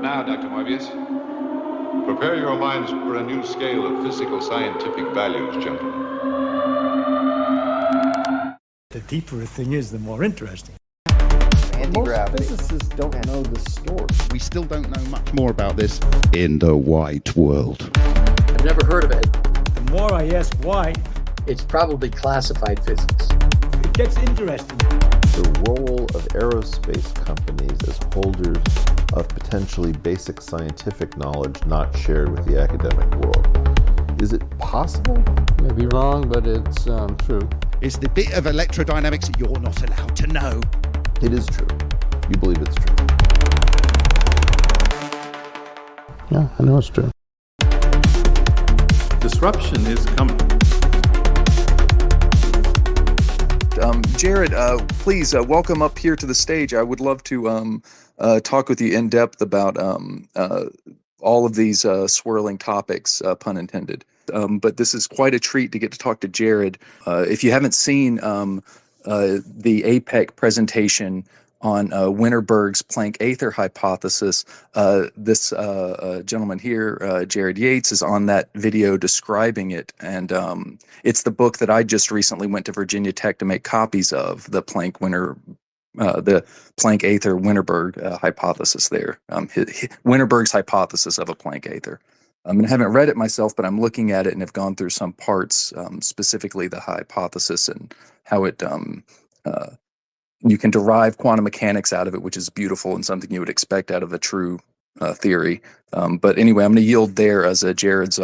now, Dr. Moebius. Prepare your minds for a new scale of physical scientific values, gentlemen. The deeper a thing is, the more interesting. Anti-gravity. Most physicists don't know the story. We still don't know much more about this in the white world. I've never heard of it. The more I ask why, it's probably classified physics. It gets interesting. The role of aerospace companies as holders of potentially basic scientific knowledge not shared with the academic world. Is it possible? May be wrong, but it's true. It's the bit of electrodynamics you're not allowed to know. It is true. You believe it's true. Yeah, I know it's true. Disruption is coming. Jarod, please welcome up here to the stage. I would love to talk with you in depth about all of these swirling topics, pun intended. But this is quite a treat to get to talk to Jarod. If you haven't seen the APEC presentation on Winterberg's Planck Aether hypothesis, this gentleman here, Jarod Yates, is on that video describing it. And it's the book that I just recently went to Virginia Tech to make copies of, the Planck Aether Winterberg hypothesis there. Winterberg's hypothesis of a Planck Aether. I haven't read it myself, but I'm looking at it and have gone through some parts, specifically the hypothesis and how it you can derive quantum mechanics out of it, which is beautiful and something you would expect out of a true theory. But anyway, I'm going to yield there as Jarod's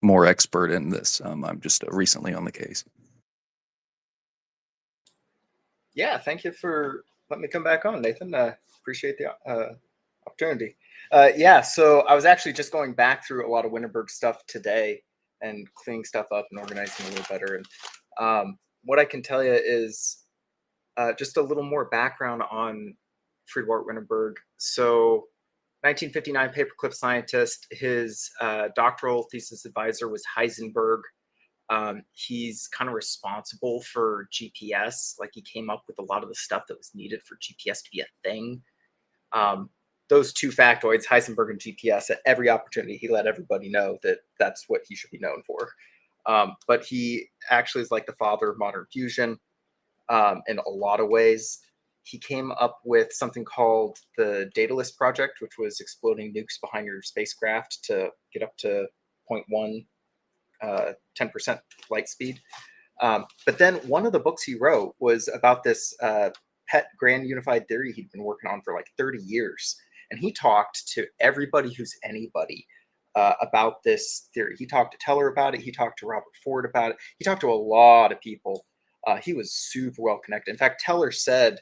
more expert in this. I'm just recently on the case. Yeah, thank you for letting me come back on, Nathan. Appreciate the opportunity. Yeah, so I was actually just going back through a lot of Winterberg stuff today and cleaning stuff up and organizing a little better. And what I can tell you is just a little more background on Friedwart Winterberg. So 1959 paperclip scientist, his doctoral thesis advisor was Heisenberg. He's kind of responsible for GPS. Like, he came up with a lot of the stuff that was needed for GPS to be a thing. Those two factoids, Heisenberg and GPS, at every opportunity, he let everybody know that that's what he should be known for. But he actually is like the father of modern fusion in a lot of ways. He came up with something called the Daedalus Project, which was exploding nukes behind your spacecraft to get up to 0.1, 10% light speed. But then one of the books he wrote was about this pet grand unified theory he'd been working on for like 30 years. And he talked to everybody who's anybody about this theory. He talked to Teller about it. He talked to Robert Ford about it. He talked to a lot of people. He was super well connected. In fact, Teller said,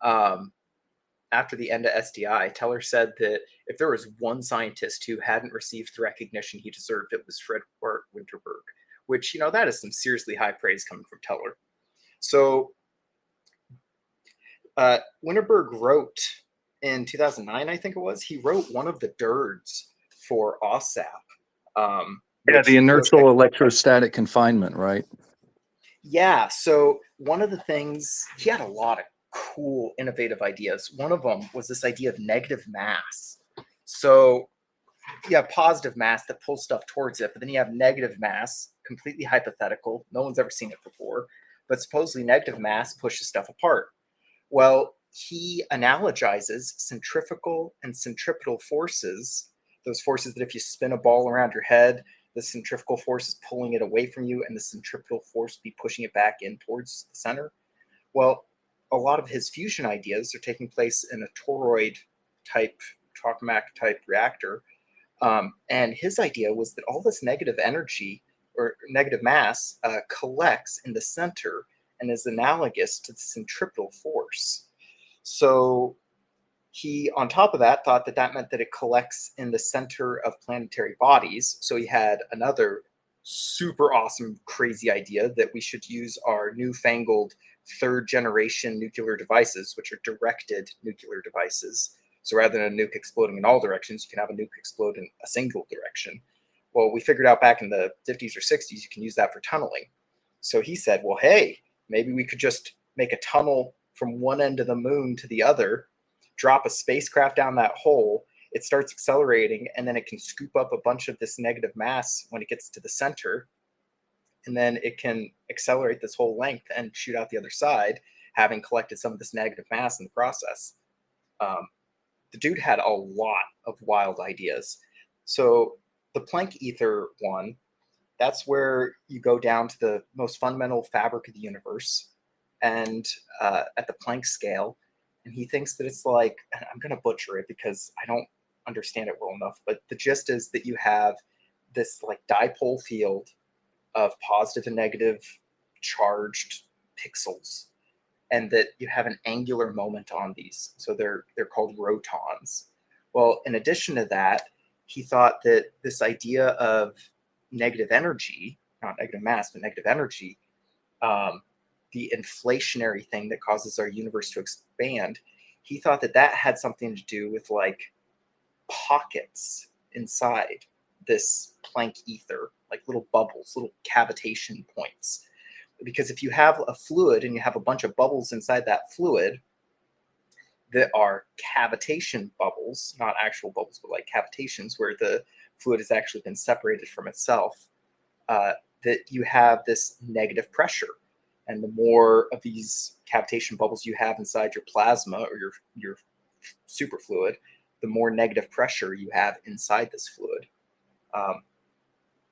after the end of SDI, Teller said that if there was one scientist who hadn't received the recognition he deserved, it was Friedwart Winterberg, which, you know, that is some seriously high praise coming from Teller. So Winterberg wrote in 2009, I think it was, he wrote one of the DIRDs for OSSAP. Yeah, the inertial electrostatic confinement, right? Yeah, so one of the things, he had a lot of cool, innovative ideas. One of them was this idea of negative mass. So you have positive mass that pulls stuff towards it, but then you have negative mass, completely hypothetical. No one's ever seen it before, but supposedly negative mass pushes stuff apart. Well, he analogizes centrifugal and centripetal forces, those forces that if you spin a ball around your head, the centrifugal force is pulling it away from you and the centripetal force be pushing it back in towards the center. Well, a lot of his fusion ideas are taking place in a toroid type, tokamak type reactor. And his idea was that all this negative energy or negative mass collects in the center and is analogous to the centripetal force. So he, on top of that, thought that that meant that it collects in the center of planetary bodies. So he had another super awesome, crazy idea that we should use our newfangled third generation nuclear devices, which are directed nuclear devices. So rather than a nuke exploding in all directions, you can have a nuke explode in a single direction. Well, we figured out back in the 50s or 60s, you can use that for tunneling. So he said, well, hey, maybe we could just make a tunnel from one end of the moon to the other drop a spacecraft down that hole, it starts accelerating, and then it can scoop up a bunch of this negative mass when it gets to the center, and then it can accelerate this whole length and shoot out the other side, having collected some of this negative mass in the process. The dude had a lot of wild ideas. So the Planck ether one, that's where you go down to the most fundamental fabric of the universe, and at the Planck scale. And he thinks that it's like, I'm going to butcher it because I don't understand it well enough, but the gist is that you have this like dipole field of positive and negative charged pixels, and that you have an angular moment on these. So they're called rotons. Well, in addition to that, he thought that this idea of negative energy, not negative mass, but negative energy, the inflationary thing that causes our universe to expand, he thought that that had something to do with like pockets inside this Planck ether, like little bubbles, little cavitation points. Because if you have a fluid and you have a bunch of bubbles inside that fluid that are cavitation bubbles, not actual bubbles, but like cavitations where the fluid has actually been separated from itself, that you have this negative pressure. And the more of these cavitation bubbles you have inside your plasma or your superfluid, the more negative pressure you have inside this fluid.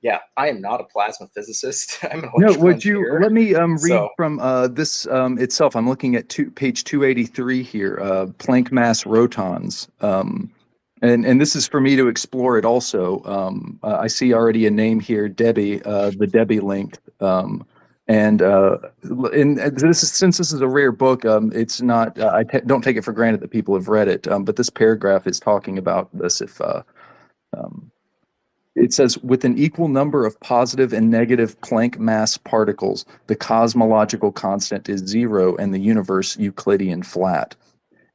Yeah, I am not a plasma physicist. I'm an electrical engineer. Let me read So- from this itself. I'm looking at page 283 here, Planck mass rotons. And this is for me to explore it also. I see already a name here, Debbie, the Debbie link. And this is, since this is a rare book, it's not, don't take it for granted that people have read it. But this paragraph is talking about this. It says, with an equal number of positive and negative Planck mass particles, the cosmological constant is 0 and the universe Euclidean flat.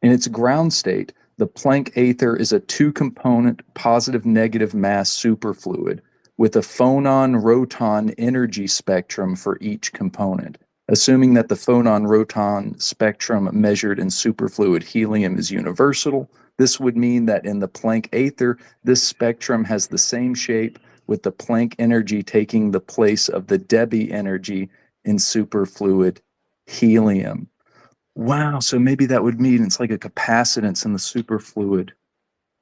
In its ground state, the Planck aether is a 2-component positive-negative mass superfluid with a phonon-roton energy spectrum for each component. Assuming that the phonon-roton spectrum measured in superfluid helium is universal, this would mean that in the Planck aether, this spectrum has the same shape, with the Planck energy taking the place of the Debye energy in superfluid helium. Wow, so maybe that would mean it's like a capacitance in the superfluid.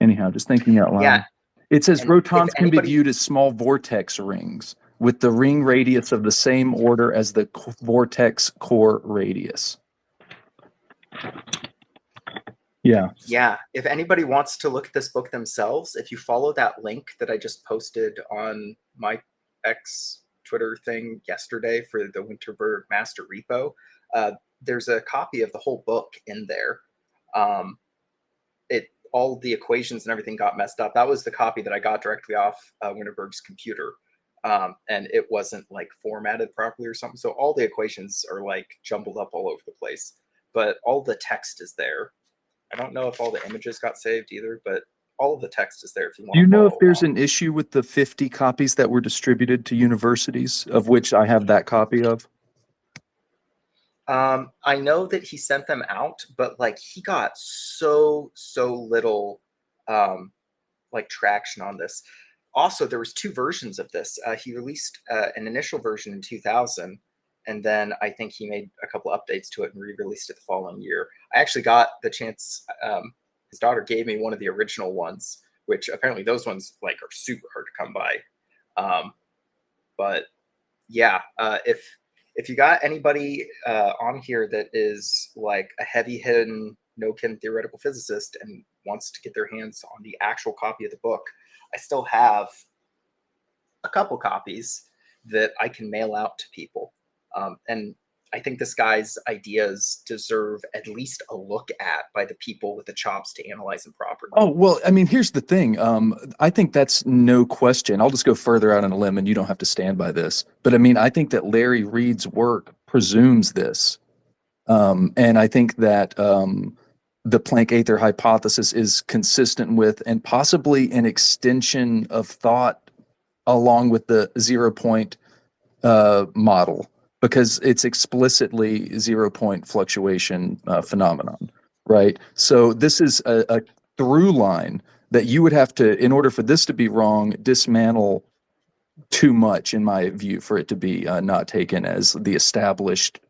Anyhow, just thinking out loud. Yeah. It says And rotons if can be anybody- viewed as small vortex rings with the ring radius of the same order as the vortex core radius. Yeah. Yeah, if anybody wants to look at this book themselves, if you follow that link that I just posted on my X Twitter thing yesterday for the Winterberg Master Repo, there's a copy of the whole book in there. All the equations and everything got messed up. That was the copy that I got directly off Winterberg's computer. And it wasn't like formatted properly or something. So all the equations are like jumbled up all over the place, but all the text is there. I don't know if all the images got saved either, but all of the text is there if you want Do you to know if follow there's along. an issue with the 50 copies that were distributed to universities, of which I have that copy of? I know that he sent them out, but like he got so little like traction on this. Also, there was 2 versions of this. He released an initial version in 2000, and then I think he made a couple updates to it and re-released it the following year. I actually got the chance. His daughter gave me one of the original ones, which apparently those ones like are super hard to come by. But yeah, if you got anybody on here that is like a heavy-hitting no-kin theoretical physicist and wants to get their hands on the actual copy of the book, I still have a couple copies that I can mail out to people. And I think this guy's ideas deserve at least a look at by the people with the chops to analyze them properly. Oh, well, I mean, here's the thing. I think that's no question. I'll just go further out on a limb and you don't have to stand by this. But I mean, I think that Larry Reed's work presumes this. And I think that the Planck aether hypothesis is consistent with and possibly an extension of thought along with the 0 point model, because it's explicitly 0 point fluctuation phenomenon. right? So this is a through line that you would have to, in order for this to be wrong, dismantle too much, in my view, for it to be not taken as the established,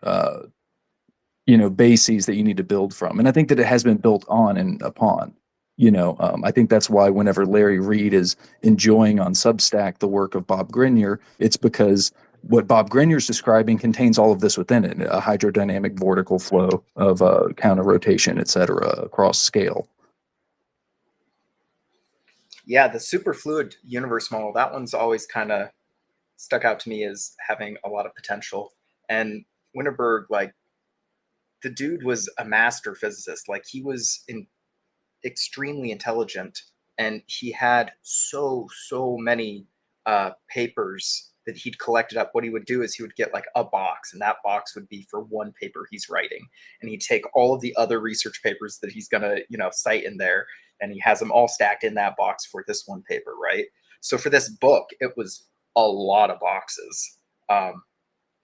bases that you need to build from. And I think that it has been built on and upon. I think that's why whenever Larry Reed is enjoying on Substack the work of Bob Greenyer, it's because what Bob Greenyer is describing contains all of this within it: a hydrodynamic vortical flow of counter rotation, et cetera, across scale. Yeah, the superfluid universe model, that one's always kind of stuck out to me as having a lot of potential. And Winterberg, like, the dude was a master physicist. Like, he was extremely intelligent, and he had so many papers that he'd collected up. What he would do is he would get like a box, and that box would be for one paper he's writing, and he'd take all of the other research papers that he's gonna cite in there, and he has them all stacked in that box for this one paper, right? So for this book, it was a lot of boxes,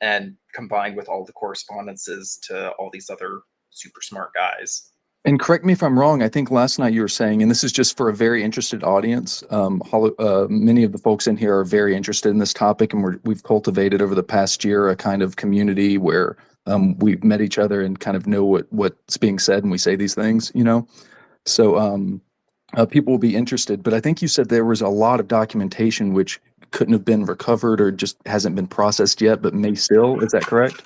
and combined with all the correspondences to all these other super smart guys. And correct me if I'm wrong, I think last night you were saying, and this is just for a very interested audience, many of the folks in here are very interested in this topic, and we've cultivated over the past year a kind of community where we've met each other and kind of know what's being said, and we say these things, So people will be interested. But I think you said there was a lot of documentation which couldn't have been recovered or just hasn't been processed yet, but may still. Is that correct?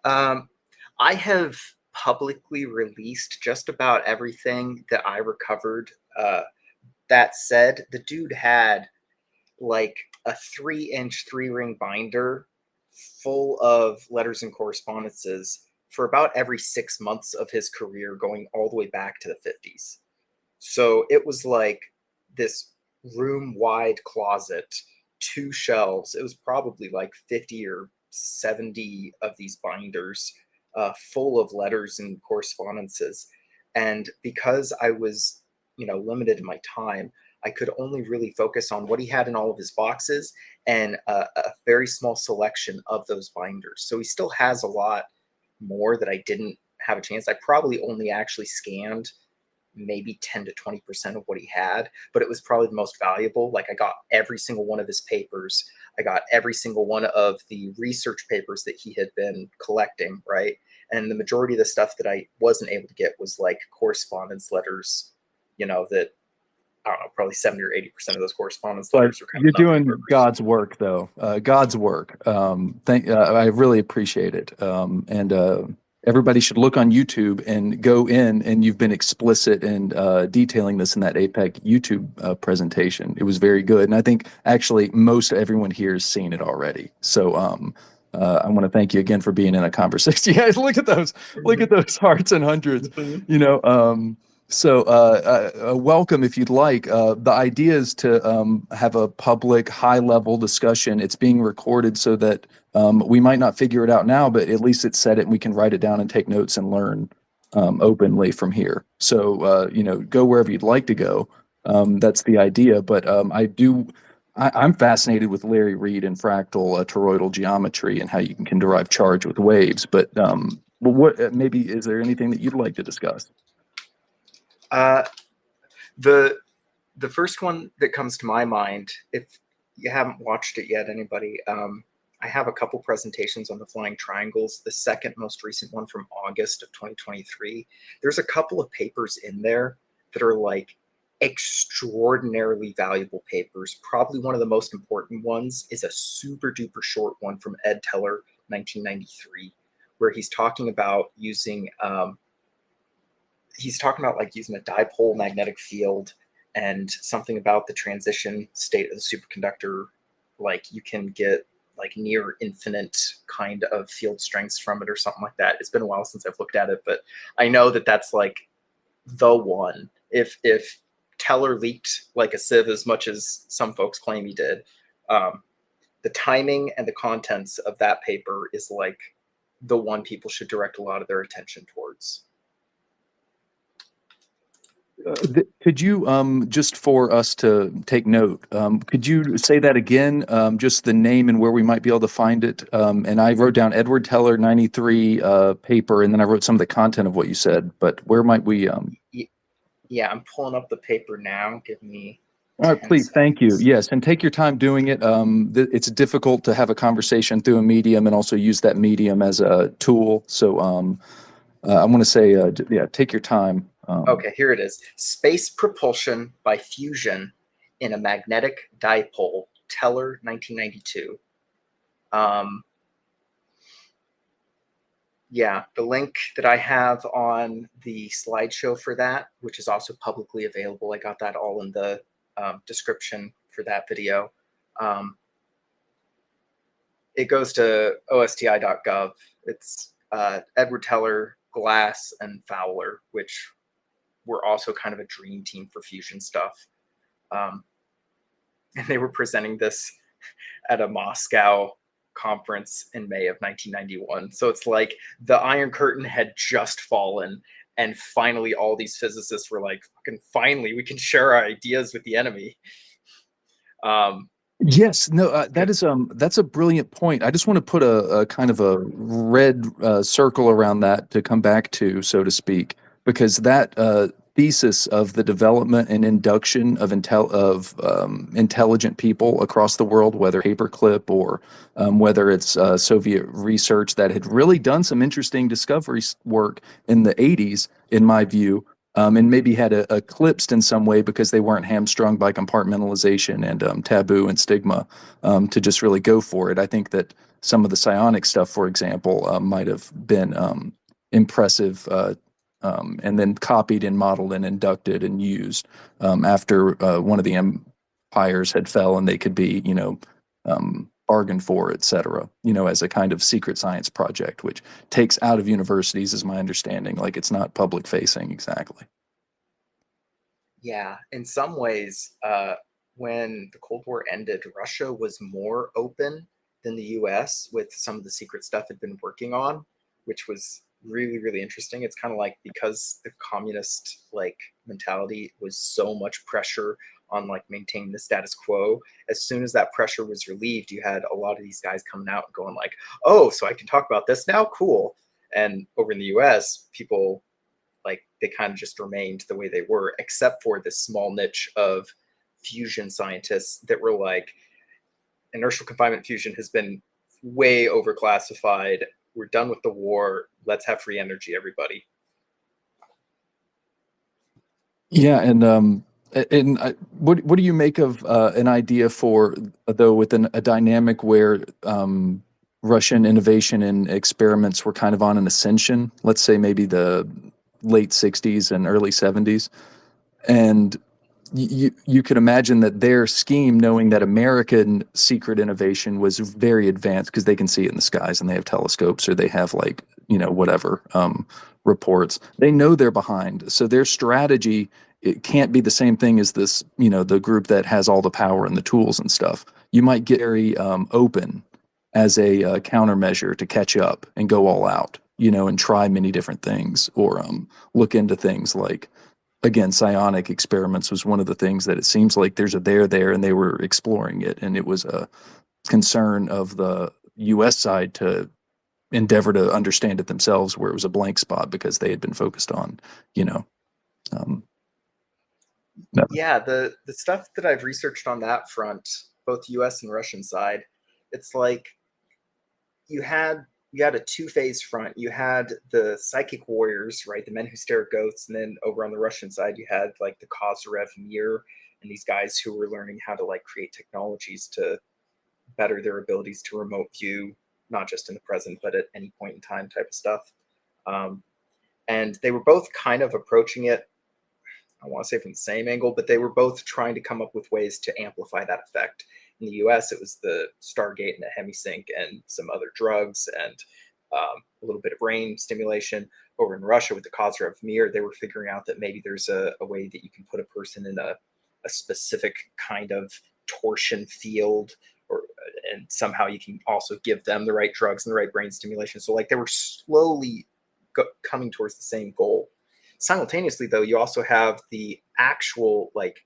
I have publicly released just about everything that I recovered. That said, the dude had like a 3-inch 3-ring binder full of letters and correspondences for about every 6 months of his career, going all the way back to the 50s. So it was like this room-wide closet, 2 shelves. It was probably like 50 or 70 of these binders full of letters and correspondences. And because I was, limited in my time, I could only really focus on what he had in all of his boxes and a very small selection of those binders. So he still has a lot more that I didn't have a chance. I probably only actually scanned maybe 10 to 20% of what he had, but it was probably the most valuable. Like, I got every single one of his papers. I got every single one of the research papers that he had been collecting, right? And the majority of the stuff that I wasn't able to get was like correspondence letters, that, I don't know, probably 70 or 80% of those correspondence letters are kind of you're doing God's work, though. God's work. I really appreciate it. And everybody should look on YouTube and go in, and you've been explicit in detailing this in that APEC YouTube presentation. It was very good. And I think actually most everyone here has seen it already. So I want to thank you again for being in a conversation. Yeah, look at those hearts and hundreds, So welcome if you'd like. The idea is to have a public, high-level discussion. It's being recorded so that we might not figure it out now, but at least it's said it and we can write it down and take notes and learn openly from here. So, go wherever you'd like to go. That's the idea. But I'm fascinated with Larry Reed and fractal toroidal geometry and how you can derive charge with waves. But maybe is there anything that you'd like to discuss? The first one that comes to my mind, if you haven't watched it yet, anybody, I have a couple presentations on the flying triangles. The second most recent one from August of 2023. There's a couple of papers in there that are like extraordinarily valuable papers. Probably one of the most important ones is a super duper short one from Ed Teller, 1993, where he's talking about using using a dipole magnetic field and something about the transition state of the superconductor. Like, you can get like near infinite kind of field strengths from it or something like that. It's been a while since I've looked at it, but I know that that's like the one. If Teller leaked like a sieve as much as some folks claim he did, the timing and the contents of that paper is like the one people should direct a lot of their attention towards. Could you, just for us to take note, could you say that again, just the name and where we might be able to find it? And I wrote down Edward Teller 93 paper, and then I wrote some of the content of what you said, but where might we? Yeah, I'm pulling up the paper now. Give me All right, 10 please. Thank you. seconds. Yes, and take your time doing it. It's difficult to have a conversation through a medium and also use that medium as a tool. So I want to say, yeah, take your time. Okay, here it is. Space propulsion by fusion in a magnetic dipole, Teller, 1992. Yeah, the link that I have on the slideshow for that, which is also publicly available, I got that all in the description for that video. It goes to osti.gov. It's Edward Teller, Glass, and Fowler, which were also kind of a dream team for fusion stuff. And they were presenting this at a Moscow conference in May of 1991. So it's like the Iron Curtain had just fallen, and finally all these physicists were like, fucking finally, we can share our ideas with the enemy. Yes, no, that's a brilliant point. I just want to put a kind of a red circle around that to come back to, so to speak, because that thesis of the development and induction of intelligent people across the world, whether paperclip or whether it's Soviet research that had really done some interesting discovery work in the 80s, in my view, and maybe had eclipsed in some way because they weren't hamstrung by compartmentalization and taboo and stigma to just really go for it. I think that some of the psionic stuff, for example, might have been impressive and then copied and modeled and inducted and used after one of the empires had fell and they could be, bargained for, et cetera, as a kind of secret science project, which takes out of universities, is my understanding. Like, it's not public facing exactly. Yeah, in some ways, when the Cold War ended, Russia was more open than the US with some of the secret stuff it had been working on, which was really, really interesting. It's kind of like, because the communist mentality was so much pressure on maintaining the status quo, as soon as that pressure was relieved, you had a lot of these guys coming out and going like, oh, so I can talk about this now, cool. And over in the US, people they kind of just remained the way they were, except for this small niche of fusion scientists that were like, inertial confinement fusion has been way overclassified. We're done with the war. Let's have free energy, everybody. Yeah, and what do you make of an idea for, though, within a dynamic where Russian innovation and experiments were kind of on an ascension? Let's say maybe the late 60s and early 70s, and you could imagine that their scheme, knowing that American secret innovation was very advanced because they can see it in the skies and they have telescopes or they have whatever reports, they know they're behind. So their strategy, it can't be the same thing as this, the group that has all the power and the tools and stuff. You might get very open as a countermeasure to catch up and go all out, and try many different things, or look into things like, again, psionic experiments was one of the things that it seems like there's a there, and they were exploring it. And it was a concern of the US side to endeavor to understand it themselves, where it was a blank spot because they had been focused on, Yeah, the stuff that I've researched on that front, both US and Russian side, it's like you had a two-phase front. You had the psychic warriors, right? The men who stare at ghosts. And then over on the Russian side, you had the Kozyrev Mir and these guys who were learning how to create technologies to better their abilities to remote view, not just in the present, but at any point in time type of stuff. And they were both kind of approaching it, I want to say from the same angle, but they were both trying to come up with ways to amplify that effect. In the US, it was the Stargate and the Hemisync and some other drugs and a little bit of brain stimulation. Over in Russia with the Kozyrev Mir, they were figuring out that maybe there's a way that you can put a person in a specific kind of torsion field, and somehow you can also give them the right drugs and the right brain stimulation. So they were slowly coming towards the same goal. Simultaneously, though, you also have the actual like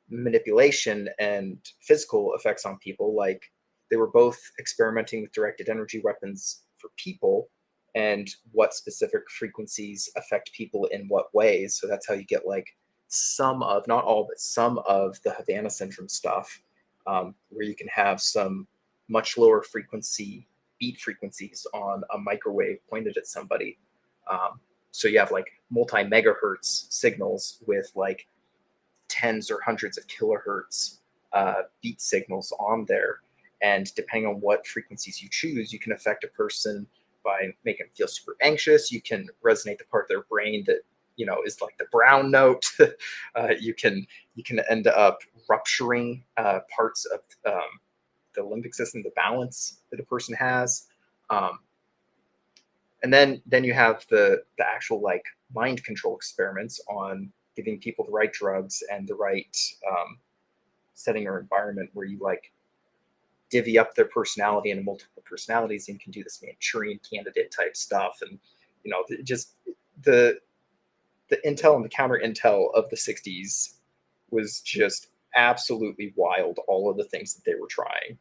manipulation and physical effects on people. Like they were both experimenting with directed energy weapons for people and what specific frequencies affect people in what ways. So that's how you get like some of, not all, but some of the Havana syndrome stuff, where you can have some much lower frequency beat frequencies on a microwave pointed at somebody. So you have like multi-megahertz signals with like tens or hundreds of kilohertz beat signals on there. And depending on what frequencies you choose, you can affect a person by making them feel super anxious. You can resonate the part of their brain that, you know, is like the brown note. You can end up rupturing parts of the limbic system, the balance that a person has. And then you have the actual like mind control experiments on giving people the right drugs and the right setting or environment where you like divvy up their personality into multiple personalities, and you can do this Manchurian candidate type stuff. And, you know, just the intel and the counter intel of the 60s was just absolutely wild, all of the things that they were trying.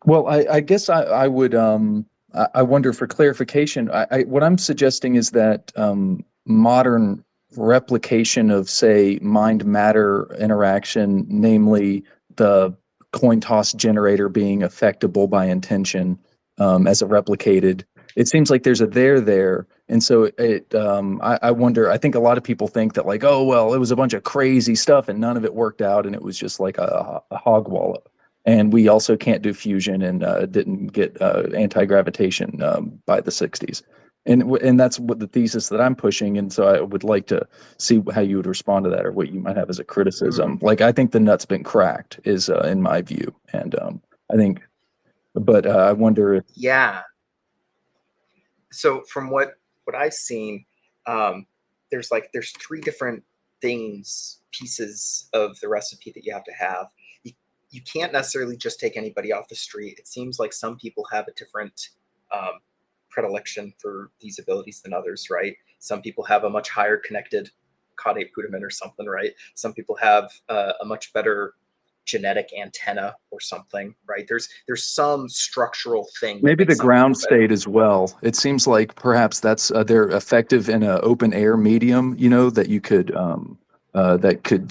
Well, I guess I would I wonder for clarification. What I'm suggesting is that modern replication of, say, mind matter interaction, namely the coin toss generator being affectable by intention as a replicated, it seems like there's a there, and so I wonder. I think a lot of people think that like, oh well, it was a bunch of crazy stuff and none of it worked out, and it was just like a hog wallop. And we also can't do fusion and didn't get anti-gravitation by the 60s. And that's what the thesis that I'm pushing. And so I would like to see how you would respond to that, or what you might have as a criticism. Like, I think the nut's been cracked is in my view. And I think, but I wonder if. Yeah. So from what I've seen, there's three different pieces of the recipe that you have to have. You can't necessarily just take anybody off the street. It seems like some people have a different predilection for these abilities than others, right? Some people have a much higher connected caudate putamen or something, right? Some people have a much better genetic antenna or something, right? There's some structural thing. Maybe the ground state as well. It seems like perhaps that's they're effective in an open air medium, you know, that you could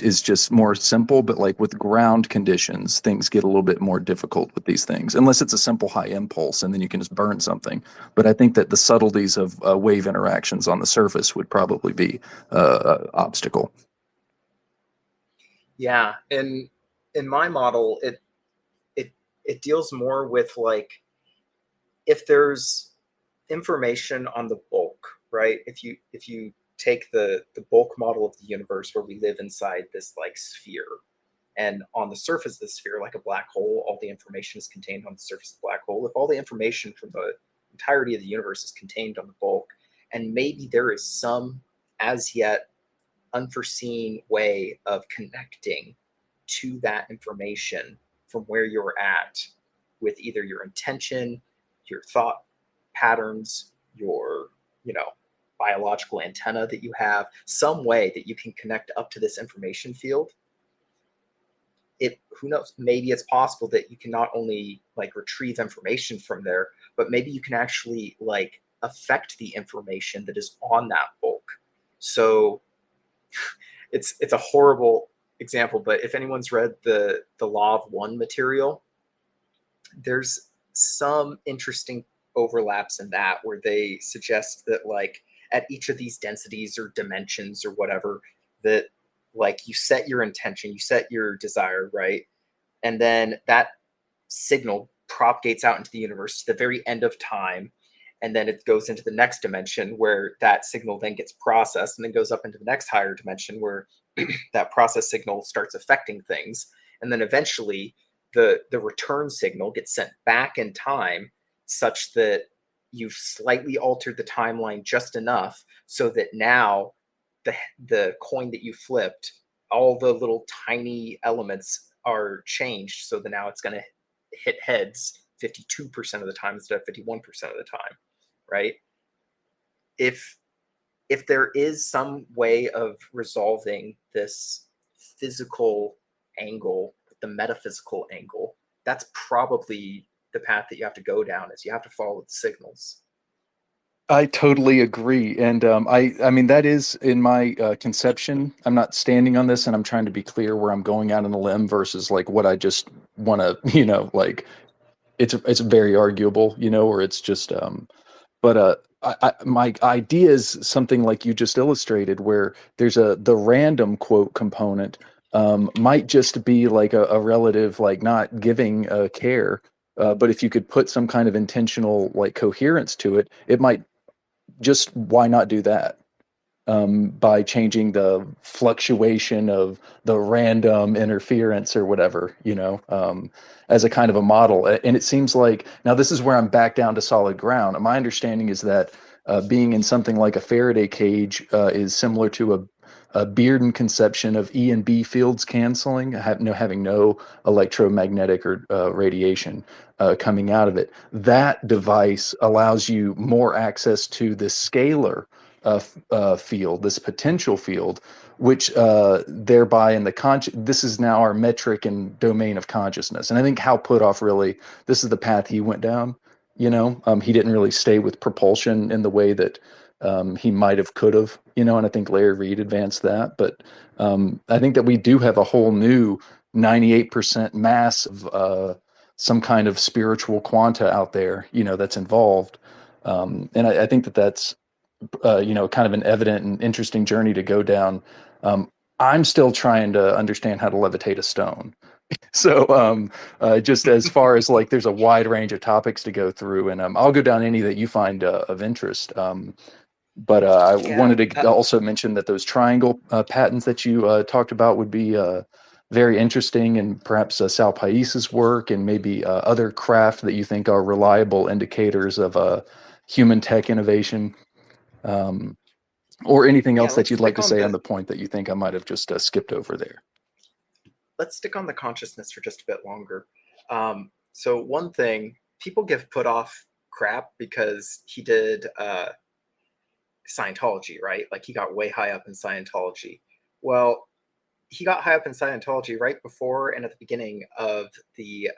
is just more simple, but like with ground conditions, things get a little bit more difficult with these things, unless it's a simple high impulse and then you can just burn something. But I think that the subtleties of wave interactions on the surface would probably be obstacle. Yeah, in my model, it deals more with like, if there's information on the bulk, right? If you take the bulk model of the universe where we live inside this like sphere, and on the surface of the sphere, like a black hole, all the information is contained on the surface of the black hole. If all the information from the entirety of the universe is contained on the bulk, and maybe there is some as yet unforeseen way of connecting to that information from where you're at with either your intention, your thought patterns, your, you know, biological antenna that you have, some way that you can connect up to this information field. Who knows, maybe it's possible that you can not only like retrieve information from there, but maybe you can actually like affect the information that is on that bulk. So it's a horrible example, but if anyone's read the Law of One material, there's some interesting overlaps in that where they suggest that like at each of these densities or dimensions or whatever, that like you set your intention, you set your desire, right? And then that signal propagates out into the universe to the very end of time. And then it goes into the next dimension where that signal then gets processed, and then goes up into the next higher dimension where that process signal starts affecting things. And then eventually the return signal gets sent back in time such that you've slightly altered the timeline just enough so that now the coin that you flipped, all the little tiny elements are changed so that now it's going to hit heads 52% of the time instead of 51% of the time, right? If if there is some way of resolving this physical angle, the metaphysical angle, that's probably the path that you have to go down, is you have to follow the signals. I totally agree, and I mean that is in my conception. I'm not standing on this, and I'm trying to be clear where I'm going out on a limb versus like what I just want to, like it's very arguable, or it's just but my idea is something like you just illustrated, where there's the random quote component might just be like a relative, like not giving care, but if you could put some kind of intentional like coherence to it, it might just, why not do that? By changing the fluctuation of the random interference or whatever, as a kind of a model. And it seems like, now this is where I'm back down to solid ground. My understanding is that being in something like a Faraday cage is similar to a Bearden conception of E and B fields canceling, having no electromagnetic or radiation coming out of it. That device allows you more access to the scalar field, this potential field, which thereby in this is now our metric and domain of consciousness. And I think Hal Puthoff really, this is the path he went down. He didn't really stay with propulsion in the way that he might have, could have, and I think Larry Reed advanced that. But I think that we do have a whole new 98% mass of some kind of spiritual quanta out there, that's involved. And I think that's kind of an evident and interesting journey to go down. I'm still trying to understand how to levitate a stone. So just as far as like, there's a wide range of topics to go through, and I'll go down any that you find of interest. But I wanted to also mention that those triangle patterns that you talked about would be very interesting, and perhaps Sal Pais's work and maybe other craft that you think are reliable indicators of human tech innovation. Or anything else that you'd like to say on the point that you think I might have just skipped over there. Let's stick on the consciousness for just a bit longer. So one thing, people give Puthoff crap because he did Scientology, right? Like he got way high up in Scientology. Well, he got high up in Scientology right before and at the beginning of the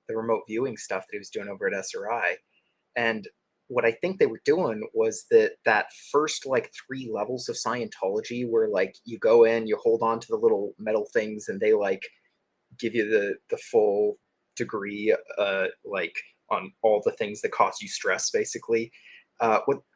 remote viewing stuff that he was doing over at SRI. And what I think they were doing was that first like 3 levels of Scientology, where like you go in, you hold on to the little metal things, and they like give you the full degree like on all the things that cause you stress, basically.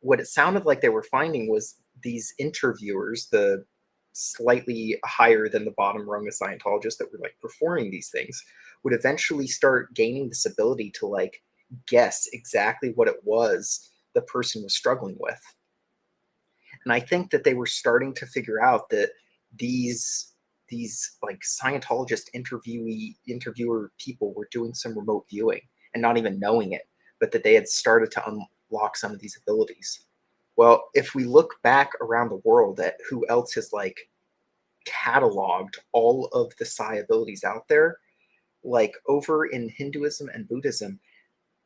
What it sounded like they were finding was these interviewers, the slightly higher than the bottom rung of Scientologists that were like performing these things, would eventually start gaining this ability to like guess exactly what it was the person was struggling with. And I think that they were starting to figure out that these like Scientologist interviewer people were doing some remote viewing and not even knowing it, but that they had started to unlock some of these abilities. Well, if we look back around the world at who else has like cataloged all of the psi abilities out there, like over in Hinduism and Buddhism,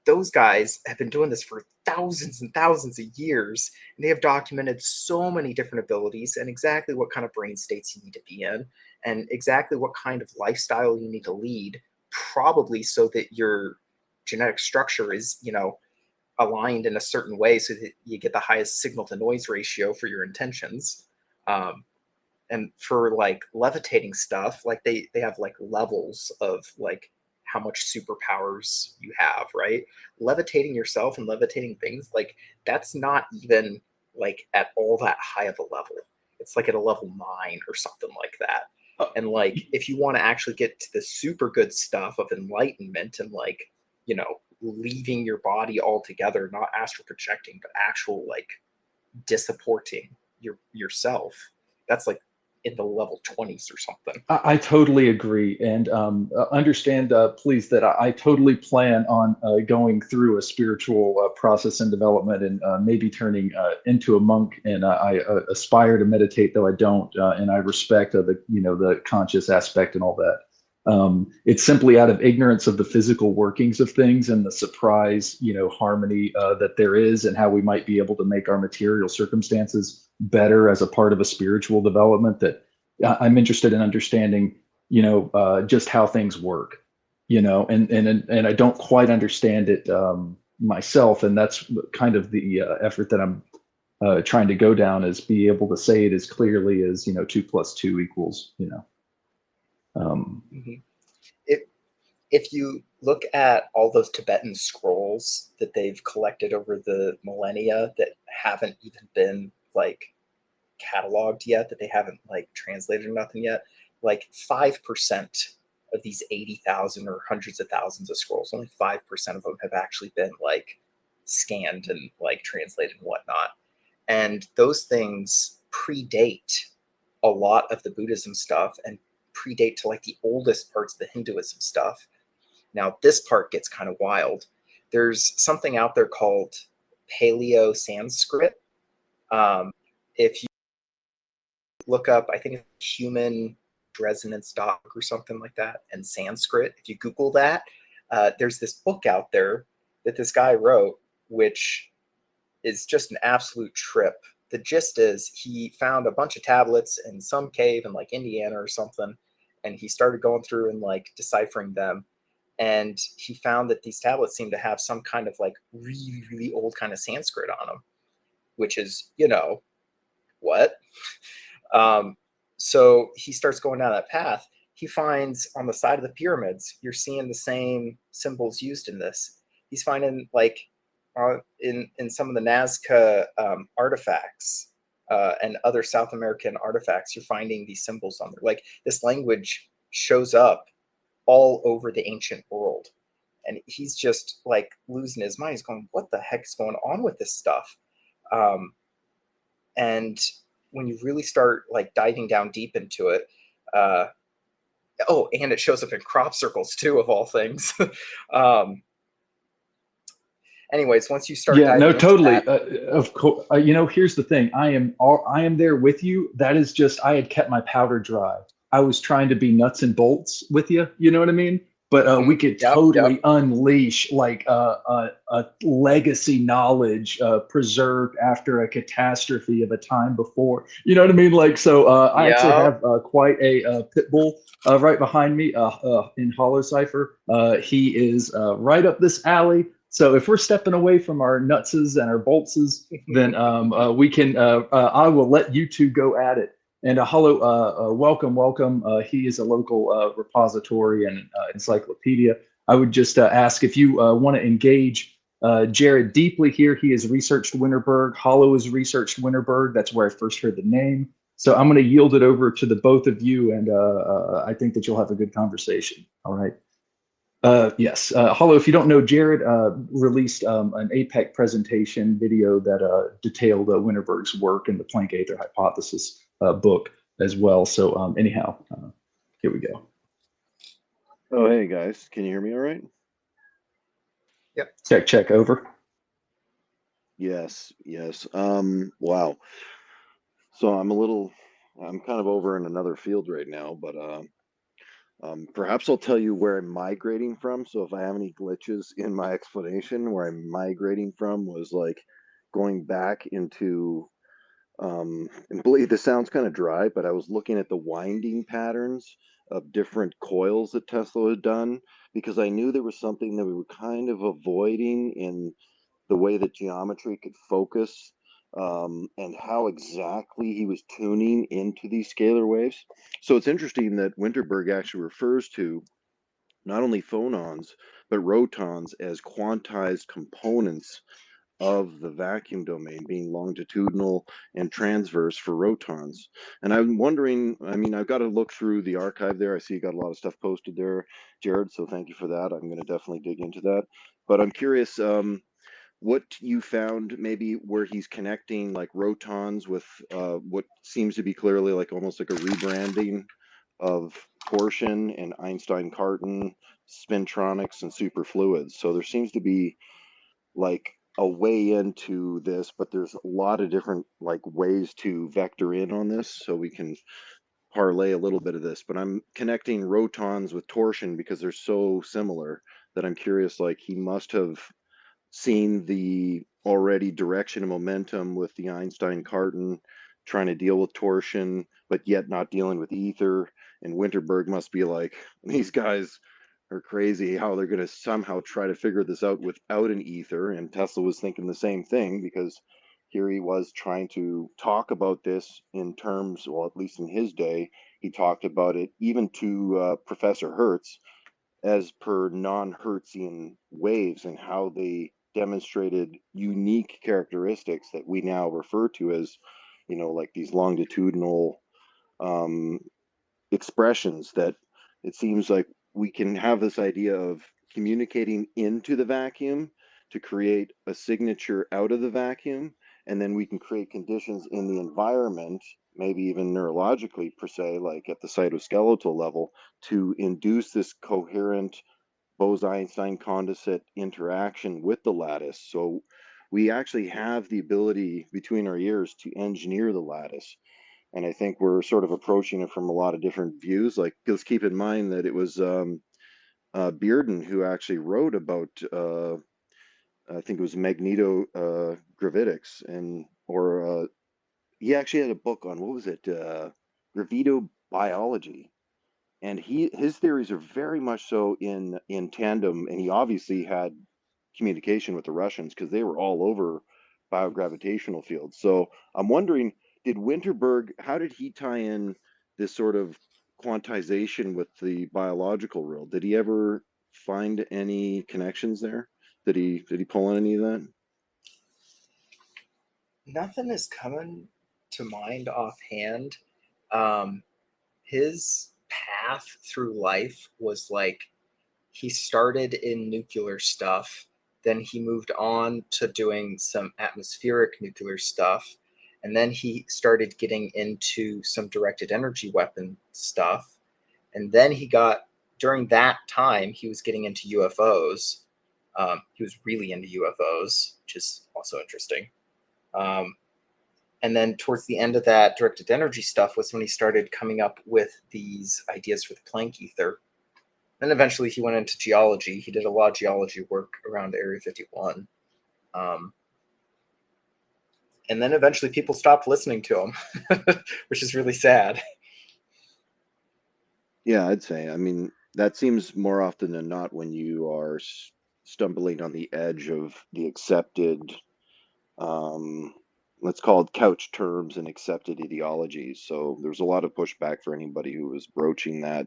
those guys have been doing this for thousands and thousands of years, and they have documented so many different abilities and exactly what kind of brain states you need to be in and exactly what kind of lifestyle you need to lead, probably so that your genetic structure is, aligned in a certain way so that you get the highest signal to noise ratio for your intentions. And for like levitating stuff, like they have like levels of like how much superpowers you have, right? Levitating yourself and levitating things, like that's not even like at all that high of a level. It's like at a level 9 or something like that. And like if you want to actually get to the super good stuff of enlightenment and like, leaving your body altogether, not astral projecting, but actual like disapporting yourself, that's like in the level 20s or something. I totally agree, and understand, please, that I totally plan on going through a spiritual process and development, and maybe turning into a monk. And I aspire to meditate, though I don't, and I respect the conscious aspect and all that. It's simply out of ignorance of the physical workings of things and the surprise, harmony that there is, and how we might be able to make our material circumstances better as a part of a spiritual development. That I'm interested in understanding, just how things work, and I don't quite understand it myself, and that's kind of the effort that I'm trying to go down, is be able to say it as clearly as 2 + 2 equals. Mhm. If you look at all those Tibetan scrolls that they've collected over the millennia that haven't even been like cataloged yet, that they haven't like translated or nothing yet, like 5% of these 80,000 or hundreds of thousands of scrolls, only 5% of them have actually been like scanned and like translated and whatnot. And those things predate a lot of the Buddhism stuff and predate to like the oldest parts of the Hinduism stuff. Now, this part gets kind of wild. There's something out there called Paleo Sanskrit. If you look up, I think it's human resonance doc or something like that, and Sanskrit, if you Google that, there's this book out there that this guy wrote, which is just an absolute trip. The gist is he found a bunch of tablets in some cave in like Indiana or something, and he started going through and like deciphering them. And he found that these tablets seem to have some kind of like really, really old kind of Sanskrit on them, which is, what? So he starts going down that path. He finds on the side of the pyramids, you're seeing the same symbols used in this. He's finding like in some of the Nazca artifacts and other South American artifacts, you're finding these symbols on there. Like this language shows up all over the ancient world. And he's just like losing his mind. He's going, what the heck is going on with this stuff? And when you really start like diving down deep into it, and it shows up in crop circles too, of all things. Anyways, once you start diving into totally. that, Of course, here's the thing. I am there with you. That is just, I had kept my powder dry. I was trying to be nuts and bolts with you. You know what I mean? But we could totally unleash like a legacy knowledge preserved after a catastrophe of a time before. You know what I mean? Like, so I actually have quite a pit bull right behind me in Hollow Cipher. He is right up this alley. So if we're stepping away from our nutses and our boltses, then we can. I will let you two go at it. And Hollow, welcome. He is a local repository and encyclopedia. I would just ask if you want to engage Jarod deeply here. He has researched Winterberg. Hollow has researched Winterberg. That's where I first heard the name. So I'm going to yield it over to the both of you, and I think that you'll have a good conversation. All right. Yes, Hollow, if you don't know, Jarod released an APEC presentation video that detailed Winterberg's work in the Planck Aether Hypothesis book as well. So anyhow, here we go. Oh, hey guys, can you hear me all right? Yep. Check, over. Yes. Wow. So I'm kind of over in another field right now, but perhaps I'll tell you where I'm migrating from. So if I have any glitches in my explanation, where I'm migrating from was like going back into, and believe this sounds kind of dry, but I was looking at the winding patterns of different coils that Tesla had done, because I knew there was something that we were kind of avoiding in the way that geometry could focus, and how exactly he was tuning into these scalar waves. So it's interesting that Winterberg actually refers to not only phonons, but rotons as quantized components of the vacuum domain, being longitudinal and transverse for rotons. And I'm wondering, I've got to look through the archive there. I see you got a lot of stuff posted there, Jarod, so thank you for that. I'm going to definitely dig into that. But I'm curious, what you found maybe where he's connecting like rotons with what seems to be clearly like almost like a rebranding of torsion and Einstein-Cartan spintronics and superfluids. So there seems to be like a way into this, but there's a lot of different like ways to vector in on this, so we can parlay a little bit of this, but I'm connecting rotons with torsion because they're so similar that I'm curious, like he must have seen the already direction and momentum with the Einstein carton, trying to deal with torsion, but yet not dealing with ether. And Winterberg must be like, these guys are crazy how they're going to somehow try to figure this out without an ether. And Tesla was thinking the same thing, because here he was trying to talk about this in terms, well, at least in his day, he talked about it even to Professor Hertz as per non-Hertzian waves, and how they demonstrated unique characteristics that we now refer to as, like these longitudinal um, expressions, that it seems like we can have this idea of communicating into the vacuum to create a signature out of the vacuum, and then we can create conditions in the environment, maybe even neurologically per se, like at the cytoskeletal level, to induce this coherent Bose-Einstein condensate interaction with the lattice. So we actually have the ability between our ears to engineer the lattice. And I think we're sort of approaching it from a lot of different views. Like, let's keep in mind that it was Bearden who actually wrote about, I think it was magnetogravitics, and or he actually had a book on, what was it, gravitobiology, and his theories are very much so in tandem, and he obviously had communication with the Russians because they were all over biogravitational fields. So I'm wondering, did Winterberg, how did he tie in this sort of quantization with the biological world? Did he ever find any connections there? Did he pull on any of that? Nothing is coming to mind offhand. Um, his path through life was like, he started in nuclear stuff, then he moved on to doing some atmospheric nuclear stuff, and then he started getting into some directed energy weapon stuff, and then during that time he was getting into UFOs. He was really into UFOs, which is also interesting. And then towards the end of that directed energy stuff was when he started coming up with these ideas for the Planck ether. Then eventually he went into geology. He did a lot of geology work around Area 51. And then eventually people stopped listening to him, which is really sad. Yeah, I'd say. I mean, that seems more often than not when you are stumbling on the edge of the accepted, um, let's call it couch terms and accepted ideologies. So there's a lot of pushback for anybody who was broaching that.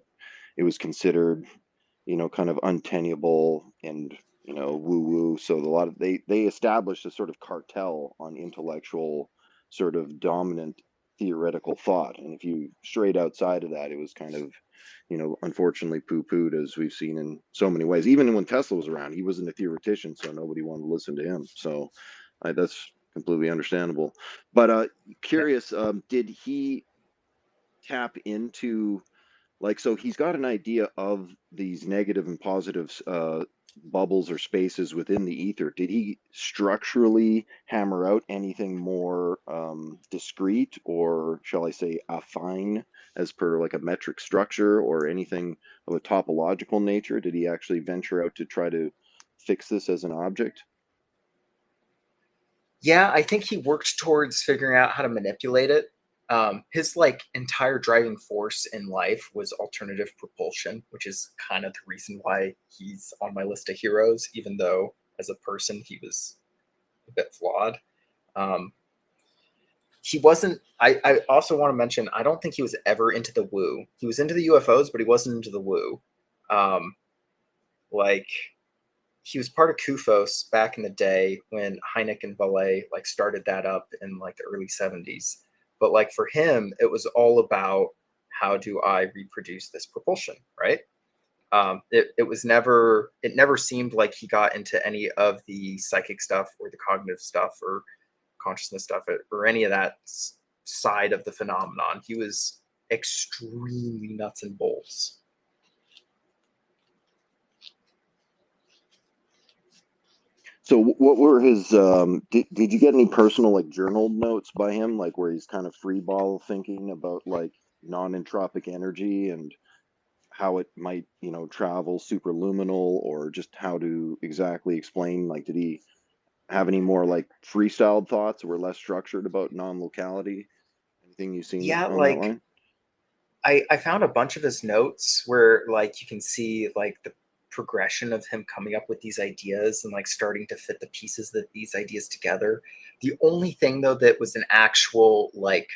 It was considered, kind of untenable and, woo woo. So they established a sort of cartel on intellectual sort of dominant theoretical thought. And if you strayed outside of that, it was kind of, unfortunately poo-pooed, as we've seen in so many ways. Even when Tesla was around, he wasn't a theoretician, so nobody wanted to listen to him. So that's completely understandable. But curious, did he tap into, like, so he's got an idea of these negative and positive bubbles or spaces within the ether. Did he structurally hammer out anything more discrete, or shall I say affine, as per like a metric structure, or anything of a topological nature? Did he actually venture out to try to fix this as an object? Yeah, I think he worked towards figuring out how to manipulate it. His like entire driving force in life was alternative propulsion, which is kind of the reason why he's on my list of heroes, even though as a person he was a bit flawed. He wasn't, I also want to mention, I don't think he was ever into the woo. He was into the UFOs, but he wasn't into the woo. Like, he was part of Kufos back in the day when Hynek and Valet like started that up in like the early 70s. But like for him, it was all about, how do I reproduce this propulsion, right? It never seemed like he got into any of the psychic stuff or the cognitive stuff or consciousness stuff or any of that side of the phenomenon. He was extremely nuts and bolts. So what were his did you get any personal like journal notes by him, like where he's kind of free ball thinking about, like, non-entropic energy and how it might, travel superluminal, or just how to exactly explain, like, did he have any more like freestyled thoughts or were less structured about non-locality? Anything you've seen Yeah, on that like line? I found a bunch of his notes where like you can see like the progression of him coming up with these ideas and like starting to fit the pieces that these ideas together. The only thing though that was an actual like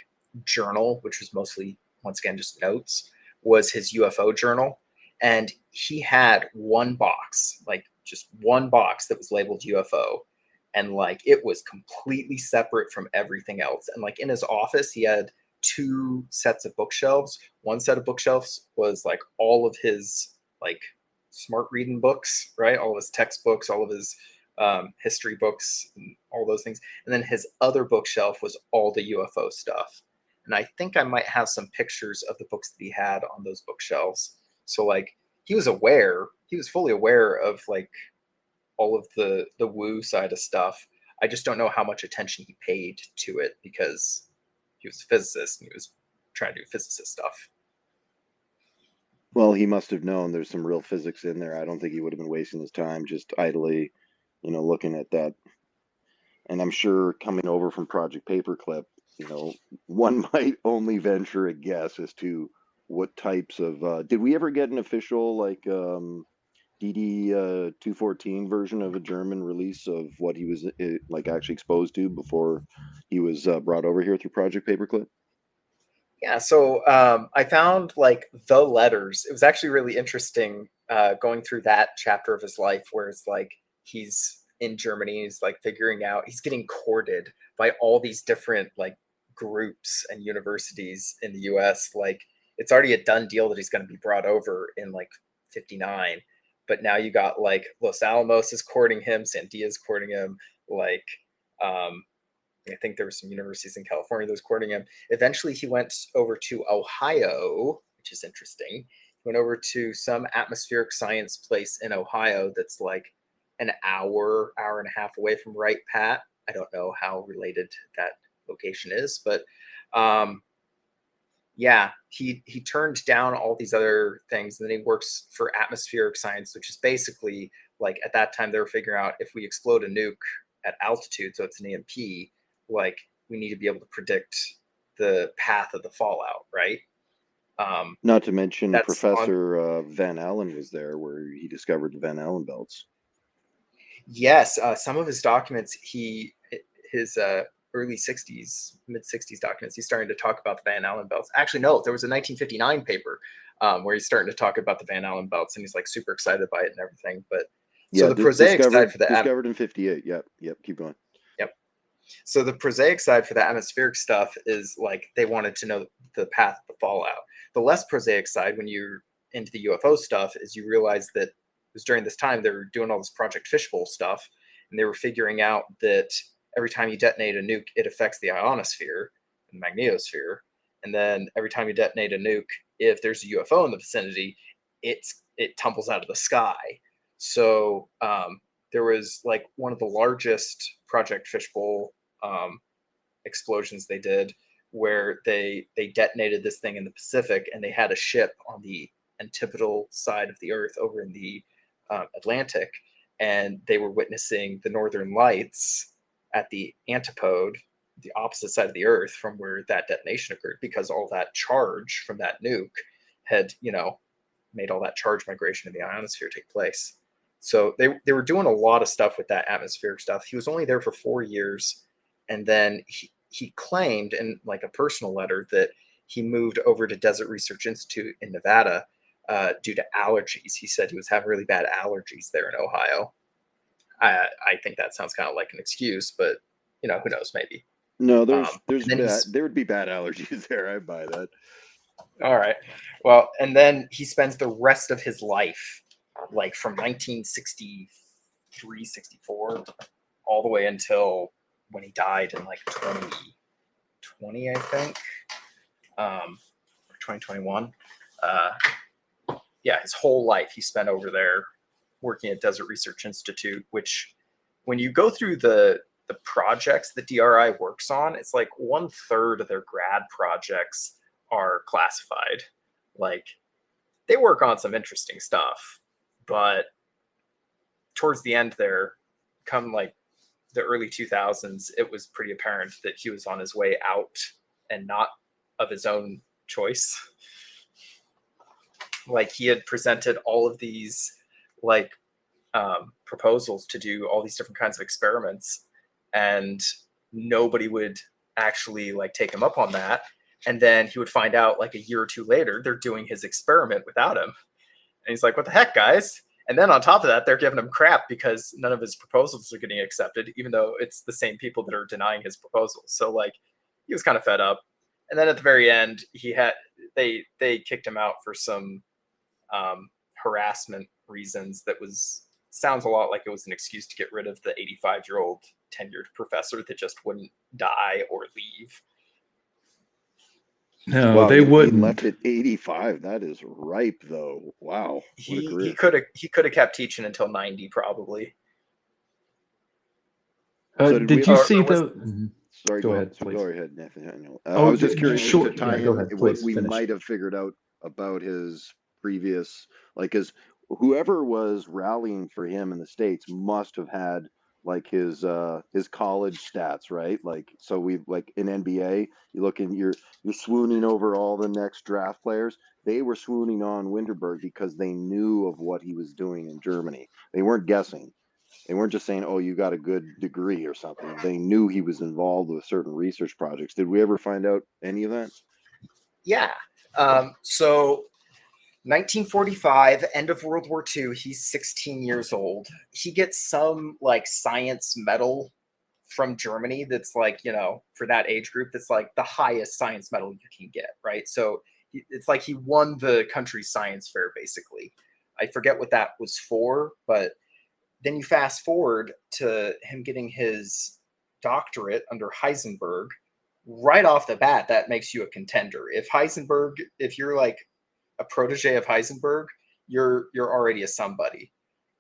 journal, which was mostly once again just notes, was his UFO journal. And he had one box, like just one box that was labeled UFO. And like it was completely separate from everything else. And like in his office, he had two sets of bookshelves. One set of bookshelves was like all of his like smart reading books, right? All of his textbooks, all of his history books, and all those things. And then his other bookshelf was all the UFO stuff. And I think I might have some pictures of the books that he had on those bookshelves. So like he was fully aware of like all of the woo side of stuff. I just don't know how much attention he paid to it because he was a physicist and he was trying to do physicist stuff. Well, he must have known there's some real physics in there. I don't think he would have been wasting his time just idly, looking at that. And I'm sure coming over from Project Paperclip, one might only venture a guess as to what types of did we ever get an official like DD 214 version of a German release of what he was like actually exposed to before he was brought over here through Project Paperclip? Yeah, so I found like the letters. It was actually really interesting going through that chapter of his life where it's like he's in Germany, he's like figuring out, he's getting courted by all these different like groups and universities in the US. Like it's already a done deal that he's going to be brought over in like 59. But now you got like Los Alamos is courting him, Sandia is courting him, like I think there were some universities in California that was courting him. Eventually, he went over to Ohio, which is interesting. He went over to some atmospheric science place in Ohio that's like an hour and a half away from Wright Pat. I don't know how related that location is, but yeah, he turned down all these other things, and then he works for atmospheric science, which is basically like at that time they were figuring out if we explode a nuke at altitude, so it's an EMP, like we need to be able to predict the path of the fallout, right? Not to mention That's Professor Van Allen was there, where he discovered the Van Allen belts. Yes, some of his documents, his early 60s, mid 60s documents, he's starting to talk about the Van Allen belts. Actually, no, there was a 1959 paper where he's starting to talk about the Van Allen belts, and he's like super excited by it and everything. But yeah, so the prosaic side for the discovered in 58. Yep, keep going. Yep. So the prosaic side for the atmospheric stuff is like they wanted to know the path of the fallout. The less prosaic side, when you're into the UFO stuff, is you realize that it was during this time they were doing all this Project Fishbowl stuff, and they were figuring out that every time you detonate a nuke, it affects the ionosphere and magnetosphere. And then every time you detonate a nuke, if there's a UFO in the vicinity, it tumbles out of the sky. So there was like one of the largest Project Fishbowl explosions they did, where they detonated this thing in the Pacific, and they had a ship on the antipodal side of the Earth over in the Atlantic, and they were witnessing the Northern Lights at the antipode, the opposite side of the Earth from where that detonation occurred, because all that charge from that nuke had, made all that charge migration in the ionosphere take place. So they were doing a lot of stuff with that atmospheric stuff. He was only there for 4 years, and then he claimed in like a personal letter that he moved over to Desert Research Institute in Nevada due to allergies. He said he was having really bad allergies there in Ohio. I think that sounds kind of like an excuse, but who knows, maybe. No, there would be bad allergies there. I buy that. All right. Well, and then he spends the rest of his life, like from 1963, 64, all the way until when he died in like 2020, I think, or 2021. Yeah, his whole life he spent over there working at Desert Research Institute, which when you go through the projects that DRI works on, it's like 1/3 of their grad projects are classified. Like, they work on some interesting stuff, but towards the end there, come like the early 2000s, it was pretty apparent that he was on his way out and not of his own choice. Like, he had presented all of these like proposals to do all these different kinds of experiments, and nobody would actually like take him up on that. And then he would find out like a year or two later they're doing his experiment without him, and he's like, what the heck, guys? And then on top of that, they're giving him crap because none of his proposals are getting accepted, even though it's the same people that are denying his proposals. So like, he was kind of fed up. And then at the very end, they kicked him out for some harassment reasons. That sounds a lot like it was an excuse to get rid of the 85-year-old tenured professor that just wouldn't die or leave. No, Wow, they he wouldn't. left at 85. That is ripe, though. Wow. What a career. He could have kept teaching until 90 probably. Did you see the? Sorry, Go ahead, please. Go ahead, Nathaniel. I Oh, was just curious sure. to tie Yeah, go in ahead, what please we finish. might have figured out about his previous, like, his whoever was rallying for him in the States must have had like his college stats, right? Like, so we like in NBA, you look and you're swooning over all the next draft players. They were swooning on Winterberg because they knew of what he was doing in Germany. They weren't guessing. They weren't just saying, oh, you got a good degree or something. They knew he was involved with certain research projects. Did we ever find out any of that? Yeah. So 1945, end of World War II, he's 16 years old. He gets some like science medal from Germany that's like, you know, for that age group, that's like the highest science medal you can get, right? So it's like he won the country's science fair, basically. I forget what that was for, but then you fast forward to him getting his doctorate under Heisenberg. Right off the bat, that makes you a contender. If you're like a protege of Heisenberg, you're already a somebody.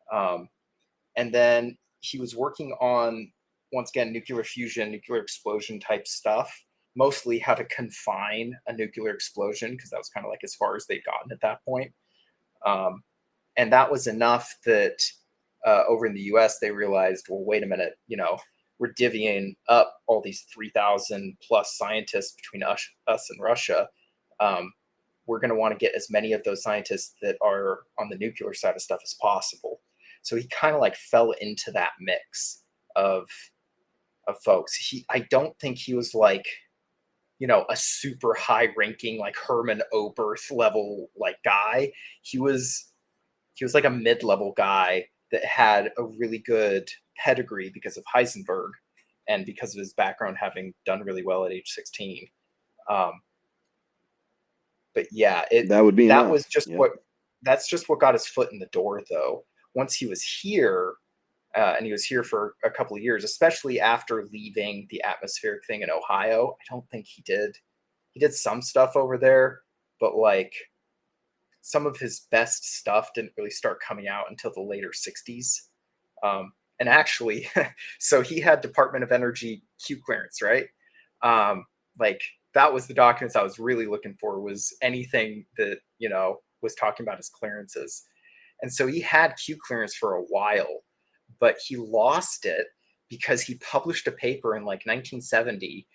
And then he was working on, once again, nuclear fusion, nuclear explosion type stuff, mostly how to confine a nuclear explosion, because that was kind of like as far as they'd gotten at that point. And that was enough that over in the US, they realized, well, wait a minute, you know, we're divvying up all these 3,000 plus scientists between us and Russia. We're going to want to get as many of those scientists that are on the nuclear side of stuff as possible. So he kind of like fell into that mix of folks. I don't think he was like, you know, a super high ranking like Herman Oberth level like guy. He was like a mid-level guy that had a really good pedigree because of Heisenberg and because of his background having done really well at age 16. But yeah, that's just what got his foot in the door, though. Once he was here, and he was here for a couple of years, especially after leaving the atmospheric thing in Ohio. I don't think he did some stuff over there, but like some of his best stuff didn't really start coming out until the later 60s. And actually, so he had Department of Energy Q clearance, right? Like, that was the documents I was really looking for, was anything that, you know, was talking about his clearances. And so he had Q clearance for a while, but he lost it because he published a paper in like 1970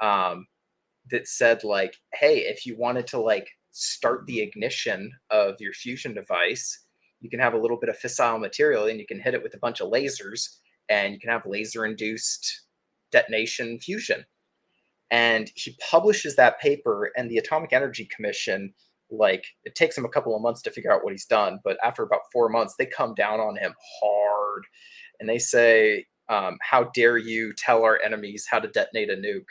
that said like, hey, if you wanted to like start the ignition of your fusion device, you can have a little bit of fissile material and you can hit it with a bunch of lasers and you can have laser induced detonation fusion. And he publishes that paper, and the Atomic Energy Commission, like, it takes him a couple of months to figure out what he's done, but after about 4 months, they come down on him hard and they say, how dare you tell our enemies how to detonate a nuke?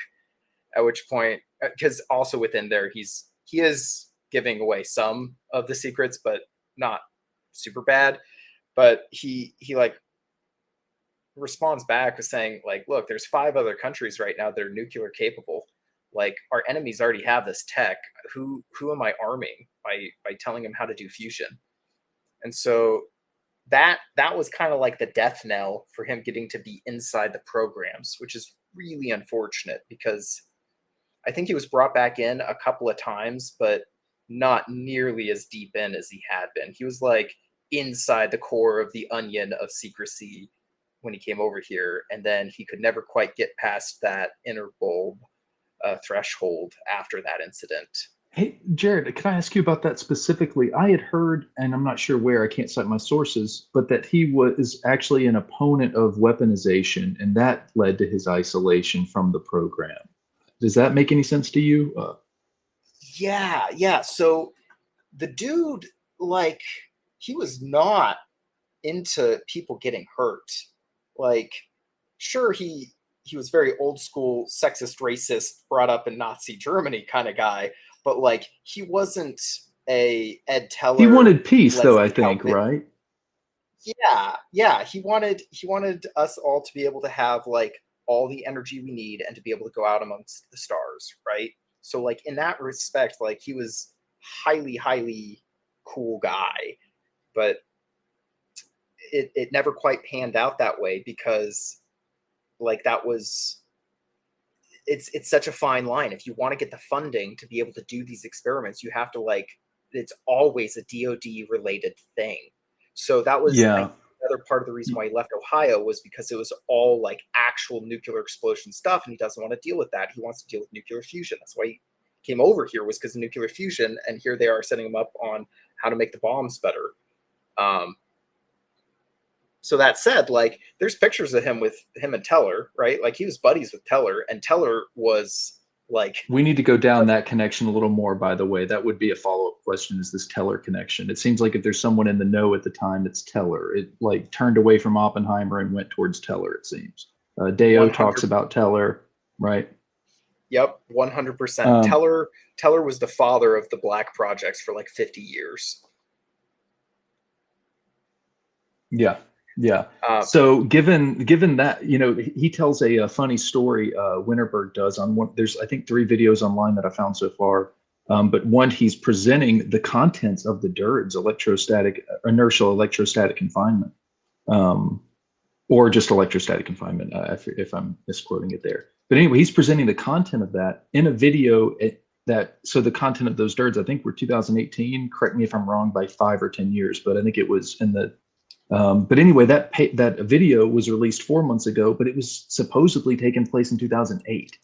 At which point, because also within there, he is giving away some of the secrets, but not super bad. But he like responds back with saying like, look, there's 5 other countries right now that are nuclear capable. Like, our enemies already have this tech. Who am I arming by telling them how to do fusion? And so that was kind of like the death knell for him getting to be inside the programs, which is really unfortunate, because I think he was brought back in a couple of times, but not nearly as deep in as he had been. He was like inside the core of the onion of secrecy when he came over here, and then he could never quite get past that inner bulb threshold after that incident. Hey, Jared, can I ask you about that specifically? I had heard, and I'm not sure where, I can't cite my sources, but that he was actually an opponent of weaponization, and that led to his isolation from the program. Does that make any sense to you? Yeah. So the dude, like, he was not into people getting hurt. Like, sure, he was very old school, sexist, racist, brought up in Nazi Germany kind of guy, but like, he wasn't a Ed Teller. He wanted peace, though, I think, right? Yeah. He wanted us all to be able to have like all the energy we need and to be able to go out amongst the stars, right? So like in that respect, like he was highly cool guy, but it never quite panned out that way because like that was it's such a fine line. If you want to get the funding to be able to do these experiments, you have to like, it's always a DoD related thing. So that was another part of the reason why he left Ohio, was because it was all like actual nuclear explosion stuff, and he doesn't want to deal with that. He wants to deal with nuclear fusion. That's why he came over here, was because of nuclear fusion, and here they are setting him up on how to make the bombs better. So that said, like, there's pictures of him with him and Teller, right? Like, he was buddies with Teller, and Teller was like... We need to go down that connection a little more, by the way. That would be a follow-up question, is this Teller connection. It seems like if there's someone in the know at the time, it's Teller. It, like, turned away from Oppenheimer and went towards Teller, it seems. Deo talks about Teller, right? Yep, 100%. Teller was the father of the Black projects for, like, 50 years. Yeah. So given that, you know, he tells a funny story, Winterberg does on one, there's I think 3 videos online that I found so far. But one, he's presenting the contents of the DIRDs, inertial electrostatic confinement, or just electrostatic confinement, if I'm misquoting it there. But anyway, he's presenting the content of that in a video so the content of those DIRDs, I think, were 2018. Correct me if I'm wrong by 5 or 10 years, but I think it was in the but anyway, that video was released 4 months ago, but it was supposedly taking place in 2008.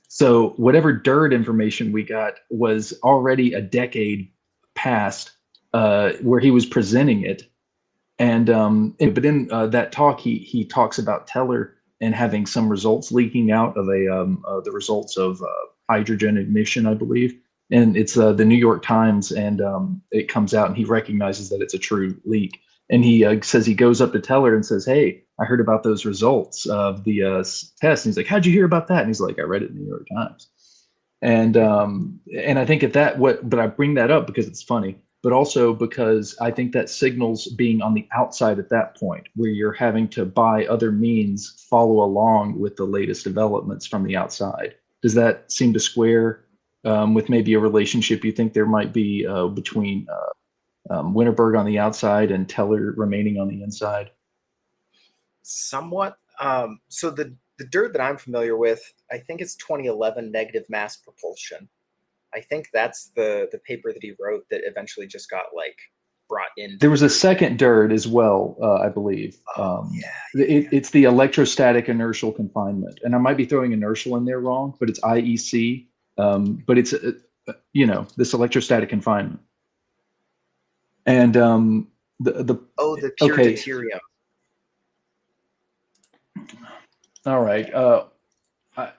So whatever DIRD information we got was already a decade past where he was presenting it. And but in that talk, he talks about Teller and having some results leaking out of the results of hydrogen emission, I believe. And it's the New York Times, and it comes out, and he recognizes that it's a true leak. And he says he goes up to Teller and says, "Hey, I heard about those results of the test." And he's like, "How'd you hear about that?" And he's like, "I read it in the New York Times." And I think but I bring that up because it's funny, but also because I think that signals being on the outside at that point, where you're having to, by other means, follow along with the latest developments from the outside. Does that seem to square with maybe a relationship you think there might be between Winterberg on the outside and Teller remaining on the inside? Somewhat. So the DIRD that I'm familiar with, I think it's 2011 negative mass propulsion. I think that's the paper that he wrote that eventually just got like brought in. There was a second DIRD as well, I believe. It's the electrostatic inertial confinement, and I might be throwing inertial in there wrong, but it's IEC. But it's this electrostatic confinement. And the pure deuterium. All right.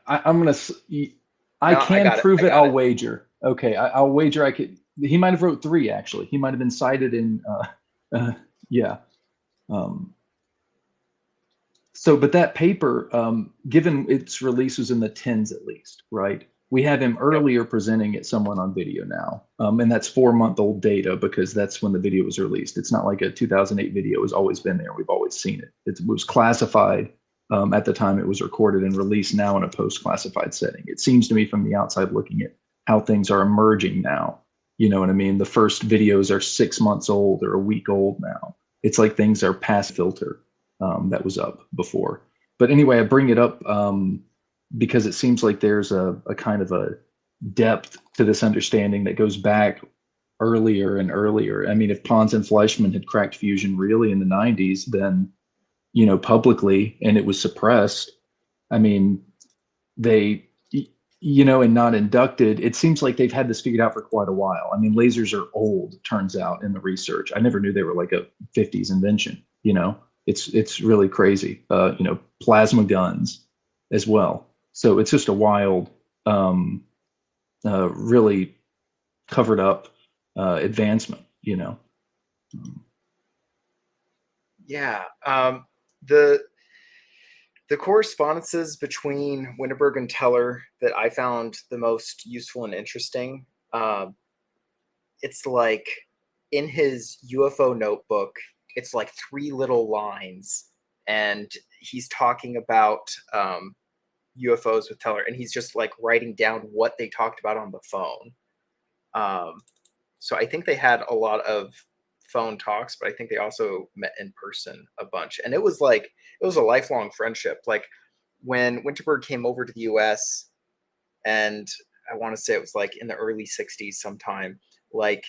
I'm gonna. I can prove it. I'll wager. Okay, I'll wager. I could. He might have wrote 3 actually. He might have been cited in. Yeah. So, but that paper, given its release was in the 10s at least, right? We have him earlier presenting it someone on video now. And that's 4-month-old data because that's when the video was released. It's not like a 2008 video has always been there. We've always seen it. It was classified at the time it was recorded and released now in a post-classified setting. It seems to me from the outside looking at how things are emerging now. You know what I mean? The first videos are 6 months old or a week old now. It's like things are past filter that was up before. But anyway, I bring it up because it seems like there's a kind of a depth to this understanding that goes back earlier and earlier. I mean, if Pons and Fleischmann had cracked fusion really in the 90s, then, publicly, and it was suppressed, I mean, they, and not inducted, it seems like they've had this figured out for quite a while. I mean, lasers are old, turns out, in the research. I never knew they were like a 50s invention, it's really crazy. Plasma guns as well. So it's just a wild, really covered up advancement, Yeah. The correspondences between Winterberg and Teller that I found the most useful and interesting, it's like in his UFO notebook, it's like 3 little lines, and he's talking about UFOs with Teller, and he's just like writing down what they talked about on the phone. So I think they had a lot of phone talks, but I think they also met in person a bunch. And it was a lifelong friendship. Like when Winterberg came over to the US, and I want to say it was like in the early 60s sometime, like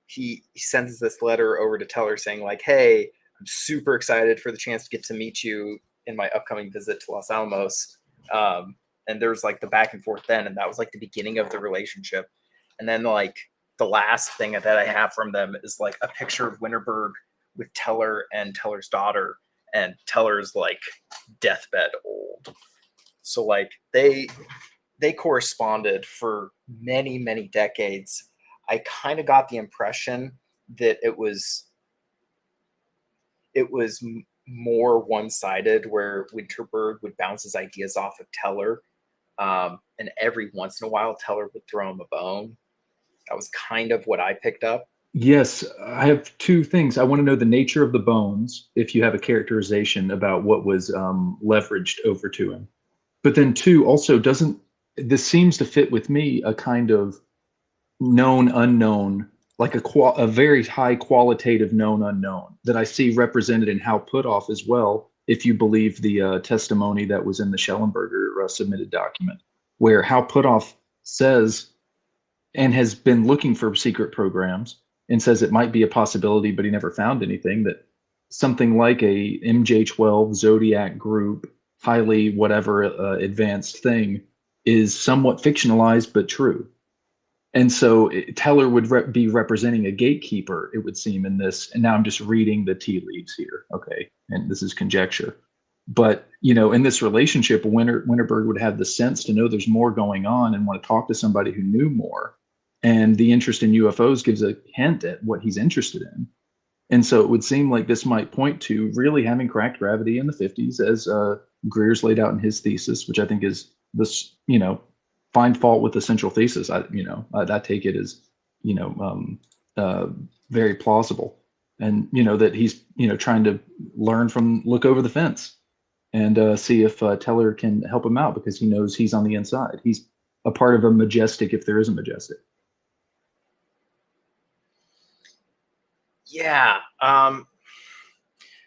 he sends this letter over to Teller saying like, hey, I'm super excited for the chance to get to meet you in my upcoming visit to Los Alamos. And there's like the back and forth then, and that was like the beginning of the relationship. And then like the last thing that I have from them is like a picture of Winterberg with Teller and Teller's daughter, and Teller's like deathbed old. So like they corresponded for many, many decades. I kind of got the impression that it was more one-sided, where Winterberg would bounce his ideas off of Teller, and every once in a while Teller would throw him a bone. That was kind of what I picked up. Yes, I have 2 things. I want to know the nature of the bones, if you have a characterization about what was leveraged over to him. But then 2, also, this seems to fit with me a kind of known unknown, like a very high qualitative known unknown that I see represented in Hal Puthoff as well, if you believe the testimony that was in the Schellenberger submitted document, where Hal Puthoff says, and has been looking for secret programs, and says it might be a possibility, but he never found anything, that something like a MJ12 Zodiac group, highly whatever advanced thing, is somewhat fictionalized but true. And so Teller would be representing a gatekeeper, it would seem, in this. And now I'm just reading the tea leaves here. Okay. And this is conjecture. But, in this relationship, Winterberg would have the sense to know there's more going on and want to talk to somebody who knew more. And the interest in UFOs gives a hint at what he's interested in. And so it would seem like this might point to really having cracked gravity in the 50s, as Greer's laid out in his thesis, which I think is this, find fault with the central thesis. I take it as, very plausible. And, that he's, trying to look over the fence and see if Teller can help him out, because he knows he's on the inside. He's a part of a majestic, if there is a majestic. Yeah.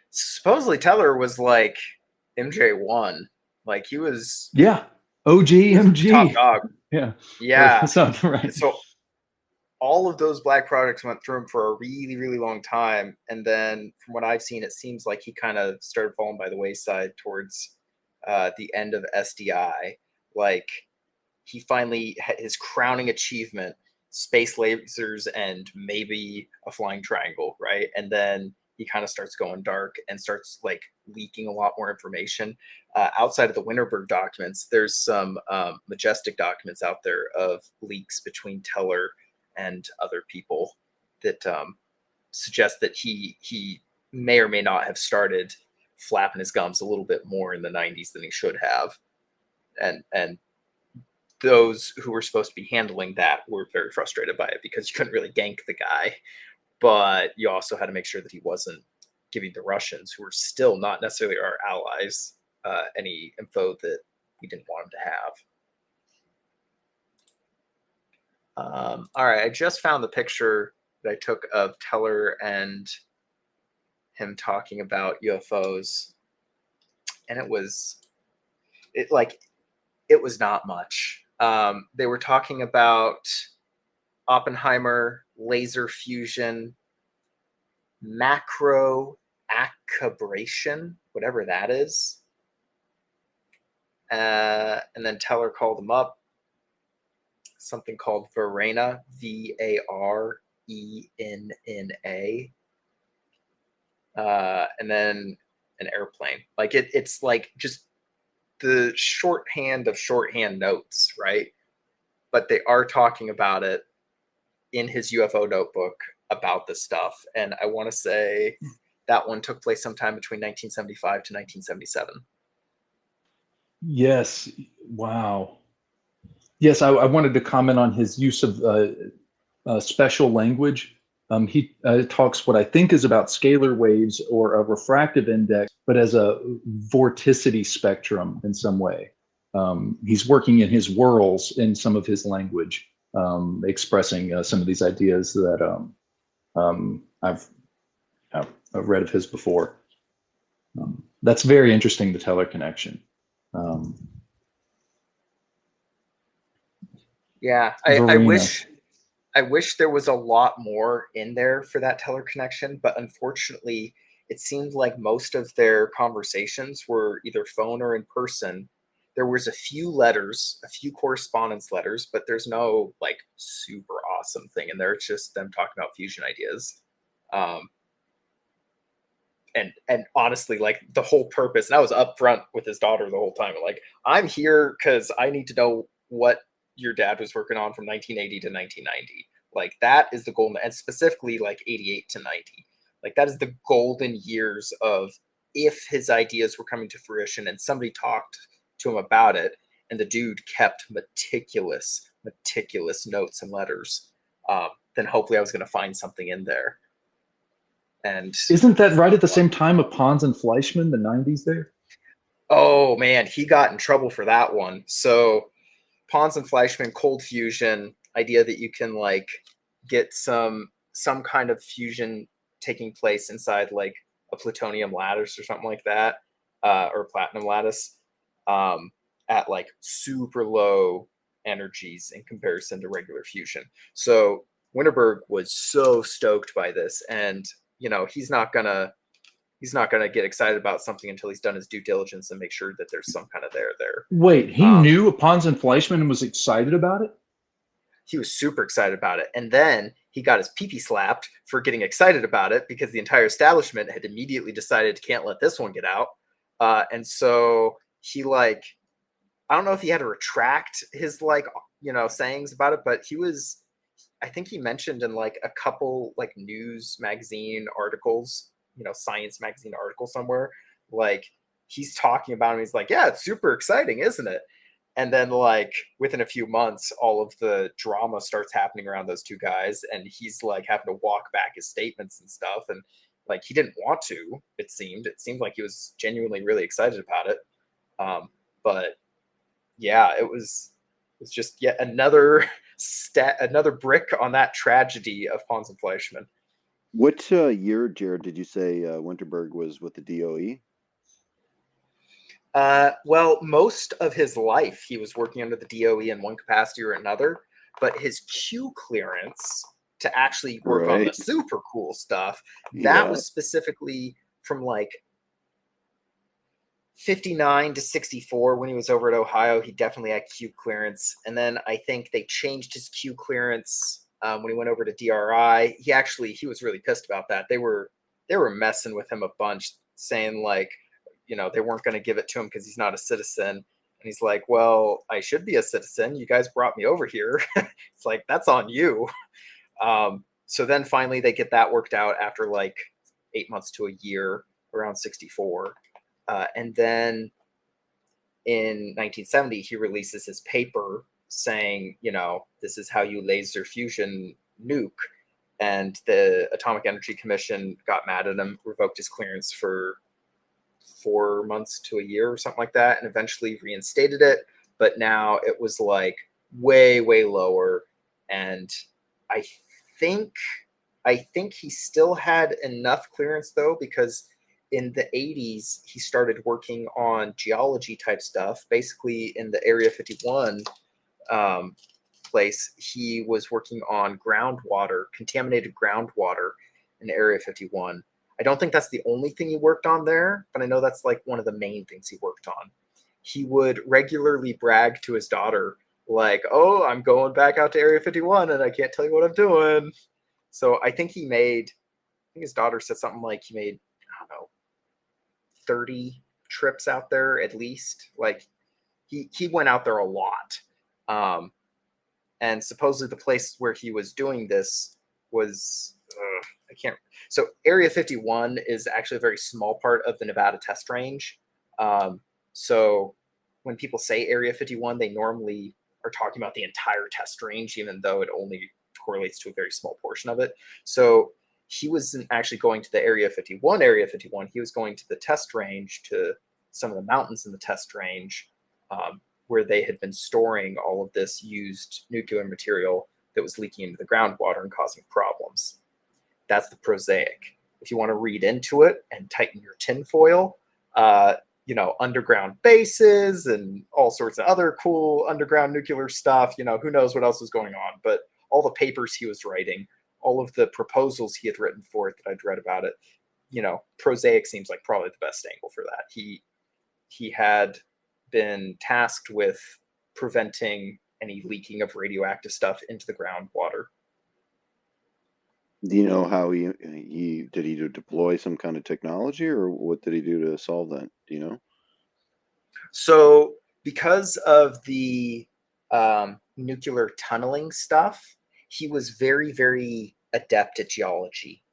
Supposedly Teller was like MJ1. Like he was. Yeah. OG MG. Top dog. Yeah. Yeah. Something right. So all of those black products went through him for a really, really long time. And then from what I've seen, it seems like he kind of started falling by the wayside towards the end of SDI. Like he finally had his crowning achievement, space lasers and maybe a flying triangle, right? And then he kind of starts going dark and starts like leaking a lot more information. Outside of the Winterberg documents, there's some majestic documents out there of leaks between Teller and other people that suggest that he may or may not have started flapping his gums a little bit more in the 90s than he should have. And those who were supposed to be handling that were very frustrated by it, because you couldn't really gank the guy, but you also had to make sure that he wasn't giving the Russians, who were still not necessarily our allies, any info that we didn't want him to have. All right, I just found the picture that I took of Teller and him talking about UFOs, and it it was not much. They were talking about Oppenheimer, laser fusion, macro acabration, whatever that is. And then Teller called him up. Something called Varena, Varena. And then an airplane. Like it's like just the shorthand of shorthand notes, right? But they are talking about it in his UFO notebook about this stuff. And I want to say that one took place sometime between 1975 to 1977. Yes. Wow. Yes, I wanted to comment on his use of special language. He talks what I think is about scalar waves or a refractive index, but as a vorticity spectrum in some way. He's working in his whirls in some of his language, expressing some of these ideas that I've read of his before. That's very interesting, the Teller connection. Yeah, I wish there was a lot more in there for that Teller connection, but unfortunately, it seemed like most of their conversations were either phone or in person. There was a few letters, a few correspondence letters, but there's no like super awesome thing in there. It's just them talking about fusion ideas. And honestly, like the whole purpose, and I was upfront with his daughter the whole time. Like, I'm here because I need to know what your dad was working on from 1980 to 1990. Like that is the golden, and specifically like 88 to 90. Like that is the golden years of if his ideas were coming to fruition and somebody talked to him about it, and the dude kept meticulous notes and letters, then hopefully I was going to find something in there. And isn't that right at the same time of Pons and Fleischmann, the 90s there? Oh man, he got in trouble for that one. So Pons and Fleischmann, cold fusion, idea that you can like get some kind of fusion taking place inside like a plutonium lattice or something like that, or platinum lattice, at like super low energies in comparison to regular fusion. So Winterberg was so stoked by this, and you know, he's not gonna get excited about something until he's done his due diligence and make sure that there's some kind of there. Wait, he knew Pons and Fleischmann and was excited about it? He was super excited about it. And then he got his pee-pee slapped for getting excited about it because the entire establishment had immediately decided can't let this one get out. And so he like, I don't know if he had to retract his like, you know, sayings about it, but I think he mentioned in like a couple like news magazine articles, you know, science magazine article somewhere, like he's talking about him. He's like, yeah, it's super exciting, isn't it? And then like within a few months, all of the drama starts happening around those two guys. And he's like having to walk back his statements and stuff. And like, he didn't want to, it seemed like he was genuinely really excited about it. But yeah, it was just yet another brick on that tragedy of Pons and Fleischmann. What year, Jarod, did you say Winterberg was with the DOE? Well, most of his life he was working under the DOE in one capacity or another, but his Q clearance to actually work on the super cool stuff, that was specifically from like 59 to 64 when he was over at Ohio. He definitely had Q clearance. And then I think they changed his Q clearance when he went over to DRI. He was really pissed about that. They were messing with him a bunch, saying like, you know, they weren't going to give it to him because he's not a citizen. And he's like, well, I should be a citizen. You guys brought me over here. It's like, that's on you. So then finally they get that worked out after like 8 months to a year, around 64. And then in 1970, he releases his paper saying, you know, this is how you laser fusion nuke. And the Atomic Energy Commission got mad at him, revoked his clearance for 4 months to a year or something like that, and eventually reinstated it. But now it was like way, way lower. And I think he still had enough clearance though, because in the 80s, he started working on geology type stuff. Basically, in the Area 51 place, he was working on groundwater, contaminated groundwater in Area 51. I don't think that's the only thing he worked on there, but I know that's like one of the main things he worked on. He would regularly brag to his daughter, like, oh, I'm going back out to Area 51 and I can't tell you what I'm doing. So I think his daughter said something like he made, I don't know, 30 trips out there at least. Like he went out there a lot. And supposedly the place where he was doing this was, so Area 51 is actually a very small part of the Nevada test range. So when people say Area 51, they normally are talking about the entire test range, even though it only correlates to a very small portion of it. So he wasn't actually going to the Area 51. He was going to the test range, to some of the mountains in the test range, where they had been storing all of this used nuclear material that was leaking into the groundwater and causing problems. That's the prosaic. If you want to read into it and tighten your tinfoil, underground bases and all sorts of other cool underground nuclear stuff, who knows what else was going on. But all the papers he was writing, all of the proposals he had written for it that I'd read about it, prosaic seems like probably the best angle for that. He had been tasked with preventing any leaking of radioactive stuff into the groundwater. Do you know how he deploy some kind of technology, or what did he do to solve that? Do you know? So because of the nuclear tunneling stuff, he was very, very adept at geology.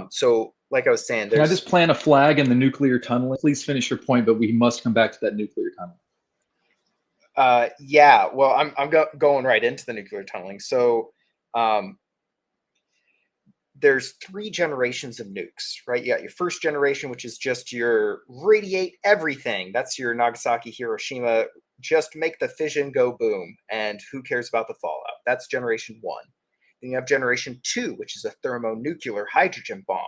So like I was saying, can I just plant a flag in the nuclear tunneling? Please finish your point, but we must come back to that nuclear tunneling. Yeah, well, I'm going right into the nuclear tunneling. So there's 3 generations of nukes, right? You got your first generation, which is just your radiate everything. That's your Nagasaki, Hiroshima, just make the fission go boom, and who cares about the fallout? That's generation 1. Then you have generation 2, which is a thermonuclear hydrogen bomb.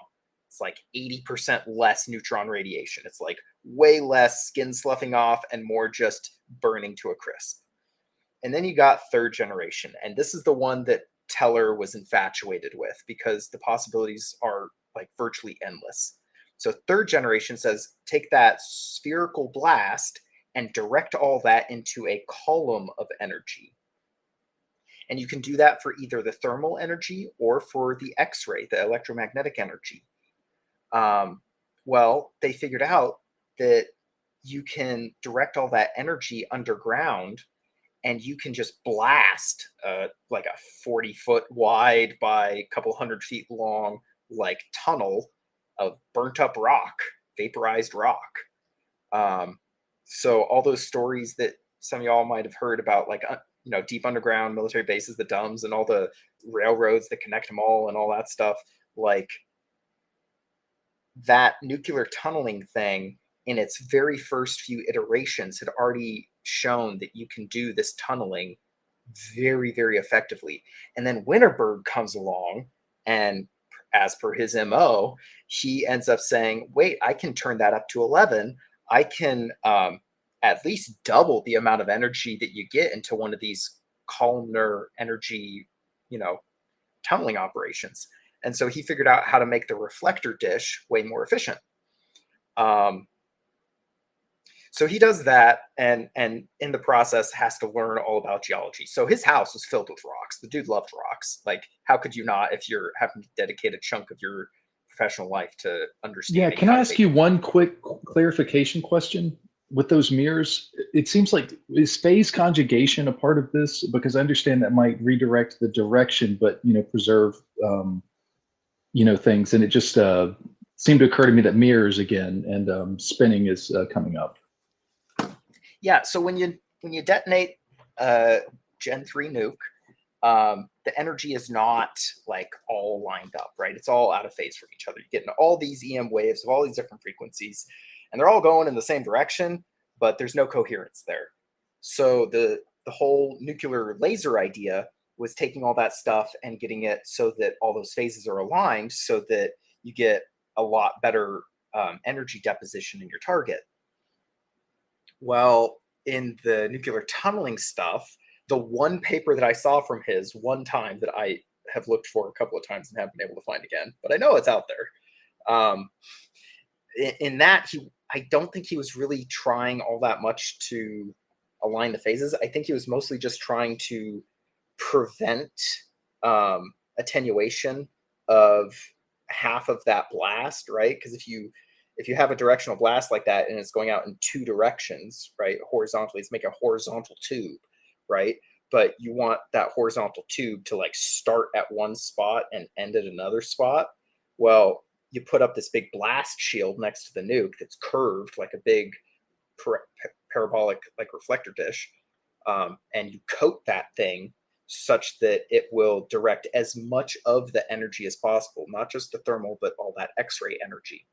It's like 80% less neutron radiation. It's like way less skin sloughing off and more just burning to a crisp. And then you got 3rd generation, and this is the one that Teller was infatuated with because the possibilities are like virtually endless. So 3rd generation says take that spherical blast and direct all that into a column of energy. And you can do that for either the thermal energy or for the X-ray, the electromagnetic energy. Well, they figured out that you can direct all that energy underground, and you can just blast like a 40-foot wide by a couple 100 feet long like tunnel of burnt up rock, vaporized rock. So all those stories that some of y'all might have heard about, like deep underground military bases, the DUMBs, and all the railroads that connect them all and all that stuff, like that nuclear tunneling thing in its very first few iterations had already shown that you can do this tunneling very, very effectively. And then Winterberg comes along, and as per his MO, he ends up saying, wait, I can turn that up to 11. I can at least double the amount of energy that you get into one of these columnar energy, tunneling operations. And so he figured out how to make the reflector dish way more efficient. So he does that, and in the process has to learn all about geology. So his house was filled with rocks. The dude loved rocks. Like, how could you not if you're having to dedicate a chunk of your professional life to understanding? Yeah, can I ask you one quick clarification question? With those mirrors, it seems like, is phase conjugation a part of this? Because I understand that might redirect the direction, but preserve things. And it just seemed to occur to me that mirrors again and spinning is coming up. Yeah, so when you detonate Gen 3 nuke, the energy is not like all lined up, right? It's all out of phase from each other. You're getting all these EM waves of all these different frequencies, and they're all going in the same direction, but there's no coherence there. So the whole nuclear laser idea was taking all that stuff and getting it so that all those phases are aligned, so that you get a lot better energy deposition in your target. Well, in the nuclear tunneling stuff, the one paper that I saw from his one time that I have looked for a couple of times and haven't been able to find again, but I know it's out there. In that, I don't think he was really trying all that much to align the phases. I think he was mostly just trying to prevent attenuation of half of that blast, right? Because if you have a directional blast like that and it's going out in two directions, right, horizontally, it's making a horizontal tube, right? But you want that horizontal tube to like start at one spot and end at another spot. Well, you put up this big blast shield next to the nuke that's curved like a big parabolic like reflector dish, and you coat that thing such that it will direct as much of the energy as possible, not just the thermal, but all that X-ray energy.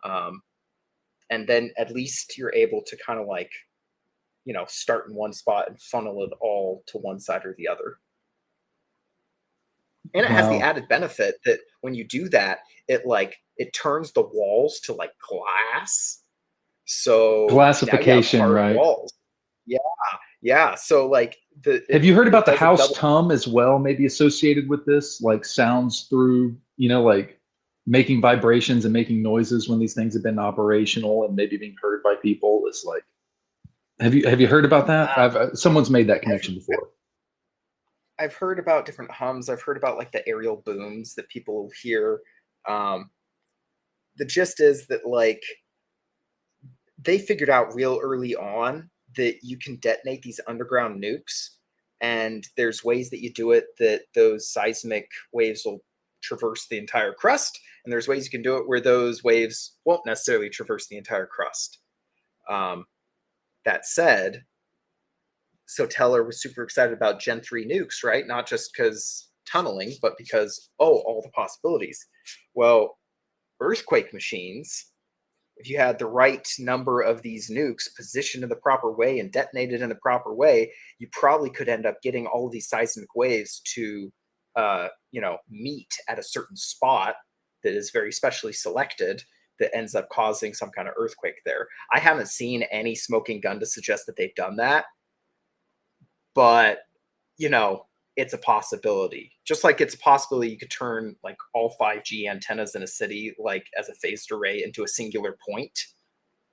And then at least you're able to kind of like, you know, start in one spot and funnel it all to one side or the other. And it has the added benefit that when you do that, it turns the walls to like glass. So glassification, right? Walls. Yeah. So like have you heard about the house tum as well? Maybe associated with this, like sounds through, you know, like making vibrations and making noises when these things have been operational and maybe being heard by people. It's like, have you heard about that? Someone's made that connection before. I've heard about different hums. I've heard about like the aerial booms that people hear. The gist is that like they figured out real early on that you can detonate these underground nukes, and there's ways that you do it that those seismic waves will traverse the entire crust, and there's ways you can do it where those waves won't necessarily traverse the entire crust. That said, so Teller was super excited about Gen 3 nukes, right? Not just because tunneling, but because, all the possibilities. Well, earthquake machines, if you had the right number of these nukes positioned in the proper way and detonated in the proper way, you probably could end up getting all of these seismic waves to, meet at a certain spot that is very specially selected that ends up causing some kind of earthquake there. I haven't seen any smoking gun to suggest that they've done that, but, you know, it's a possibility. Just like it's a possibility you could turn like all 5G antennas in a city like as a phased array into a singular point.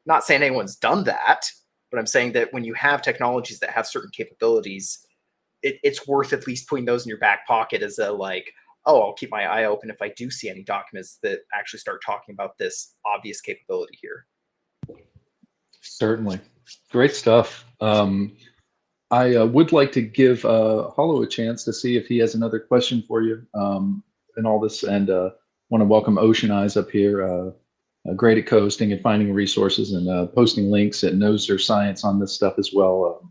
Not saying anyone's done that, but I'm saying that when you have technologies that have certain capabilities, it's worth at least putting those in your back pocket as a like, I'll keep my eye open if I do see any documents that actually start talking about this obvious capability here. Certainly. Great stuff. I would like to give Hollow a chance to see if he has another question for you and all this, and want to welcome Ocean Eyes up here, great at co-hosting and finding resources and posting links and knows their science on this stuff as well.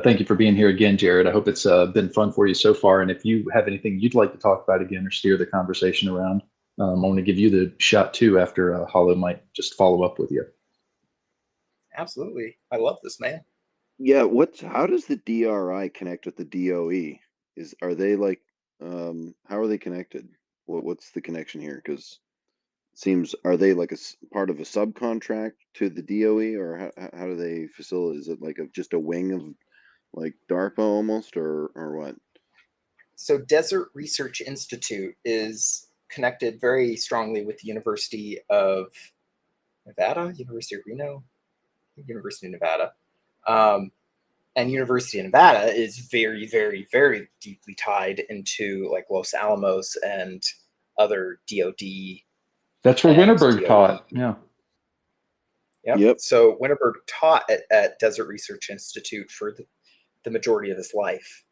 Thank you for being here again, Jarod. I hope it's been fun for you so far. And if you have anything you'd like to talk about again or steer the conversation around, I want to give you the shot too after Hollow might just follow up with you. Absolutely. I love this, man. Yeah, how does the DRI connect with the DOE? Are they like how are they connected? What's the connection here? Because it seems, are they like a part of a subcontract to the DOE, or how do they facilitate? Is it like just a wing of like DARPA almost, or what? So Desert Research Institute is connected very strongly with the University of Nevada, University of Reno, University of Nevada. And University of Nevada is very, very, very deeply tied into like Los Alamos and other DOD. That's where Winterberg taught. Yeah. Yep. So Winterberg taught at Desert Research Institute for the majority of his life.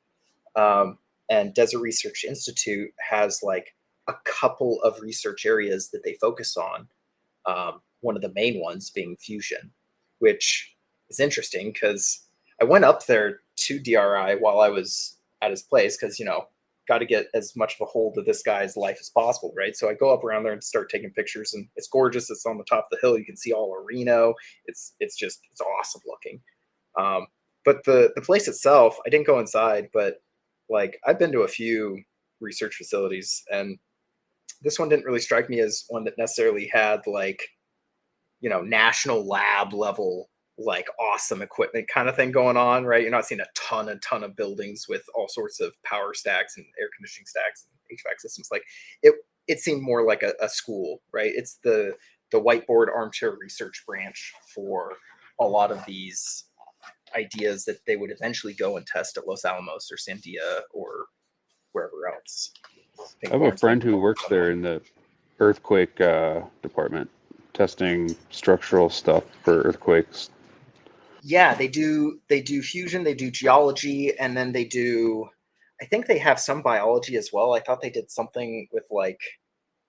And Desert Research Institute has like a couple of research areas that they focus on. One of the main ones being fusion, which is interesting because I went up there to DRI while I was at his place because, you know, got to get as much of a hold of this guy's life as possible, right? So I go up around there and start taking pictures, and it's gorgeous. It's on the top of the hill. You can see all of Reno. It's awesome looking. But the place itself, I didn't go inside, but like I've been to a few research facilities, and this one didn't really strike me as one that necessarily had like, you know, national lab level, like awesome equipment kind of thing going on, right? You're not seeing a ton of buildings with all sorts of power stacks and air conditioning stacks and HVAC systems. Like it seemed more like a school, right? It's the whiteboard armchair research branch for a lot of these ideas that they would eventually go and test at Los Alamos or Sandia or wherever else. I have a friend who works there in the earthquake department, testing structural stuff for earthquakes. Yeah, they do fusion, they do geology, and then they do, I think they have some biology as well. I thought they did something with like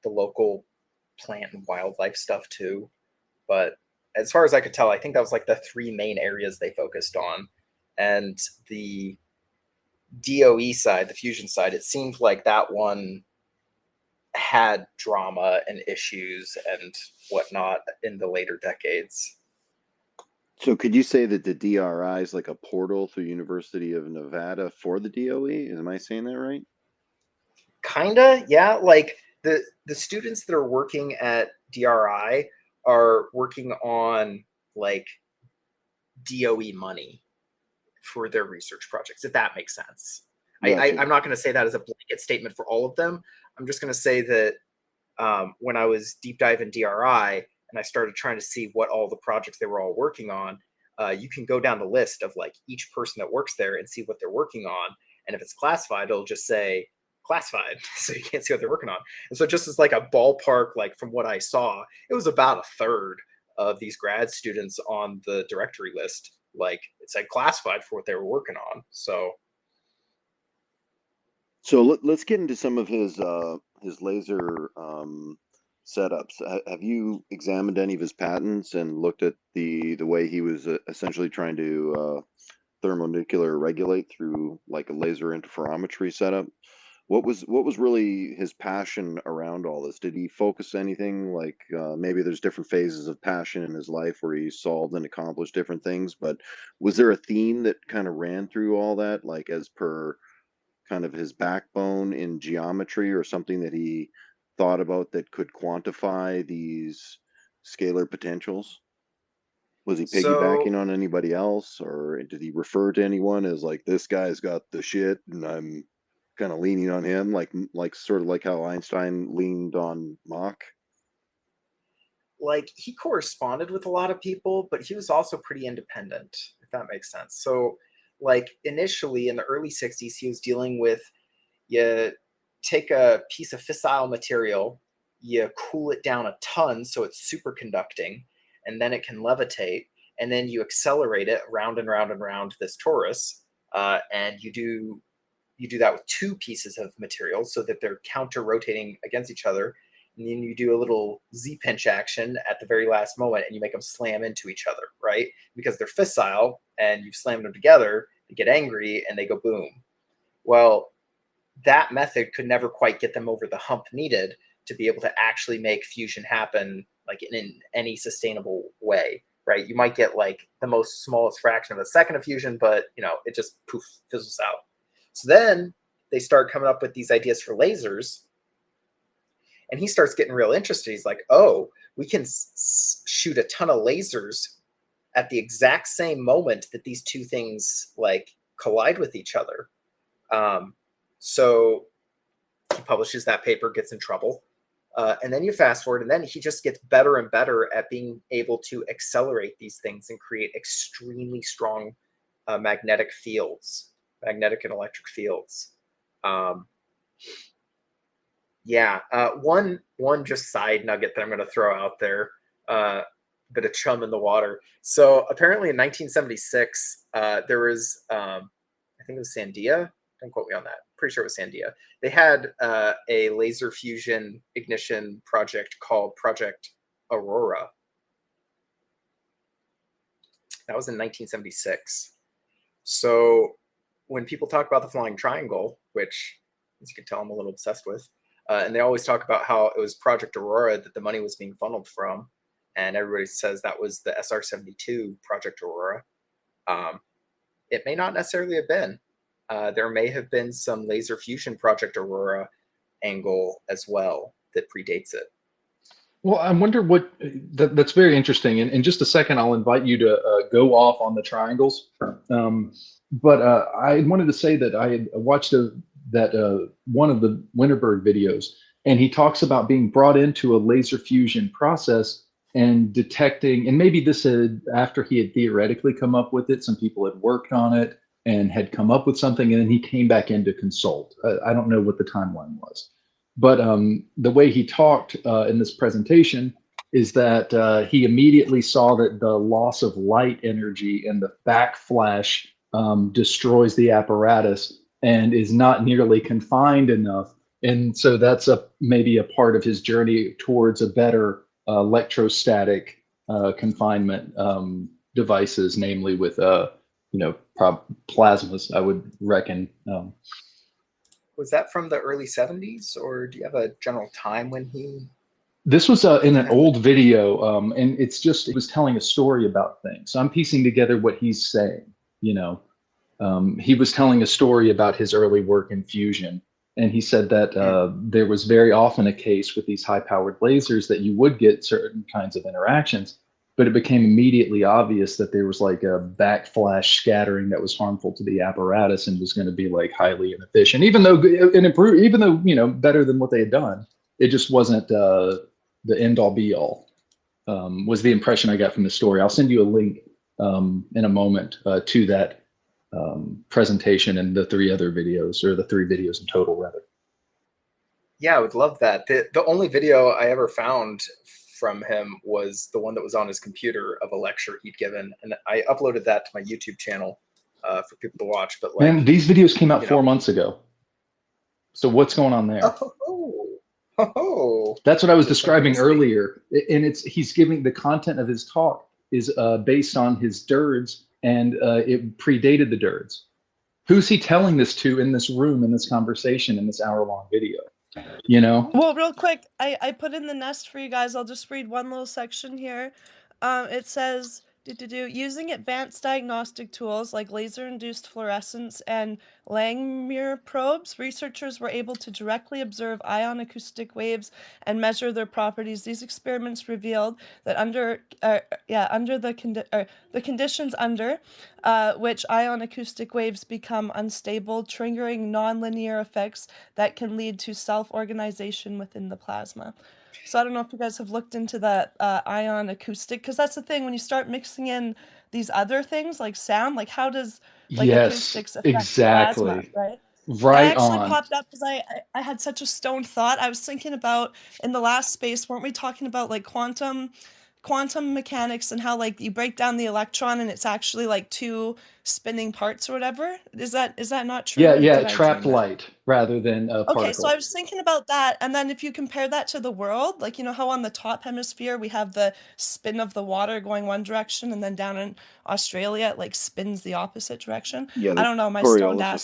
the local plant and wildlife stuff too. But as far as I could tell, I think that was like the three main areas they focused on. And the DOE side, the fusion side, it seemed like that one had drama and issues and whatnot in the later decades. So could you say that the DRI is like a portal through University of Nevada for the DOE? Am I saying that right? Kinda, yeah. Like the students that are working at DRI are working on like DOE money for their research projects, if that makes sense. Gotcha. I'm not going to say that as a blanket statement for all of them. I'm just going to say that when I was deep diving DRI and I started trying to see what all the projects they were all working on, you can go down the list of like each person that works there and see what they're working on. And if it's classified, it'll just say classified, so you can't see what they're working on. And so just as like a ballpark, like from what I saw, it was about a third of these grad students on the directory list, like it said classified for what they were working on. So let's get into some of his laser setups. Have you examined any of his patents and looked at the way he was essentially trying to thermonuclear regulate through like a laser interferometry setup? What was really his passion around all this? Did he focus anything like maybe there's different phases of passion in his life where he solved and accomplished different things, but was there a theme that kind of ran through all that, like as per kind of his backbone in geometry, or something that he thought about that could quantify these scalar potentials? Was he piggybacking on anybody else, or did he refer to anyone as like, this guy's got the shit and I'm kind of leaning on him, like sort of like how Einstein leaned on Mach? Like he corresponded with a lot of people, but he was also pretty independent, if that makes sense. So like initially in the early 60s, he was dealing with, you take a piece of fissile material, you cool it down a ton so it's superconducting, and then it can levitate, and then you accelerate it round and round and round this torus, and you do that with two pieces of material so that they're counter-rotating against each other, and then you do a little Z-pinch action at the very last moment, and you make them slam into each other, right? Because they're fissile, and you've slammed them together, they get angry, and they go boom. Well, that method could never quite get them over the hump needed to be able to actually make fusion happen like in any sustainable way, right? You might get like the most smallest fraction of a second of fusion, but you know, it just poof, fizzles out. So then they start coming up with these ideas for lasers, and he starts getting real interested. He's like, oh, we can shoot a ton of lasers at the exact same moment that these two things like collide with each other. So he publishes that paper, gets in trouble. And then you fast forward, and then he just gets better and better at being able to accelerate these things and create extremely strong magnetic fields, magnetic and electric fields. One just side nugget that I'm going to throw out there, bit of chum in the water. So apparently in 1976, there was, I think it was Sandia. Don't quote me on that. Pretty sure it was Sandia. They had a laser fusion ignition project called Project Aurora. That was in 1976. So when people talk about the flying triangle, which, as you can tell, I'm a little obsessed with, and they always talk about how it was Project Aurora that the money was being funneled from, and everybody says that was the SR-72 Project Aurora. It may not necessarily have been. There may have been some laser fusion Project Aurora angle as well. that predates it. Well, I wonder that's very interesting. In just a second, I'll invite you to go off on the triangles. But I wanted to say that I had watched one of the Winterberg videos, and he talks about being brought into a laser fusion process and detecting, and maybe this had, after he had theoretically come up with it, some people had worked on it and had come up with something, and then he came back in to consult. I don't know what the timeline was. But the way he talked in this presentation is that he immediately saw that the loss of light energy and the backflash destroys the apparatus and is not nearly confined enough. And so that's maybe a part of his journey towards a better electrostatic confinement devices, namely with plasmas, I would reckon. Was that from the early 70s, or do you have a general time when he? This was in an old video, and it was telling a story about things. So I'm piecing together what he's saying. He was telling a story about his early work in fusion, and he said that there was very often a case with these high-powered lasers that you would get certain kinds of interactions, but it became immediately obvious that there was like a backflash scattering that was harmful to the apparatus and was going to be like highly inefficient, even though better than what they had done. It just wasn't the end all be all, was the impression I got from the story. I'll send you a link in a moment to that presentation and the three other videos, or the three videos in total rather. Yeah, I would love that. The only video I ever found from him was the one that was on his computer of a lecture he'd given, and I uploaded that to my YouTube channel for people to watch. But and these videos came out 4 months ago, so what's going on there? That's what I was describing earlier. And he's giving the content of his talk is based on his DIRDs, and it predated the DIRDs. Who's he telling this to in this room, in this conversation, in this hour-long video? Well, real quick, I put in the nest for you guys. I'll just read one little section here. It says, using advanced diagnostic tools like laser-induced fluorescence and Langmuir probes, researchers were able to directly observe ion acoustic waves and measure their properties. These experiments revealed that under the conditions under which ion acoustic waves become unstable, triggering nonlinear effects that can lead to self-organization within the plasma. So I don't know if you guys have looked into that ion acoustic, because that's the thing, when you start mixing in these other things like sound, like how does acoustics affect plasma, right? Right. It actually popped up because I had such a stoned thought. I was thinking about, in the last space, weren't we talking about like quantum mechanics and how like you break down the electron and it's actually like two spinning parts or whatever? Is that not true? Yeah, trapped light rather than a particle. Okay, so I was thinking about that, and then if you compare that to the world, like how on the top hemisphere we have the spin of the water going one direction, and then down in Australia it like spins the opposite direction. Yeah, I don't know, my stoned ass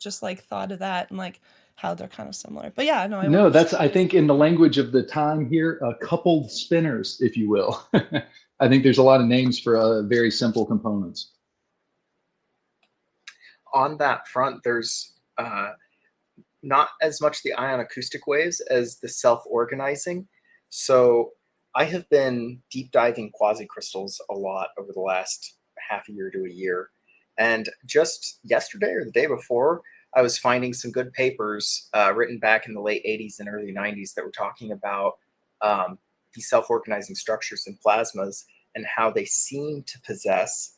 just thought of that and like how they're kind of similar. But yeah, no, that's, I think, in the language of the time here, coupled spinners, if you will. I think there's a lot of names for very simple components. On that front, there's not as much the ion acoustic waves as the self-organizing. So I have been deep diving quasicrystals a lot over the last half a year to a year. And just yesterday or the day before, I was finding some good papers written back in the late 80s and early 90s that were talking about these self-organizing structures in plasmas and how they seem to possess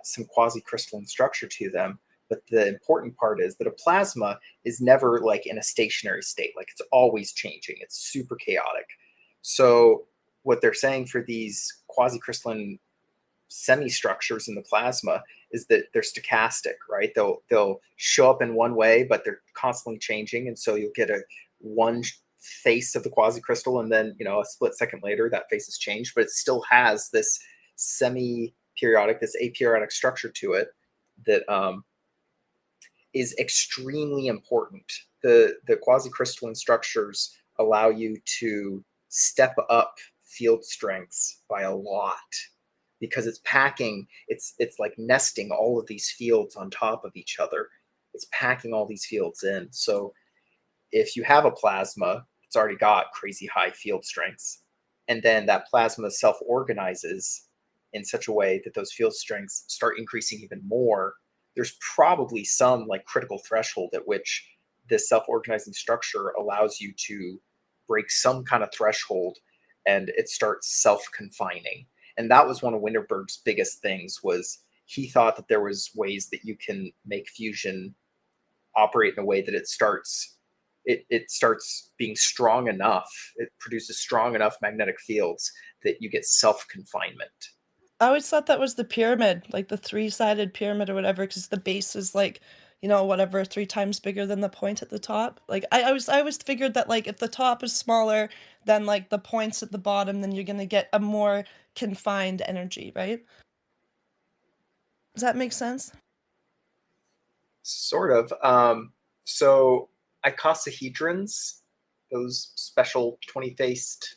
some quasi-crystalline structure to them. But the important part is that a plasma is never like in a stationary state. Like, it's always changing. It's super chaotic. So what they're saying for these quasi-crystalline semi-structures in the plasma is that they're stochastic, right? They'll show up in one way, but they're constantly changing. And so you'll get one face of the quasi-crystal, and then, a split second later, that face has changed, but it still has this semi-periodic, this aperiodic structure to it that is extremely important. The quasi-crystalline structures allow you to step up field strengths by a lot, because it's packing, it's like nesting all of these fields on top of each other. It's packing all these fields in. So if you have a plasma it's already got crazy high field strengths. And then that plasma self-organizes in such a way that those field strengths start increasing even more. There's probably some like critical threshold at which this self-organizing structure allows you to break some kind of threshold and it starts self-confining. And that was one of Winterberg's biggest things, was he thought that there was ways that you can make fusion operate in a way that it starts being strong enough, it produces strong enough magnetic fields that you get self-confinement. I always thought that was the pyramid, like the three-sided pyramid or whatever, because the base is like, you know, whatever, 3 times bigger than the point at the top. Like I always figured that like if the top is smaller than like the points at the bottom, then you're gonna get a more confined energy, right? Does that make sense? Sort of. So icosahedrons, those special 20-faced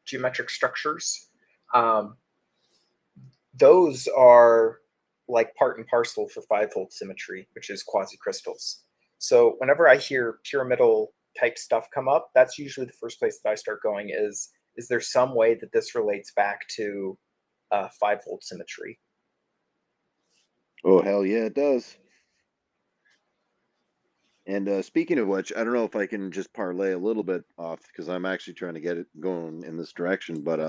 geometric structures, those are like part and parcel for 5-fold symmetry, which is quasicrystals. So whenever I hear pyramidal type stuff come up, that's usually the first place that I start going is there some way that this relates back to 5-fold symmetry? Oh, hell yeah, it does. And speaking of which, I don't know if I can just parlay a little bit off, because I'm actually trying to get it going in this direction. But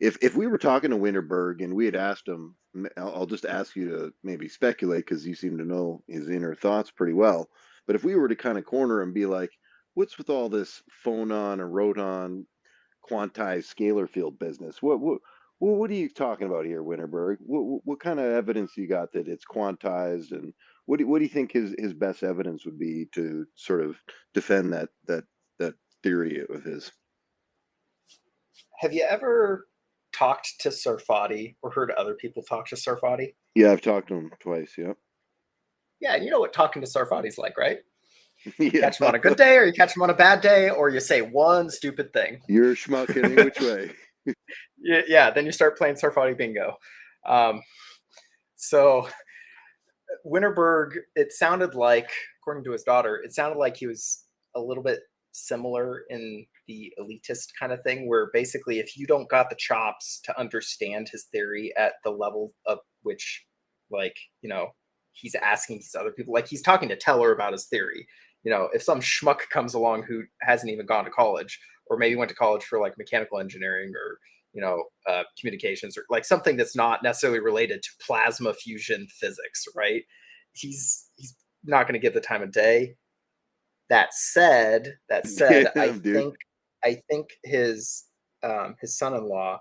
if we were talking to Winterberg and we had asked him, I'll just ask you to maybe speculate, because you seem to know his inner thoughts pretty well. But if we were to kind of corner and be like, what's with all this phonon and roton quantized scalar field business? What are you talking about here, Winterberg? What kind of evidence you got that it's quantized, and what do you think his best evidence would be to sort of defend that theory of his? Have you ever talked to Sarfati or heard other people talk to Sarfati? Yeah, I've talked to him twice. Yeah. Yeah, you know what talking to Sarfati's like, right? Yeah. You catch him on a good day, or you catch him on a bad day, or you say one stupid thing. You're a schmuck any which way. Yeah, then you start playing Sarfati bingo. So Winterberg, it sounded like, according to his daughter, it sounded like he was a little bit similar in the elitist kind of thing, where basically if you don't got the chops to understand his theory at the level of which, like, you know, he's asking these other people, like he's talking to Teller about his theory. You know, if some schmuck comes along who hasn't even gone to college, or maybe went to college for like mechanical engineering or, you know, communications, or like something that's not necessarily related to plasma fusion physics, right? He's not going to give the time of day. That said, Yeah, I think his son-in-law,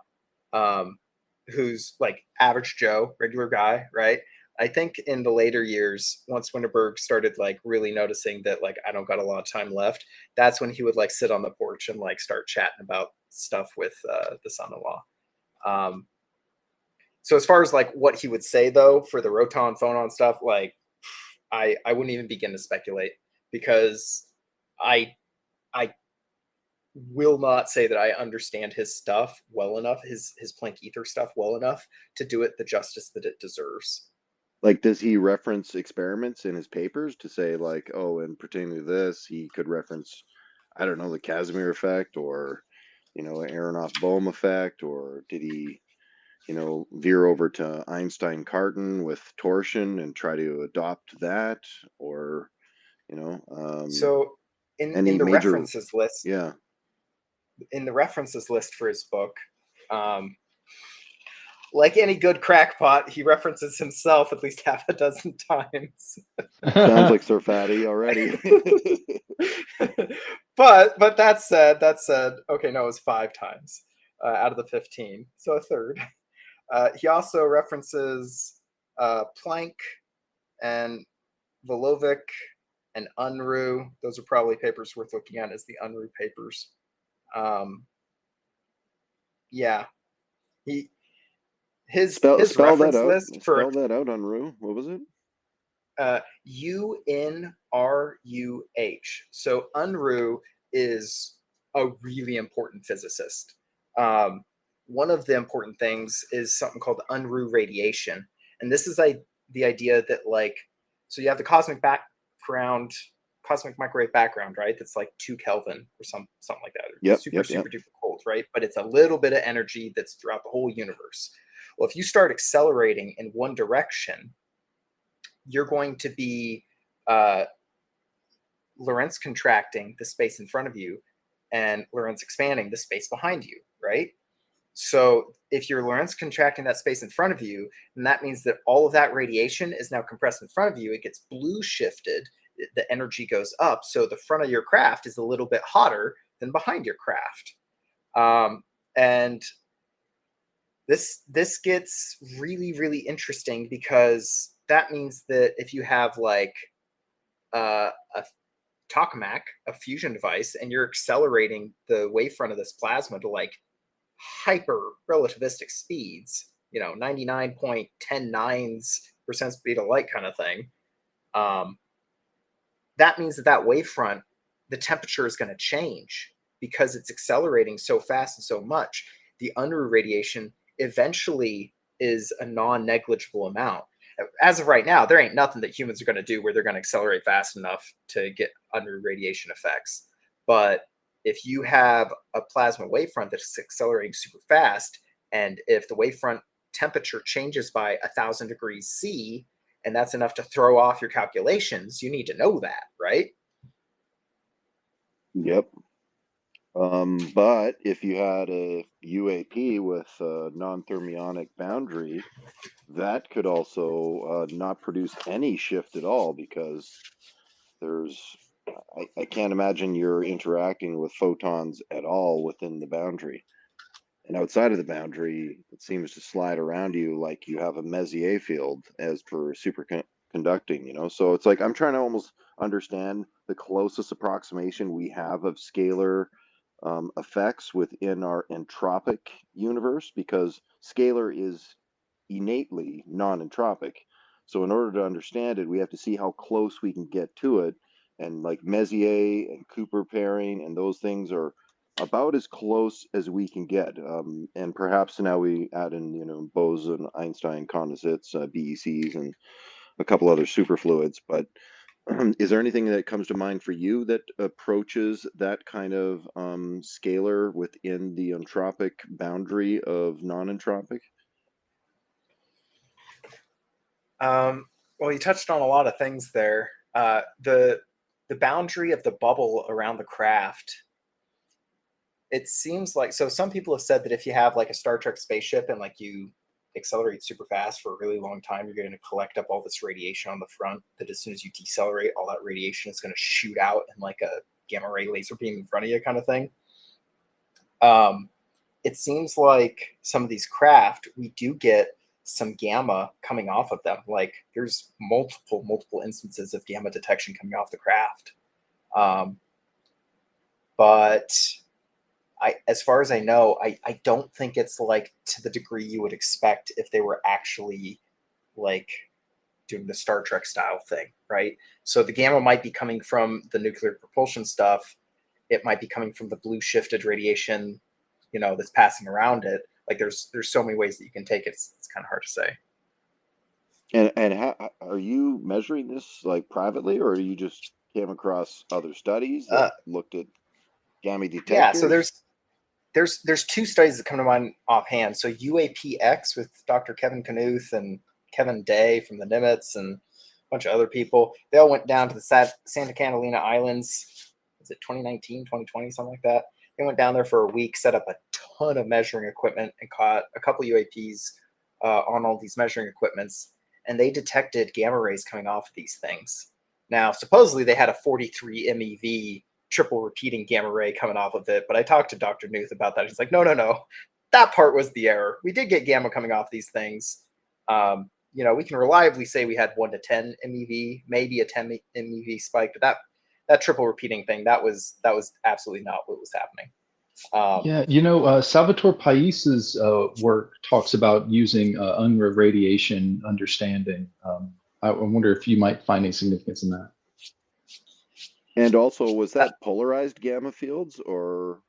who's like average Joe, regular guy, right? I think in the later years, once Winterberg started like really noticing that like I don't got a lot of time left, that's when he would like sit on the porch and like start chatting about stuff with the son-in-law. So as far as like what he would say though for the roton phonon stuff, like I wouldn't even begin to speculate, because I will not say that I understand his stuff well enough, his Planck ether stuff well enough to do it the justice that it deserves. Like, does he reference experiments in his papers to say like, oh, and pertaining to this, he could reference, I don't know, the Casimir effect, or, you know, Aronoff-Bohm effect, or did he, you know, veer over to Einstein-Cartan with torsion and try to adopt that, or, you know, so in the major references list, yeah, in the references list for his book, like any good crackpot, he references himself at least half a dozen times. Sounds like Sarfati already. but that said, okay, no, it was 5 times out of the 15, so a third. He also references Planck and Volovic and Unruh. Those are probably papers worth looking at, as the Unruh papers. Yeah, his reference list for spell that out, Unruh. What was it? UNRUH. So Unruh is a really important physicist. One of the important things is something called Unruh radiation, and this is the idea that, like, so you have the cosmic background, cosmic microwave background, right? That's like 2 Kelvin or something like that. Yep, super duper cold, right? But it's a little bit of energy that's throughout the whole universe. Well, if you start accelerating in one direction, you're going to be Lorentz contracting the space in front of you and Lorentz expanding the space behind you, right? So if you're Lorentz contracting that space in front of you, then that means that all of that radiation is now compressed in front of you. It gets blue shifted. The energy goes up. So the front of your craft is a little bit hotter than behind your craft. And this gets really, really interesting, because that means that if you have like a tokamak, a fusion device, and you're accelerating the wavefront of this plasma to like hyper relativistic speeds, 99.109% speed of light kind of thing, that means that wavefront, the temperature is going to change because it's accelerating so fast and so much. The Unruh radiation eventually is a non-negligible amount. As of right now, there ain't nothing that humans are going to do where they're going to accelerate fast enough to get Unruh radiation effects. But if you have a plasma wavefront that's accelerating super fast, and if the wavefront temperature changes by 1,000 degrees C, and that's enough to throw off your calculations, you need to know that, right? Yep. But if you had a UAP with a non-thermionic boundary, that could also not produce any shift at all, because I can't imagine you're interacting with photons at all within the boundary. And outside of the boundary, it seems to slide around you like you have a Messier field as per superconducting, So it's like I'm trying to almost understand the closest approximation we have of scalar effects within our entropic universe, because scalar is innately non-entropic. So in order to understand it, we have to see how close we can get to it. And like Messier and Cooper pairing and those things are about as close as we can get. And perhaps now we add in, Bose and Einstein condensates, BECs, and a couple other superfluids. But is there anything that comes to mind for you that approaches that kind of scalar within the entropic boundary of non-entropic? Well, you touched on a lot of things there. The boundary of the bubble around the craft, it seems like, so some people have said that if you have like a Star Trek spaceship and like you accelerate super fast for a really long time, you're going to collect up all this radiation on the front, that as soon as you decelerate, all that radiation is going to shoot out in like a gamma ray laser beam in front of you kind of thing. It seems like some of these craft, we do get some gamma coming off of them. Like there's multiple instances of gamma detection coming off the craft. But as far as I know, I don't think it's like to the degree you would expect if they were actually like doing the Star Trek style thing, right? So the gamma might be coming from the nuclear propulsion stuff. It might be coming from the blue shifted radiation, that's passing around it. Like there's so many ways that you can take it. It's kind of hard to say. And how are you measuring this like privately, or you just came across other studies that looked at gamma detectors? Yeah, so there's two studies that come to mind offhand. So UAPX with Dr. Kevin Knuth and Kevin Day from the Nimitz and a bunch of other people. They all went down to the Santa Catalina Islands. Was it 2019, 2020, something like that? They went down there for a week, set up a ton of measuring equipment, and caught a couple UAPs on all these measuring equipments. And they detected gamma rays coming off of these things. Now, supposedly they had a 43 MeV triple repeating gamma ray coming off of it. But I talked to Dr. Knuth about that. He's like, no. That part was the error. We did get gamma coming off these things. We can reliably say we had 1 to 10 MeV, maybe a 10 MeV spike, but that triple repeating thing, that was absolutely not what was happening. Salvatore Pais's work talks about using Unruh radiation understanding. I wonder if you might find any significance in that. And also, was that polarized gamma fields, or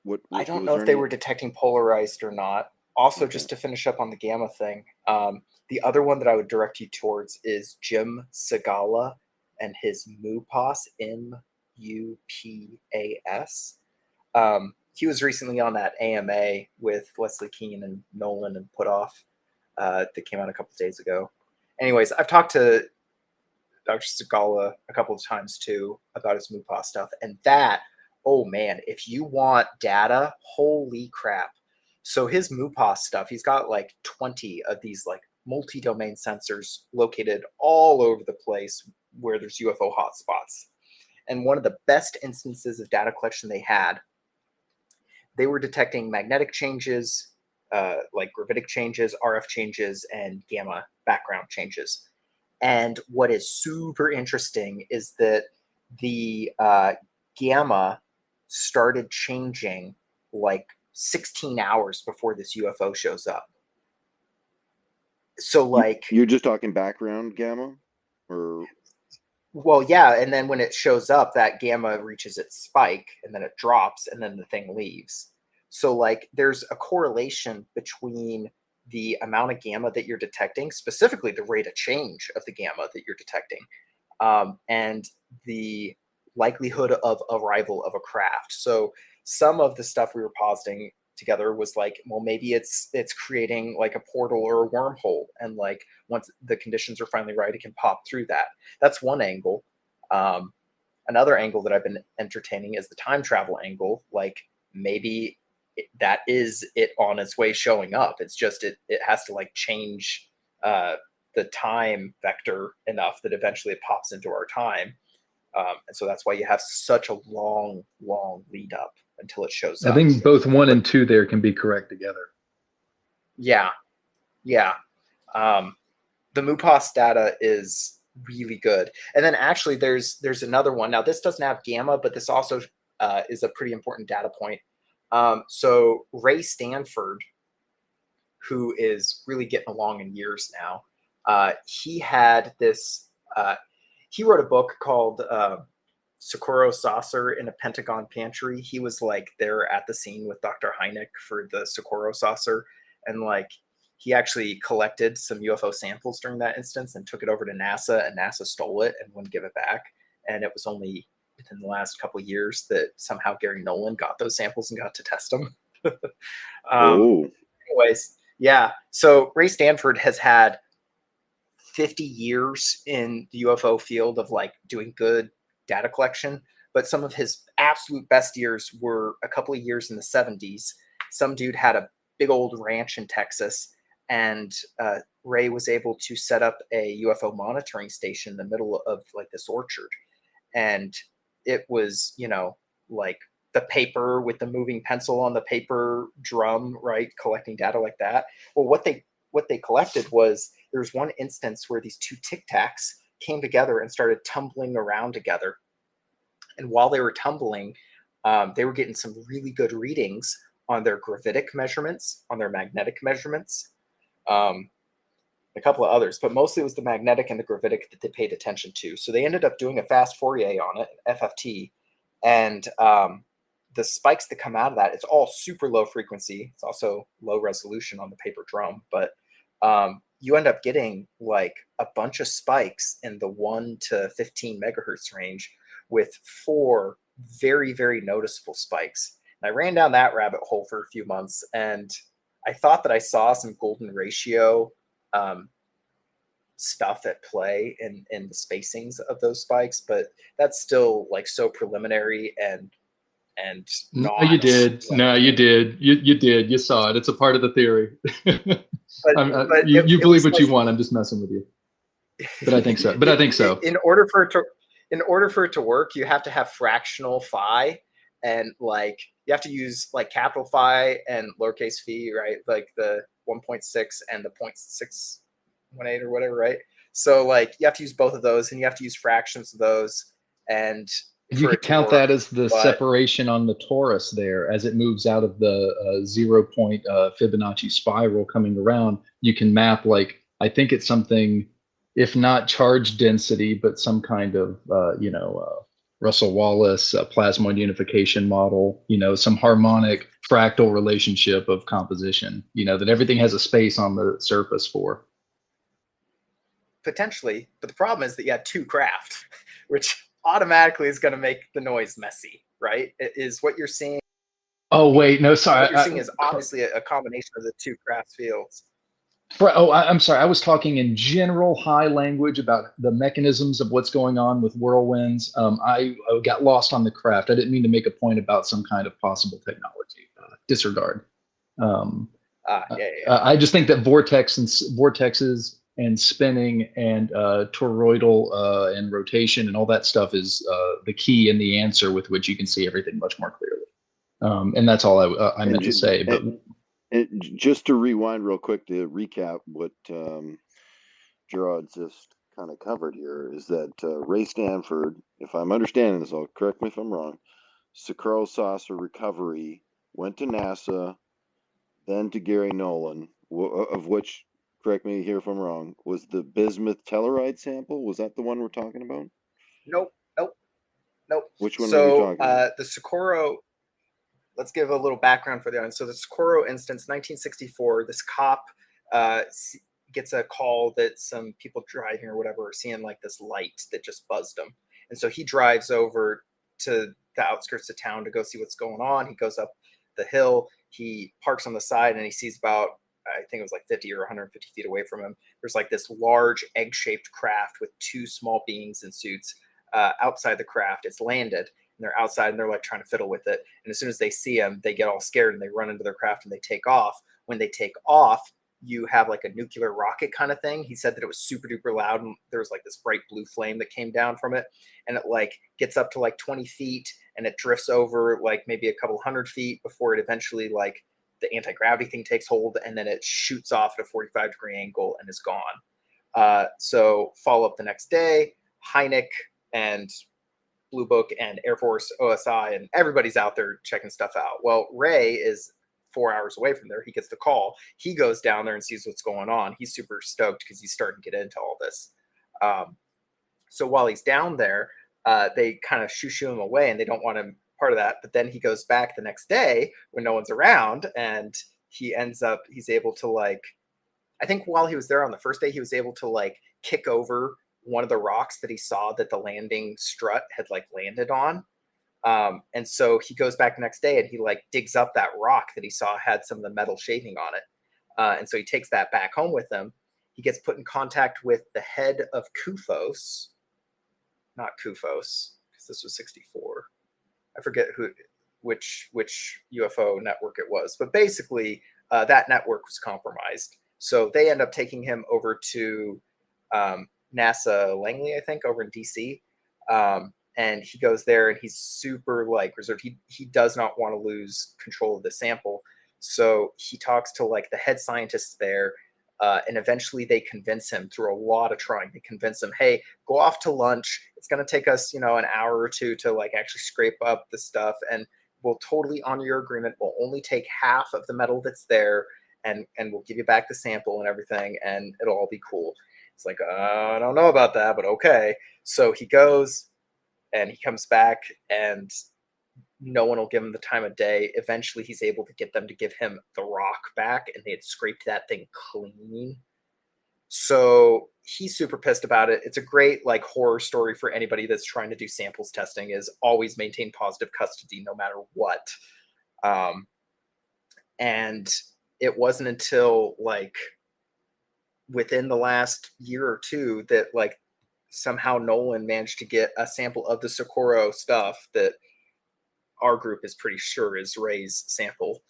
what? I don't know if they were detecting polarized or not. Also, okay. Just to finish up on the gamma thing, the other one that I would direct you towards is Jim Segala and his MUPAS, M-U-P-A-S. He was recently on that AMA with Leslie Kean and Nolan and Putoff that came out a couple of days ago. Anyways, I've talked to Dr. Segala a couple of times too about his MUPAS stuff, and that, oh man, if you want data, holy crap. So his MUPAS stuff, he's got like 20 of these like multi-domain sensors located all over the place where there's UFO hotspots. And one of the best instances of data collection they were detecting magnetic changes, like gravitic changes, RF changes, and gamma background changes. And what is super interesting is that the gamma started changing like 16 hours before this UFO shows up. So like you're just talking background gamma, or well, yeah, and then when it shows up, that gamma reaches its spike and then it drops and then the thing leaves. So like there's a correlation between the amount of gamma that you're detecting, specifically the rate of change of the gamma that you're detecting, and the likelihood of arrival of a craft. So some of the stuff we were positing together was like, well, maybe it's creating like a portal or a wormhole, and like once the conditions are finally right, it can pop through that. That's one angle. Another angle that I've been entertaining is the time travel angle. Like maybe that is it on its way showing up. It's just it has to like change the time vector enough that eventually it pops into our time. And so that's why you have such a long lead up until it shows up. I think both 1 and 2 there can be correct together. Yeah. The MUPAS data is really good. And then actually there's another one. Now this doesn't have gamma, but this also is a pretty important data point. So Ray Stanford, who is really getting along in years now, he had this, he wrote a book called Socorro Saucer in a Pentagon Pantry. He was like there at the scene with Dr. Hynek for the Socorro Saucer. And like, he actually collected some UFO samples during that instance and took it over to NASA, and NASA stole it and wouldn't give it back. And it was only within the last couple of years that somehow Gary Nolan got those samples and got to test them. Anyways, yeah. So Ray Stanford has had 50 years in the UFO field of like doing good data collection, but some of his absolute best years were a couple of years in the 70s. Some dude had a big old ranch in Texas, and Ray was able to set up a UFO monitoring station in the middle of like this orchard. And it was, you know, like the paper with the moving pencil on the paper drum, right? Collecting data like that. Well, what they collected was, there was one instance where these two Tic Tacs came together and started tumbling around together. And while they were tumbling, they were getting some really good readings on their gravitic measurements, on their magnetic measurements, a couple of others, but mostly it was the magnetic and the gravitic that they paid attention to. So they ended up doing a fast Fourier on it, FFT, and the spikes that come out of that, it's all super low frequency. It's also low resolution on the paper drum, but you end up getting like a bunch of spikes in the 1 to 15 megahertz range with 4 very, very noticeable spikes. And I ran down that rabbit hole for a few months, and I thought that I saw some golden ratio stuff at play in the spacings of those spikes, but that's still like so preliminary and no, you did. No, you did. You did. You saw it. It's a part of the theory. But you believe what you want. I'm just messing with you. But I think so. In order for it to work, you have to have fractional phi, and like you have to use like capital phi and lowercase phi, right? Like the 1.6 and the 0.618 or whatever, right? So like you have to use both of those, and you have to use fractions of those, and you can count that as the separation on the torus there as it moves out of the 0 point Fibonacci spiral coming around. You can map, like, I think it's something, if not charge density, but some kind of Russell Wallace plasmon unification model, some harmonic fractal relationship of composition, that everything has a space on the surface for. Potentially, but the problem is that you have 2 craft. which automatically is going to make the noise messy, right? It is what you're seeing. Oh wait, no, sorry. What you're seeing is obviously a combination of the two craft fields. I'm sorry. I was talking in general high language about the mechanisms of what's going on with whirlwinds. I got lost on the craft. I didn't mean to make a point about some kind of possible technology. Disregard. I just think that vortexes and spinning and toroidal and rotation and all that stuff is the key and the answer with which you can see everything much more clearly. And that's all I meant to say. But and just to rewind real quick to recap what Jarod just kind of covered here is that Ray Stanford, if I'm understanding this, I'll correct me if I'm wrong, Socorro saucer recovery went to NASA, then to Gary Nolan, of which, correct me here if I'm wrong, was the bismuth telluride sample. Was that the one we're talking about? Nope. Which one are we talking about? The Socorro, let's give a little background for the audience. So the Socorro instance, 1964, this cop gets a call that some people driving or whatever are seeing like this light that just buzzed him. And so he drives over to the outskirts of town to go see what's going on. He goes up the hill, he parks on the side, and he sees about, I think it was like 50 or 150 feet away from him, there's like this large egg-shaped craft with two small beings in suits outside the craft. It's landed. And they're outside and they're like trying to fiddle with it. And as soon as they see him, they get all scared and they run into their craft and they take off. When they take off, you have like a nuclear rocket kind of thing. He said that it was super duper loud and there was like this bright blue flame that came down from it. And it like gets up to like 20 feet and it drifts over like maybe a couple 100 feet before it eventually like the anti-gravity thing takes hold and then it shoots off at a 45-degree angle and is gone. So follow up the next day, Hynek and Blue Book and Air Force, OSI, and everybody's out there checking stuff out. Well, Ray is 4 hours away from there. He gets the call. He goes down there and sees what's going on. He's super stoked because he's starting to get into all this. So while he's down there, they kind of shoo him away and they don't want him part of that. But then he goes back the next day when no one's around and he's able to like, I think while he was there on the first day, he was able to like kick over one of the rocks that he saw that the landing strut had like landed on. And so he goes back the next day and he like digs up that rock that he saw had some of the metal shaving on it. And so he takes that back home with him. He gets put in contact with the head of Kufos, not Kufos, because this was 64. I forget which UFO network it was, but basically that network was compromised. So they end up taking him over to NASA Langley, I think, over in DC. And he goes there and he's super like reserved. He does not want to lose control of the sample. So he talks to like the head scientists there. And eventually they convince him through a lot of trying. They convince him, hey, go off to lunch. It's going to take us, an hour or two to like actually scrape up the stuff. And we'll totally honor your agreement. We'll only take half of the metal that's there and we'll give you back the sample and everything. And it'll all be cool. It's like, I don't know about that, but okay. So he goes and he comes back and no one will give him the time of day. Eventually he's able to get them to give him the rock back and they had scraped that thing clean. So he's super pissed about it. It's a great like horror story for anybody that's trying to do samples testing is always maintain positive custody no matter what. And it wasn't until like within the last year or two that like somehow Nolan managed to get a sample of the Socorro stuff that our group is pretty sure is Ray's sample.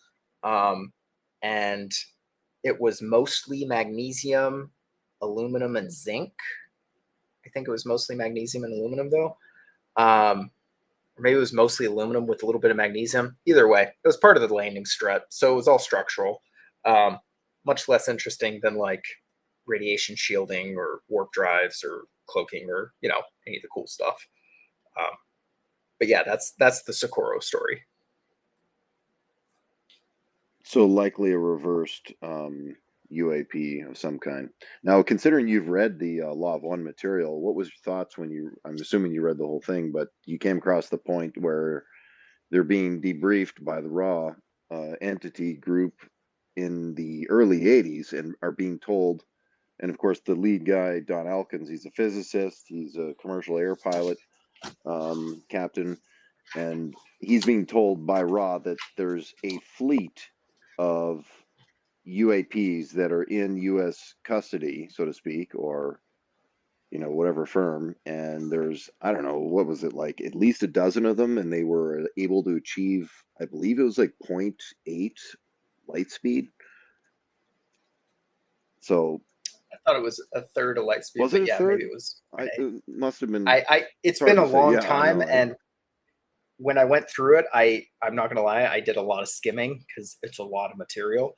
And it was mostly magnesium, aluminum, and zinc. I think it was mostly magnesium and aluminum though. Or maybe it was mostly aluminum with a little bit of magnesium. Either way, it was part of the landing strut. So it was all structural. Much less interesting than like radiation shielding or warp drives or cloaking or any of the cool stuff. But yeah, that's the Socorro story. So likely a reversed UAP of some kind. Now, considering you've read the Law of One material, what was your thoughts when I'm assuming you read the whole thing, but you came across the point where they're being debriefed by the raw entity group in the early 80s and are being told And of course, the lead guy, Don Elkins, he's a physicist. He's a commercial air pilot captain, and he's being told by Ra that there's a fleet of UAPs that are in U.S. custody, so to speak, or whatever firm. And there's, I don't know, what was it, like at least a dozen of them, and they were able to achieve, I believe it was like 0.8 light speed. So I thought it was a third of light speed, was but it a yeah, third? maybe it was. It must have been. It's been a long Yeah, time, know, and when I went through it, I'm not gonna lie, I did a lot of skimming because it's a lot of material.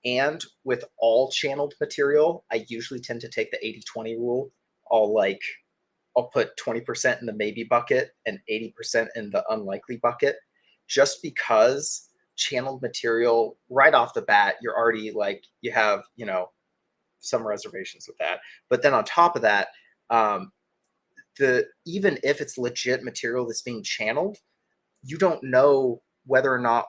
And with all channeled material, I usually tend to take the 80-20 rule. I'll put 20% in the maybe bucket and 80% in the unlikely bucket, just because channeled material right off the bat, you're already like, you have, some reservations with that. But then on top of that, even if it's legit material that's being channeled, you don't know whether or not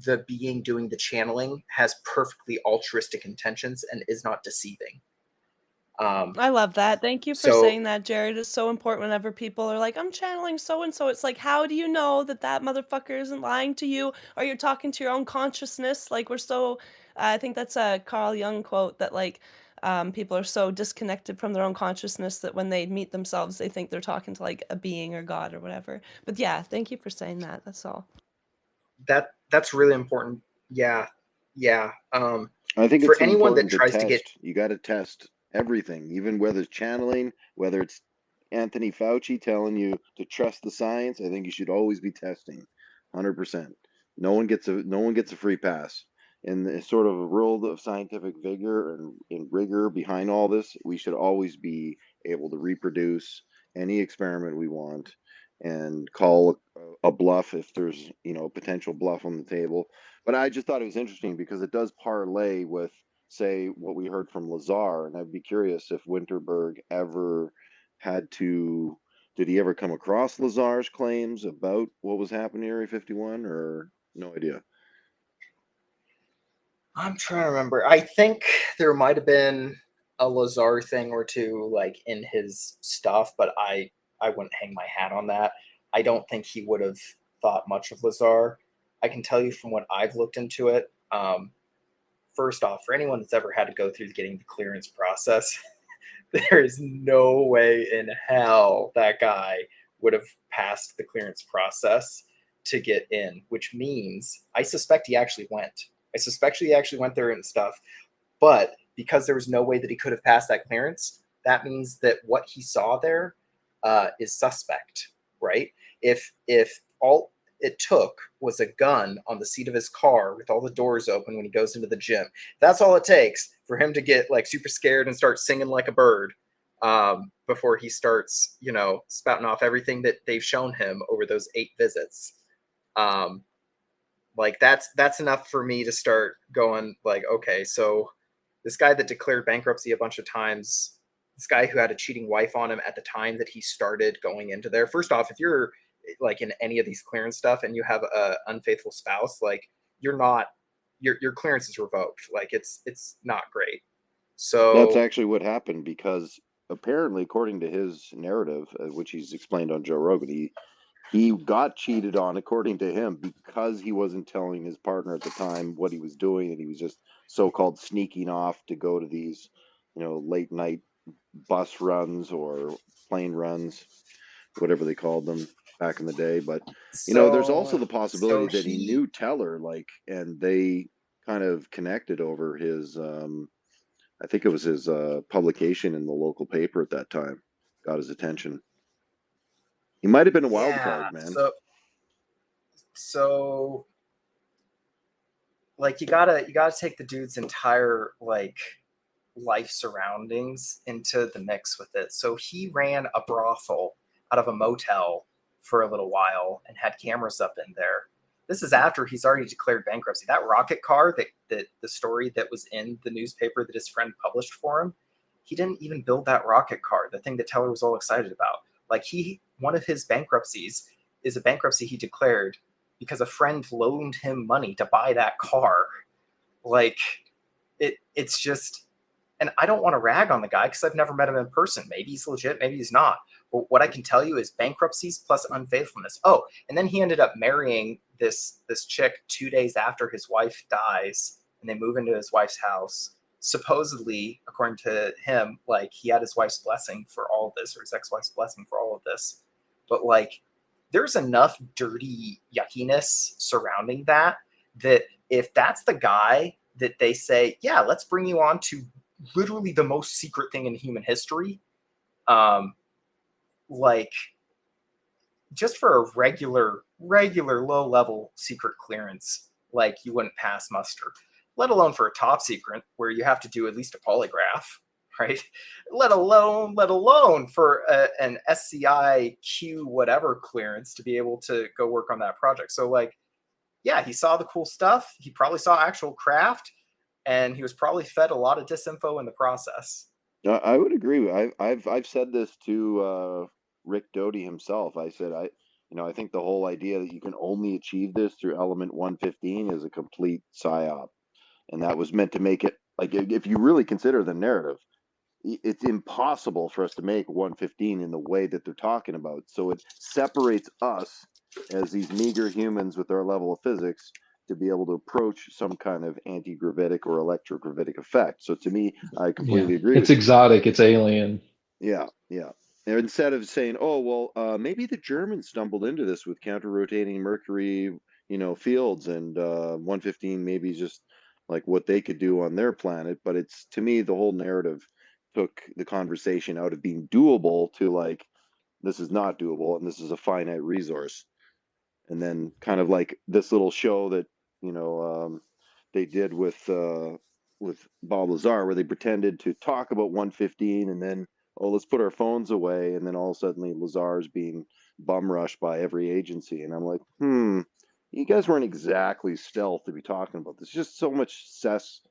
the being doing the channeling has perfectly altruistic intentions and is not deceiving. I love that. Thank you for saying that, Jared. It's so important whenever people are like, I'm channeling so-and-so. It's like, how do you know that motherfucker isn't lying to you, or you're talking to your own consciousness? Like, we're so, I think that's a Carl Jung quote that like, people are so disconnected from their own consciousness that when they meet themselves, they think they're talking to like a being or God or whatever. But yeah, thank you for saying that. That's all. That's really important. Yeah. I think for it's anyone that important tries to to get, you got to test everything, even whether it's channeling, whether it's Anthony Fauci telling you to trust the science. I think you should always be testing, 100%. No one gets a free pass. In the sort of a world of scientific vigor and rigor behind all this, we should always be able to reproduce any experiment we want and call a bluff if there's a potential bluff on the table. But I just thought it was interesting because it does parlay with, say, what we heard from Lazar, and I'd be curious if Winterberg ever had to. Did he ever come across Lazar's claims about what was happening in Area 51, or no idea? I'm trying to remember. I think there might have been a Lazar thing or two like in his stuff, but I wouldn't hang my hat on that. I don't think he would have thought much of Lazar. I can tell you from what I've looked into it. First off, for anyone that's ever had to go through getting the clearance process, there is no way in hell that guy would have passed the clearance process to get in, which means I suspect he actually went. I suspect he actually went there and stuff, but because there was no way that he could have passed that clearance, that means that what he saw there is suspect, right? If all it took was a gun on the seat of his car with all the doors open when he goes into the gym, that's all it takes for him to get like super scared and start singing like a bird before he starts, spouting off everything that they've shown him over those 8 visits. Like that's enough for me to start going like, okay, so this guy that declared bankruptcy a bunch of times, this guy who had a cheating wife on him at the time that he started going into there. First off, if you're like in any of these clearance stuff and you have a unfaithful spouse, like you're not, your clearance is revoked. Like it's not great. So that's actually what happened, because apparently, according to his narrative, which he's explained on Joe Rogan, he got cheated on, according to him, because he wasn't telling his partner at the time what he was doing, and he was just so-called sneaking off to go to these, late night bus runs or plane runs, whatever they called them back in the day. But there's also the possibility that he knew Teller, and they kind of connected over his I think it was his publication in the local paper at that time, got his attention. He might have been a wild card, man. So like you gotta take the dude's entire like life surroundings into the mix with it. So he ran a brothel out of a motel for a little while and had cameras up in there. This is after he's already declared bankruptcy. That rocket car, that the story that was in the newspaper that his friend published for him, he didn't even build that rocket car, the thing that Teller was all excited about. Like one of his bankruptcies is a bankruptcy he declared because a friend loaned him money to buy that car. Like it's just, And I don't want to rag on the guy because I've never met him in person. Maybe he's legit, maybe he's not. But what I can tell you is bankruptcies plus unfaithfulness. Oh, and then he ended up marrying this chick 2 days after his wife dies, and they move into his wife's house. Supposedly, according to him, like, he had his wife's blessing for all of this, or his ex-wife's blessing for all of this. But like, there's enough dirty yuckiness surrounding that if that's the guy that they say, yeah, let's bring you on to literally the most secret thing in human history, like, just for a regular low level secret clearance, like, you wouldn't pass muster, let alone for a top secret where you have to do at least a polygraph, right? Let alone for an SCI Q whatever clearance to be able to go work on that project. So like, yeah, he saw the cool stuff. He probably saw actual craft, and he was probably fed a lot of disinfo in the process. I would agree. I've said this to Rick Doty himself. I said, I think the whole idea that you can only achieve this through element 115 is a complete psyop, and that was meant to make it, like, if you really consider the narrative, it's impossible for us to make 115 in the way that they're talking about. So it separates us as these meager humans with our level of physics to be able to approach some kind of anti-gravitic or electrogravitic effect. So to me, I completely agree. It's exotic. It's alien. Yeah. And instead of saying, oh, well, maybe the Germans stumbled into this with counter-rotating Mercury, fields, and 115 maybe is just like what they could do on their planet. But it's, to me, the whole narrative took the conversation out of being doable to, like, this is not doable and this is a finite resource. And then kind of like this little show that they did with Bob Lazar, where they pretended to talk about 115 and then, oh, let's put our phones away, and then all of a sudden Lazar's being bum rushed by every agency, and I'm like, you guys weren't exactly stealth to be talking about this. It's just so much cess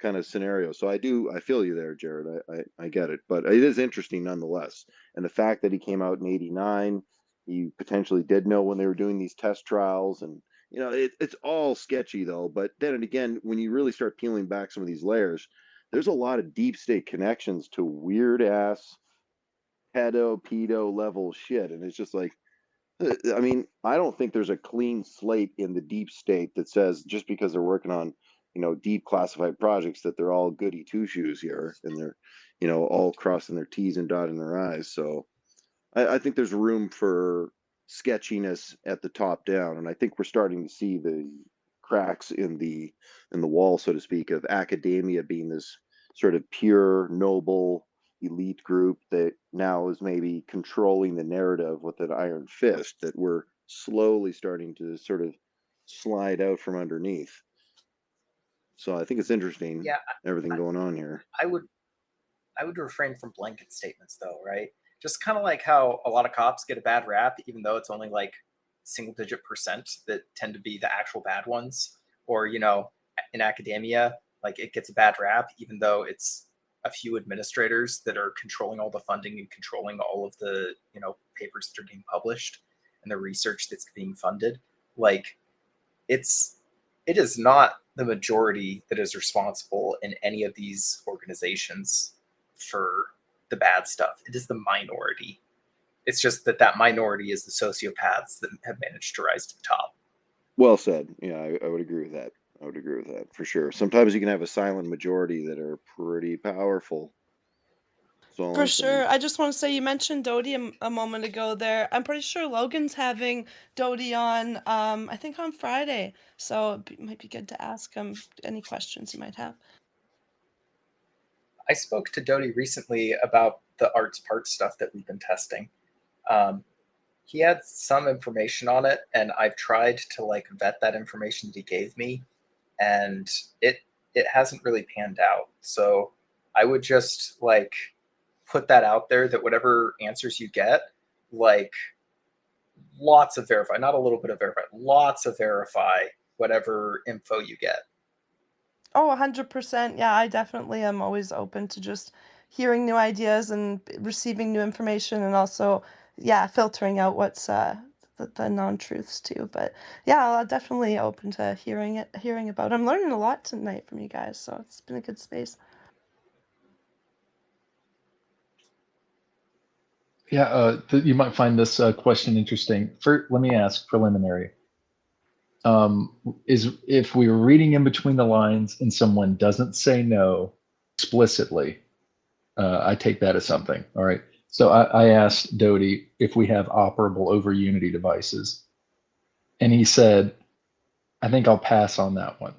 kind of scenario. So I feel you there, Jarod. I get it, but it is interesting nonetheless. And the fact that he came out in '89, he potentially did know when they were doing these test trials, and it's all sketchy though. But then again, when you really start peeling back some of these layers, there's a lot of deep state connections to weird ass pedo level shit, and it's just like, I mean, I don't think there's a clean slate in the deep state that says just because they're working on, deep classified projects that they're all goody two shoes here, and they're, all crossing their T's and dotting their I's. So I think there's room for sketchiness at the top down, and I think we're starting to see the cracks in the wall, so to speak, of academia being this sort of pure, noble, elite group that now is maybe controlling the narrative with an iron fist that we're slowly starting to sort of slide out from underneath. So I think it's interesting, everything going on here. I would refrain from blanket statements though, right? Just kind of like how a lot of cops get a bad rap, even though it's only like single-digit % that tend to be the actual bad ones. Or, in academia, like, it gets a bad rap, even though it's a few administrators that are controlling all the funding and controlling all of the, papers that are being published and the research that's being funded. Like, it is not the majority that is responsible in any of these organizations for the bad stuff. It is the minority. It's just that minority is the sociopaths that have managed to rise to the top. Well said. Yeah, I would agree with that. I would agree with that for sure. Sometimes you can have a silent majority that are pretty powerful. For sure. I just want to say, you mentioned Doty a moment ago there. I'm pretty sure Logan's having Doty on, I think on Friday. So it might be good to ask him any questions you might have. I spoke to Doty recently about the arts part stuff that we've been testing. He had some information on it, and I've tried to like vet that information that he gave me, and it hasn't really panned out. So I would just like put that out there, that whatever answers you get, like, lots of verify, not a little bit of verify, lots of verify whatever info you get. Oh, 100%. Yeah, I definitely am always open to just hearing new ideas and receiving new information, and also, filtering out what's the non-truths too. But yeah, I'm definitely open to hearing about it. I'm learning a lot tonight from you guys, so it's been a good space. Yeah, you might find this question interesting. Let me ask preliminary. Is if we were reading in between the lines and someone doesn't say no explicitly, I take that as something. All right. So I asked Doty if we have operable over Unity devices, and he said, "I think I'll pass on that one."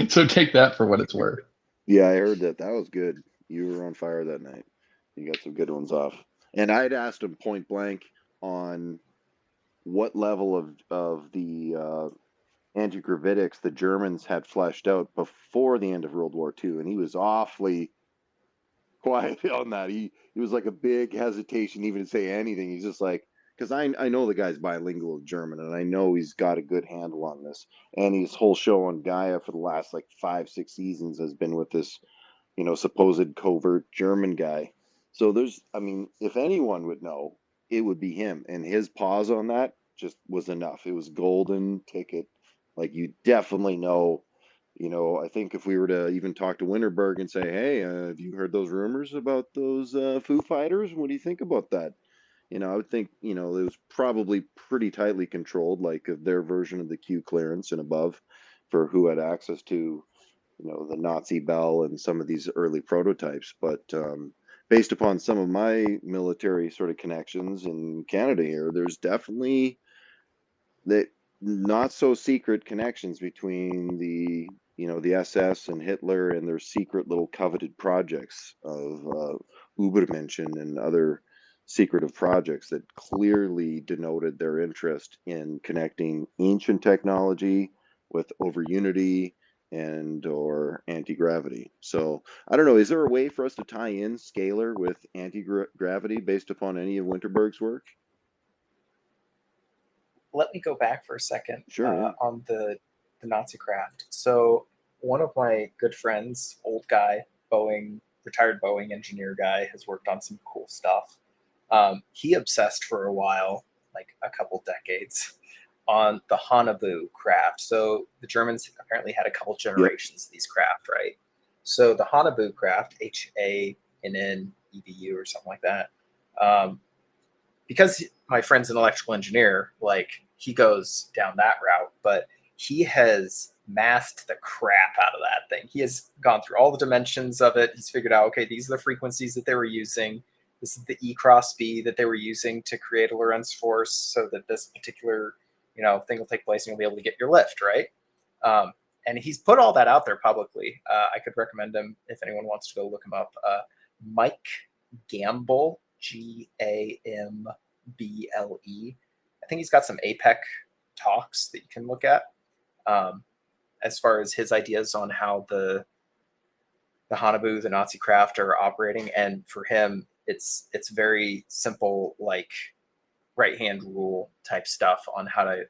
So take that for what it's worth. Yeah, I heard that. That was good. You were on fire that night. You got some good ones off. And I'd asked him point blank on what level of the anti-gravitics the Germans had fleshed out before the end of World War II, and he was awfully quiet on that. He was like a big hesitation even to say anything. He's just like, because I know the guy's bilingual German, and I know he's got a good handle on this. And his whole show on Gaia for the last like 5-6 seasons has been with this, supposed covert German guy. So I mean, if anyone would know, it would be him. And his pause on that just was enough. It was golden ticket. Like, you definitely know. I think if we were to even talk to Winterberg and say, hey, have you heard those rumors about those Foo Fighters? What do you think about that? I would think, it was probably pretty tightly controlled, like their version of the Q clearance and above for who had access to, the Nazi Bell and some of these early prototypes. But based upon some of my military sort of connections in Canada here, there's definitely that not so secret connections between the SS and Hitler and their secret little coveted projects of Übermenschen and other secretive projects that clearly denoted their interest in connecting ancient technology with over unity and or anti-gravity. So I don't know, is there a way for us to tie in scalar with anti-gravity based upon any of Winterberg's work? Let me go back for a second. Sure, yeah. On the Nazi craft. So one of my good friends, old guy, retired Boeing engineer guy, has worked on some cool stuff. He obsessed for a while, like a couple decades, on the Hanabu craft. So the Germans apparently had a couple generations of these craft, right? So the Hanabu craft, HANN-EBU or something like that, because my friend's an electrical engineer, like, he goes down that route, but he has masked the crap out of that thing. He has gone through all the dimensions of it. He's figured out, okay, these are the frequencies that they were using. This is the E cross B that they were using to create a Lorentz force so that this particular, thing will take place and you'll be able to get your lift, right? And he's put all that out there publicly. I could recommend him if anyone wants to go look him up. Mike Gamble, Gamble. I think he's got some APEC talks that you can look at as far as his ideas on how the Hanabu, the Nazi craft, are operating. And for him, it's very simple, like right hand rule type stuff on how to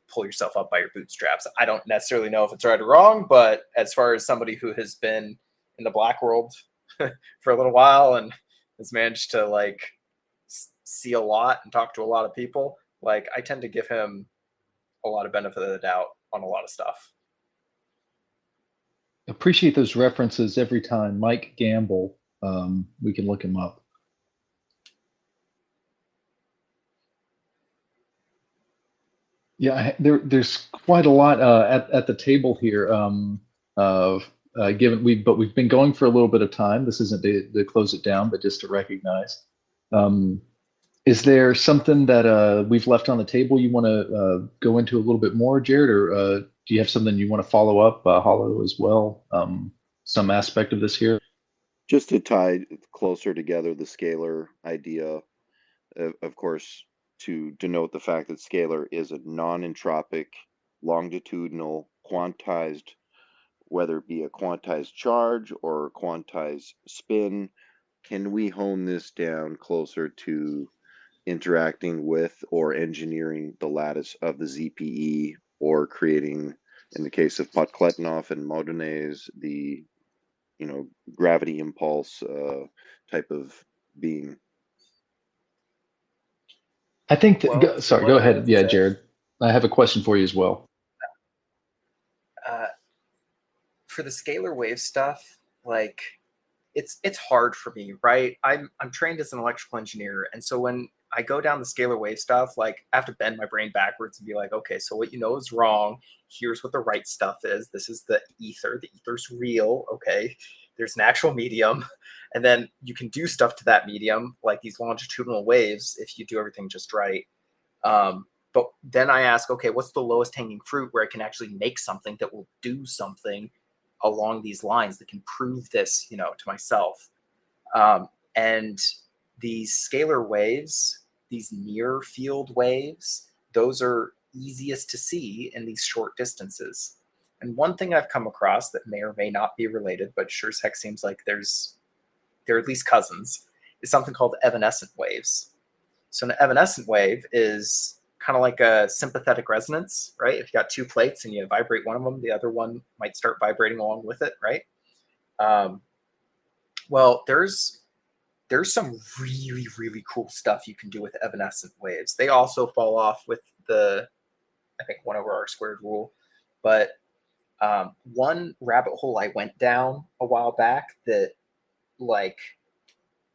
pull yourself up by your bootstraps. I don't necessarily know if it's right or wrong, but as far as somebody who has been in the black world for a little while and has managed to like see a lot and talk to a lot of people, like, I tend to give him a lot of benefit of the doubt on a lot of stuff. Appreciate those references every time. Mike Gamble, we can look him up. Yeah, there's quite a lot at the table here. But we've been going for a little bit of time. This isn't to close it down, but just to recognize. Is there something that we've left on the table you want to go into a little bit more, Jarod, or do you have something you want to follow up, Hollow, as well? Some aspect of this here? Just to tie closer together the scalar idea, of course, to denote the fact that scalar is a non-entropic, longitudinal, quantized, whether it be a quantized charge or a quantized spin. Can we hone this down closer to interacting with or engineering the lattice of the ZPE, or creating, in the case of Podkletnov and Modenese, the gravity impulse type of being? I think that, sorry, go ahead. Yeah, Jarod, I have a question for you as well. For the scalar wave stuff, like, it's hard for me, right? I'm trained as an electrical engineer, and so when I go down the scalar wave stuff, like I have to bend my brain backwards and be like, okay, so what you know is wrong. Here's what the right stuff is. This is the ether. The ether's real. Okay, there's an actual medium, and then you can do stuff to that medium, like these longitudinal waves, if you do everything just right. But then I ask, okay, what's the lowest hanging fruit where I can actually make something that will do something along these lines that can prove this, you know, to myself. And these scalar waves, these near field waves, those are easiest to see in these short distances. And one thing I've come across that may or may not be related, but sure as heck seems like they're at least cousins, is something called evanescent waves. So an evanescent wave is kind of like a sympathetic resonance, right? If you got two plates and you vibrate one of them, the other one might start vibrating along with it, right? Well, there's some really, really cool stuff you can do with evanescent waves. They also fall off with the, I think, 1/r² rule. But one rabbit hole I went down a while back that, like,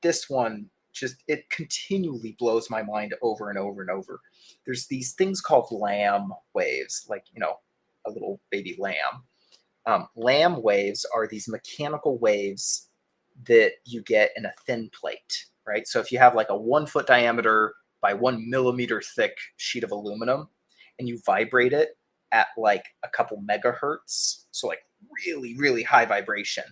this one just, it continually blows my mind over and over and over. There's these things called lamb waves, like, you know, a little baby lamb. Lamb waves are these mechanical waves that you get in a thin plate, right? So if you have like a 1 foot diameter by 1 millimeter thick sheet of aluminum and you vibrate it at like a couple megahertz, so like really, really high vibration,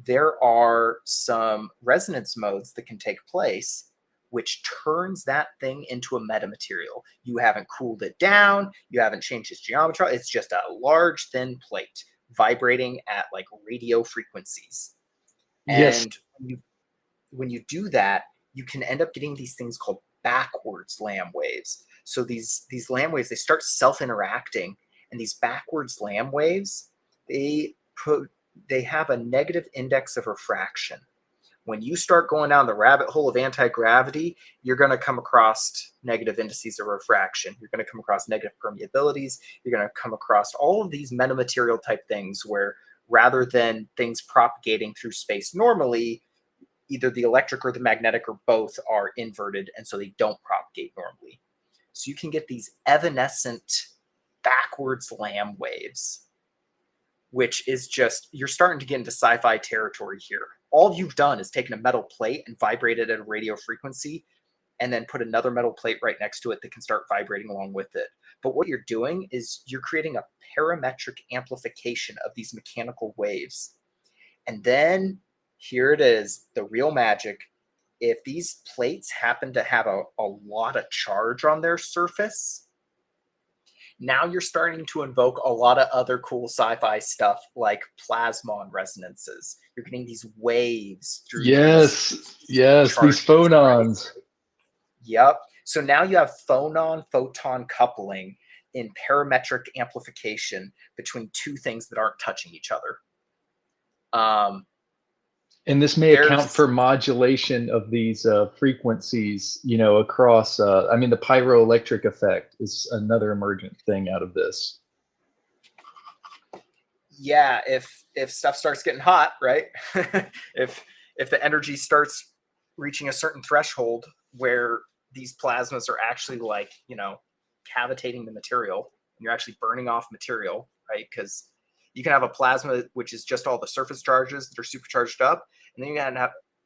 there are some resonance modes that can take place, which turns that thing into a metamaterial. You haven't cooled it down. You haven't changed its geometry. It's just a large, thin plate vibrating at like radio frequencies. Yes. And when you do that, you can end up getting these things called backwards Lamb waves. So these Lamb waves, they start self-interacting, and these backwards Lamb waves, they have a negative index of refraction. When you start going down the rabbit hole of anti-gravity, you're going to come across negative indices of refraction. You're going to come across negative permeabilities. You're going to come across all of these metamaterial type things where rather than things propagating through space normally, either the electric or the magnetic or both are inverted, and so they don't propagate normally. So you can get these evanescent backwards Lamb waves, which is just, you're starting to get into sci-fi territory here. All you've done is taken a metal plate and vibrated at a radio frequency, and then put another metal plate right next to it that can start vibrating along with it. But what you're doing is you're creating a parametric amplification of these mechanical waves. And then here it is, the real magic. If these plates happen to have a lot of charge on their surface, now you're starting to invoke a lot of other cool sci-fi stuff like plasmon resonances. You're getting these waves through Yes, these phonons. Right? Yep. So now you have phonon-photon coupling in parametric amplification between two things that aren't touching each other. And this may account for modulation of these frequencies, you know, across, I mean, the pyroelectric effect is another emergent thing out of this. Yeah, if stuff starts getting hot, right? if the energy starts reaching a certain threshold where these plasmas are actually like, you know, cavitating the material, and you're actually burning off material, right? Because you can have a plasma which is just all the surface charges that are supercharged up, and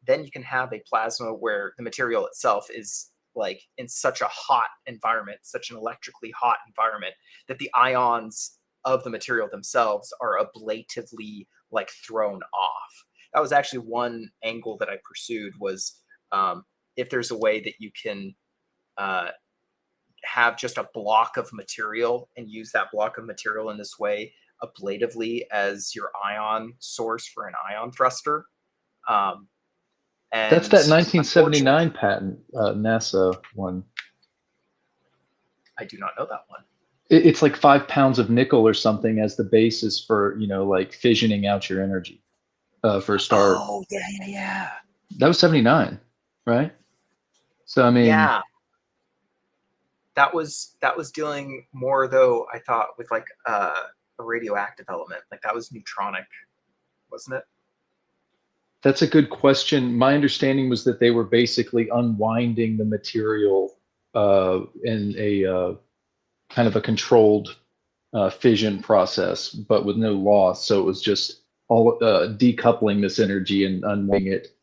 then you can have a plasma where the material itself is like in such a hot environment, such an electrically hot environment, that the ions of the material themselves are ablatively like thrown off. That was actually one angle that I pursued, was if there's a way that you can have just a block of material and use that block of material in this way ablatively as your ion source for an ion thruster. And that's that 1979 patent, NASA one. I do not know that one. It's like 5 pounds of nickel or something as the basis for, you know, like fissioning out your energy for a start. Oh, yeah. That was 79, right? So, I mean. Yeah. That was dealing more, though, I thought, with like a radioactive element. Like that was neutronic, wasn't it? That's a good question. My understanding was that they were basically unwinding the material in a kind of a controlled fission process, but with no loss. So it was just all decoupling this energy and unwinding it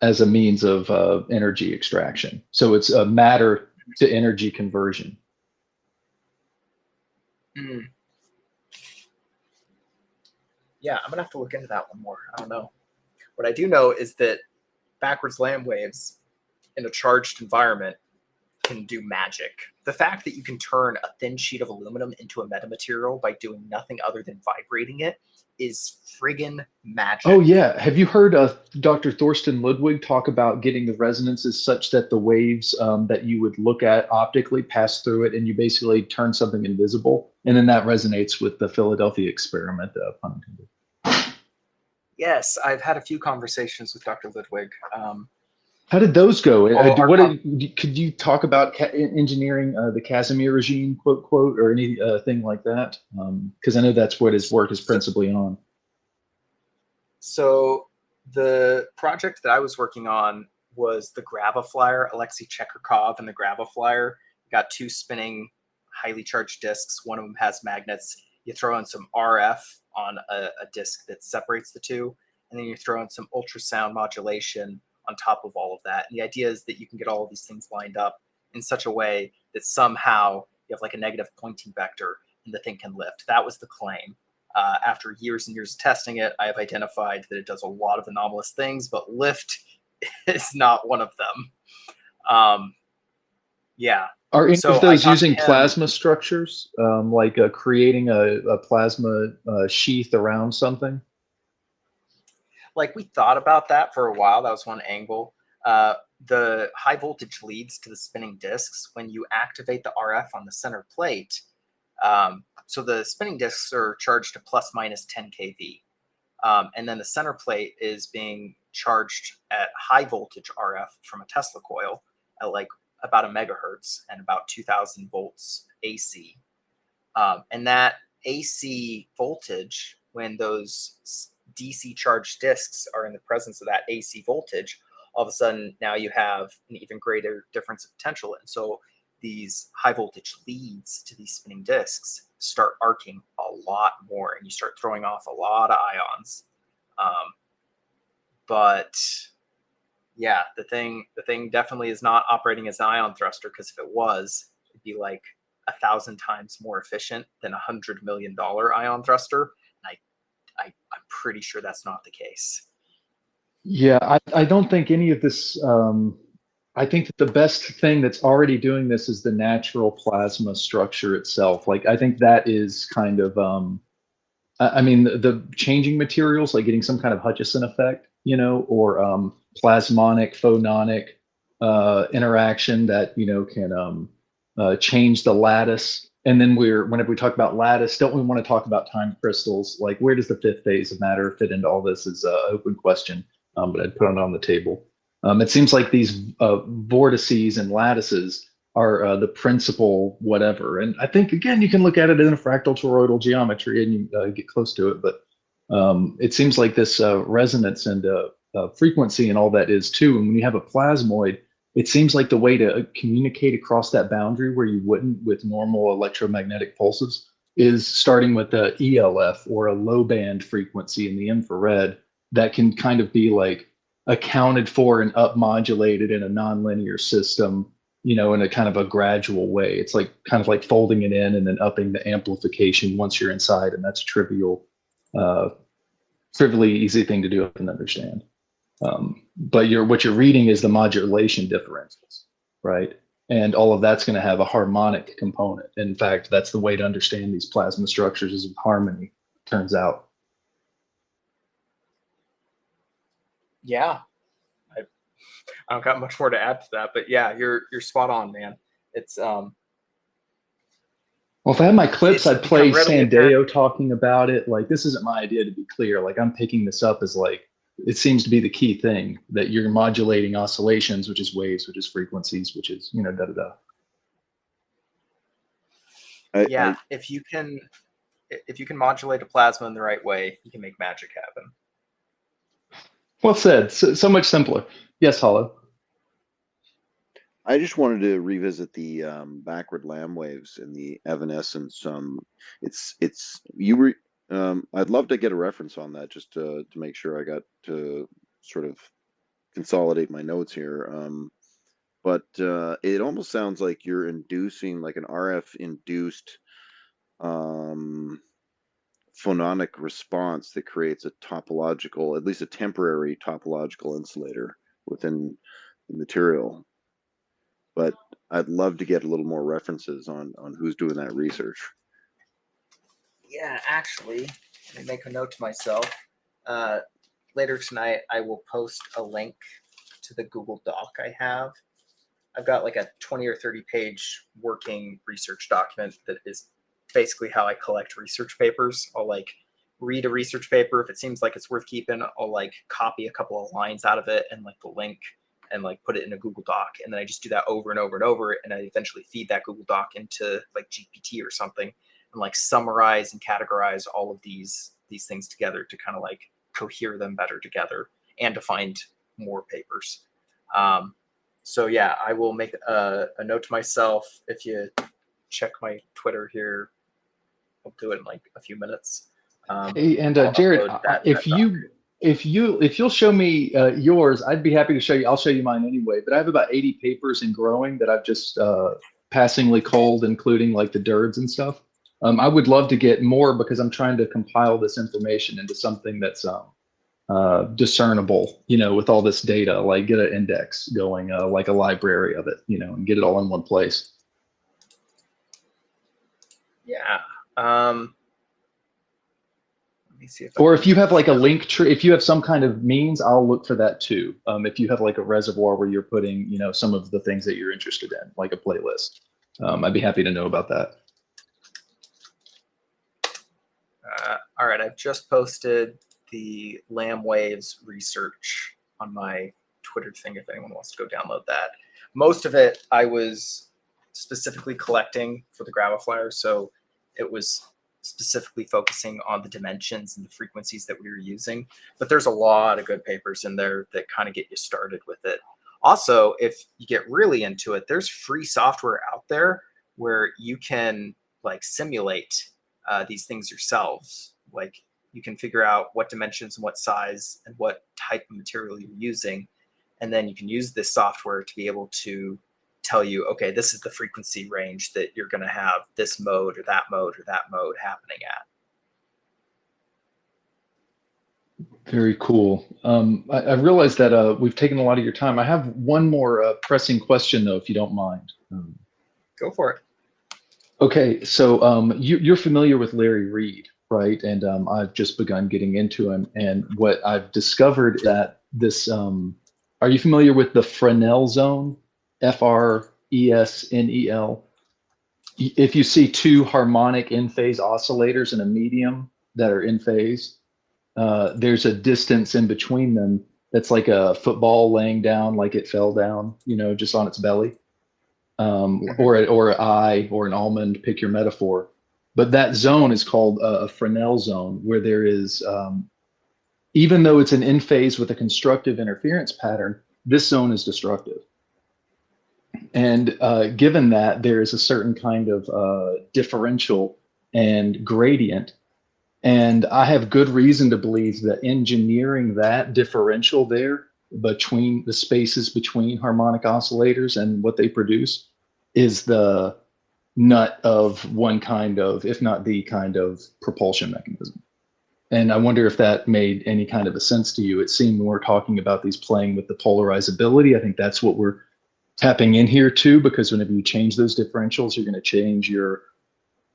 as a means of energy extraction. So it's a matter to energy conversion. Mm. Yeah, I'm gonna have to look into that one more. I don't know. What I do know is that backwards land waves in a charged environment can do magic. The fact that you can turn a thin sheet of aluminum into a metamaterial by doing nothing other than vibrating it is friggin' magic. Oh yeah, have you heard Dr. Thorsten Ludwig talk about getting the resonances such that the waves that you would look at optically pass through it, and you basically turn something invisible, and then that resonates with the Philadelphia experiment, pun intended. Yes, I've had a few conversations with Dr. Ludwig. How did those go? Could you talk about engineering the Casimir regime, quote, or anything like that? Because I know that's what his work is principally on. So the project that I was working on was the Gravaflyer, Alexei Chekhirkov and the Gravaflyer. Got two spinning, highly charged discs. One of them has magnets. You throw in some RF on a disc that separates the two, and then you throw in some ultrasound modulation on top of all of that. And the idea is that you can get all of these things lined up in such a way that somehow you have like a negative pointing vector and the thing can lift. That was the claim. After years and years of testing it, I have identified that it does a lot of anomalous things, but lift is not one of them. Yeah. Are any of those using plasma structures, like creating a plasma sheath around something? Like we thought about that for a while. That was one angle. The high voltage leads to the spinning discs when you activate the RF on the center plate. So the spinning discs are charged to plus minus 10 kV. And then the center plate is being charged at high voltage RF from a Tesla coil at like about a megahertz and about 2000 volts AC. And that AC voltage, when those DC charged discs are in the presence of that AC voltage, all of a sudden now you have an even greater difference of potential. And so these high voltage leads to these spinning discs start arcing a lot more, and you start throwing off a lot of ions. But yeah, the thing definitely is not operating as an ion thruster, because if it was, it'd be like 1,000 times more efficient than $100 million ion thruster. And I'm pretty sure that's not the case. Yeah, I don't think any of this. I think that the best thing that's already doing this is the natural plasma structure itself. Like, I think that is kind of, I mean, the changing materials, like getting some kind of Hutchison effect, or plasmonic, phononic interaction that, can change the lattice. And then whenever we talk about lattice, don't we want to talk about time crystals? Like, where does the fifth phase of matter fit into all this is an open question, but I'd put it on the table. It seems like these vortices and lattices are the principal whatever. And I think, again, you can look at it in a fractal toroidal geometry and you get close to it. But it seems like this resonance and frequency and all that is too. And when you have a plasmoid, it seems like the way to communicate across that boundary where you wouldn't with normal electromagnetic pulses is starting with the ELF, or a low band frequency in the infrared that can kind of be like accounted for and up modulated in a nonlinear system, in a kind of a gradual way. It's like kind of like folding it in and then upping the amplification once you're inside. And that's a trivially easy thing to do and understand. But what you're reading is the modulation differentials, right? And all of that's going to have a harmonic component. In fact, that's the way to understand these plasma structures, is harmony, turns out. Yeah, I don't got much more to add to that, but yeah, you're spot on, man. It's well, if I had my clips, I'd play Sandeo talking about it. Like, this isn't my idea, to be clear. Like, I'm picking this up as like, it seems to be the key thing, that you're modulating oscillations, which is waves, which is frequencies, which is, Yeah, if you can modulate a plasma in the right way, you can make magic happen. Well said. So much simpler. Yes, Hollow. I just wanted to revisit the backward Lamb waves and the evanescence. It's you were. I'd love to get a reference on that just to make sure I got to sort of consolidate my notes here. But it almost sounds like you're inducing like an RF induced phononic response that creates a topological, at least a temporary topological insulator within the material. But I'd love to get a little more references on who's doing that research. Yeah, actually, let me make a note to myself. Later tonight, I will post a link to the Google Doc I have. I've got like a 20 or 30 page working research document that is basically how I collect research papers. I'll like read a research paper. If it seems like it's worth keeping, I'll like copy a couple of lines out of it and like the link and like put it in a Google Doc. And then I just do that over and over and over. And I eventually feed that Google Doc into like GPT or something and like summarize and categorize all of these things together to kind of like cohere them better together and to find more papers. So yeah, I will make a note to myself. If you check my Twitter here, I'll do it in like a few minutes. Hey, and Jared, if you'll show me yours, I'd be happy to show you. I'll show you mine anyway. But I have about 80 papers and growing that I've just passingly culled, including like the DIRDs and stuff. I would love to get more because I'm trying to compile this information into something that's discernible, with all this data, like get an index going, like a library of it, and get it all in one place. Yeah. Let me see if you have like a link tree, if you have some kind of means, I'll look for that too. If you have like a reservoir where you're putting, some of the things that you're interested in, like a playlist, I'd be happy to know about that. All right, I've just posted the Lamb Waves research on my Twitter thing if anyone wants to go download that. Most of it I was specifically collecting for the Graviflyer, so it was specifically focusing on the dimensions and the frequencies that we were using. But there's a lot of good papers in there that kind of get you started with it. Also, if you get really into it, there's free software out there where you can like simulate these things yourselves. Like you can figure out what dimensions and what size and what type of material you're using. And then you can use this software to be able to tell you, okay, this is the frequency range that you're going to have this mode or that mode happening at. Very cool. I realize that we've taken a lot of your time. I have one more pressing question, though, if you don't mind. Go for it. Okay, so you're familiar with Larry Reed, right? And I've just begun getting into him. And what I've discovered is that this, are you familiar with the Fresnel zone? Fresnel. If you see two harmonic in-phase oscillators in a medium that are in phase, there's a distance in between them that's like a football laying down like it fell down, just on its belly. Or an eye or an almond, pick your metaphor. But that zone is called a Fresnel zone, where there is, even though it's an in phase with a constructive interference pattern, this zone is destructive. And given that, there is a certain kind of differential and gradient. And I have good reason to believe that engineering that differential there between the spaces between harmonic oscillators and what they produce is the nut of one kind of, if not the kind of propulsion mechanism. And I wonder if that made any kind of a sense to you. It seemed when we're talking about these playing with the polarizability, I think that's what we're tapping in here too, because whenever you change those differentials, you're going to change your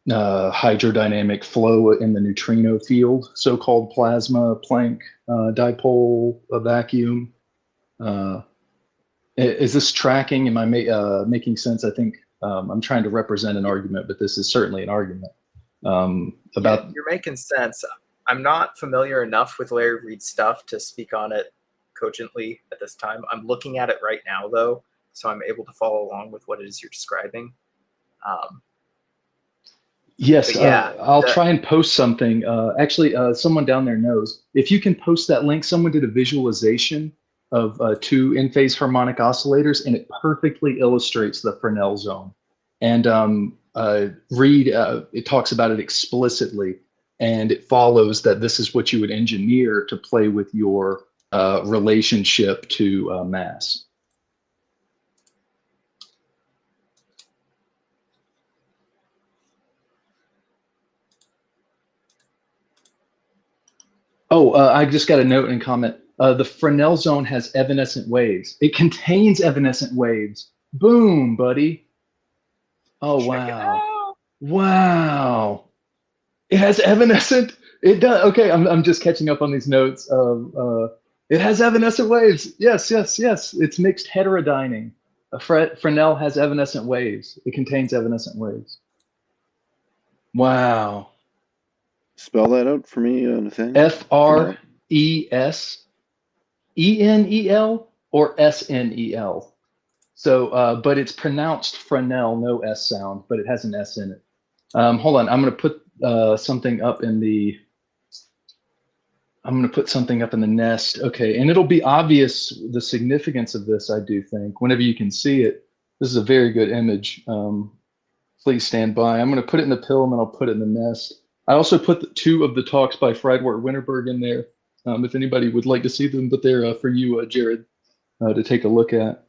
hydrodynamic flow in the neutrino field, so-called plasma, Planck, dipole, vacuum. Is this tracking? Am I making sense? I think I'm trying to represent an argument, but this is certainly an argument about. Yeah, you're making sense. I'm not familiar enough with Larry Reed's stuff to speak on it cogently at this time. I'm looking at it right now, though, so I'm able to follow along with what it is you're describing. Yes, But yeah, I'll try and post something. Actually, someone down there knows. If you can post that link, someone did a visualization of two in-phase harmonic oscillators, and it perfectly illustrates the Fresnel zone. And it talks about it explicitly, and it follows that this is what you would engineer to play with your relationship to mass. Oh, I just got a note and comment. The Fresnel zone has evanescent waves. It contains evanescent waves. Boom, buddy. Oh, wow. Wow. It has evanescent. It does. Okay, I'm just catching up on these notes. It has evanescent waves. Yes, yes, yes. It's mixed heterodyning. Fresnel has evanescent waves. It contains evanescent waves. Wow. Spell that out for me, Nathaniel. FRESENEL or SNEL. So, but it's pronounced Fresnel, no S sound, but it has an S in it. Hold on, I'm going to put something up in the. I'm going to put something up in the nest. Okay, and it'll be obvious the significance of this, I do think, whenever you can see it. This is a very good image. Please stand by. I'm going to put it in the pill and then I'll put it in the nest. I also put two of the talks by Friedwart Winterberg in there, if anybody would like to see them, but they're for you, Jarod, to take a look at.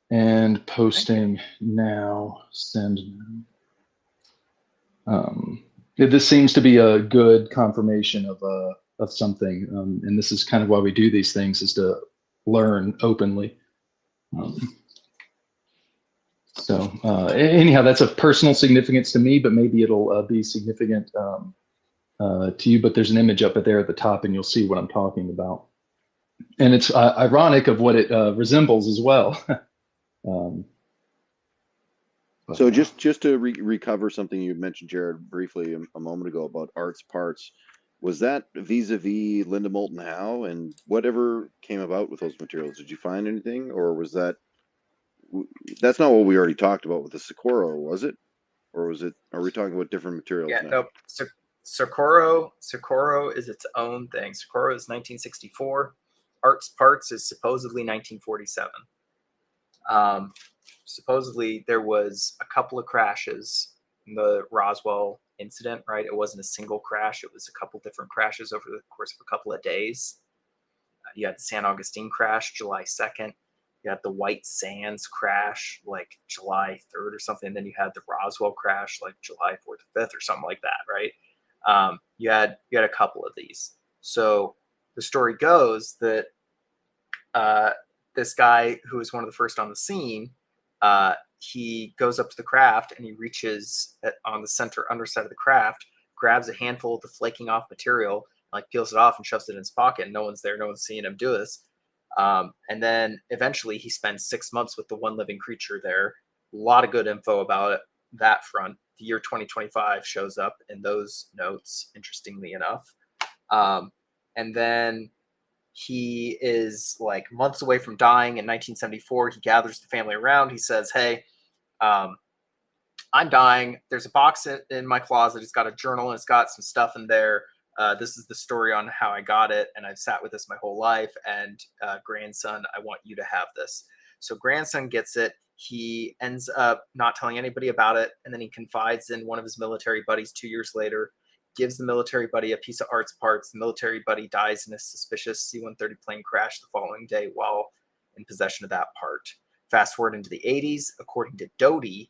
And posting now, send now. This seems to be a good confirmation of something, and this is kind of why we do these things, is to learn openly. So anyhow, that's of personal significance to me, but maybe it'll be significant to you. But there's an image up there at the top, and you'll see what I'm talking about. And it's ironic of what it resembles as well. So just to recover something you mentioned, Jarod, briefly a moment ago about arts parts, was that vis-a-vis Linda Moulton Howe, and whatever came about with those materials? Did you find anything, or was that's not what we already talked about with the Socorro, was it? Or was it? Are we talking about different materials now? No. Socorro is its own thing. Socorro is 1964. Arts Parts is supposedly 1947. Supposedly there was a couple of crashes in the Roswell incident, right? It wasn't a single crash. It was a couple different crashes over the course of a couple of days. You had the San Augustine crash, July 2nd. You had the White Sands crash, like July 3rd or something. And then you had the Roswell crash, like July 4th or 5th or something like that, right? You had a couple of these. So the story goes that this guy who was one of the first on the scene, he goes up to the craft and he reaches on the center underside of the craft, grabs a handful of the flaking off material, like peels it off and shoves it in his pocket. And no one's there. No one's seeing him do this. And then eventually he spends 6 months with the one living creature there. A lot of good info about it, that front. The year 2025 shows up in those notes, interestingly enough. And then he is like months away from dying in 1974. He gathers the family around. He says, hey, I'm dying. There's a box in my closet. It's got a journal and it's got some stuff in there. This is the story on how I got it, and I've sat with this my whole life. And grandson, I want you to have this. So grandson gets it. He ends up not telling anybody about it, and then he confides in one of his military buddies 2 years later, gives the military buddy a piece of arts parts. The military buddy dies in a suspicious C-130 plane crash the following day while in possession of that part. Fast forward into the 80s, according to Doty,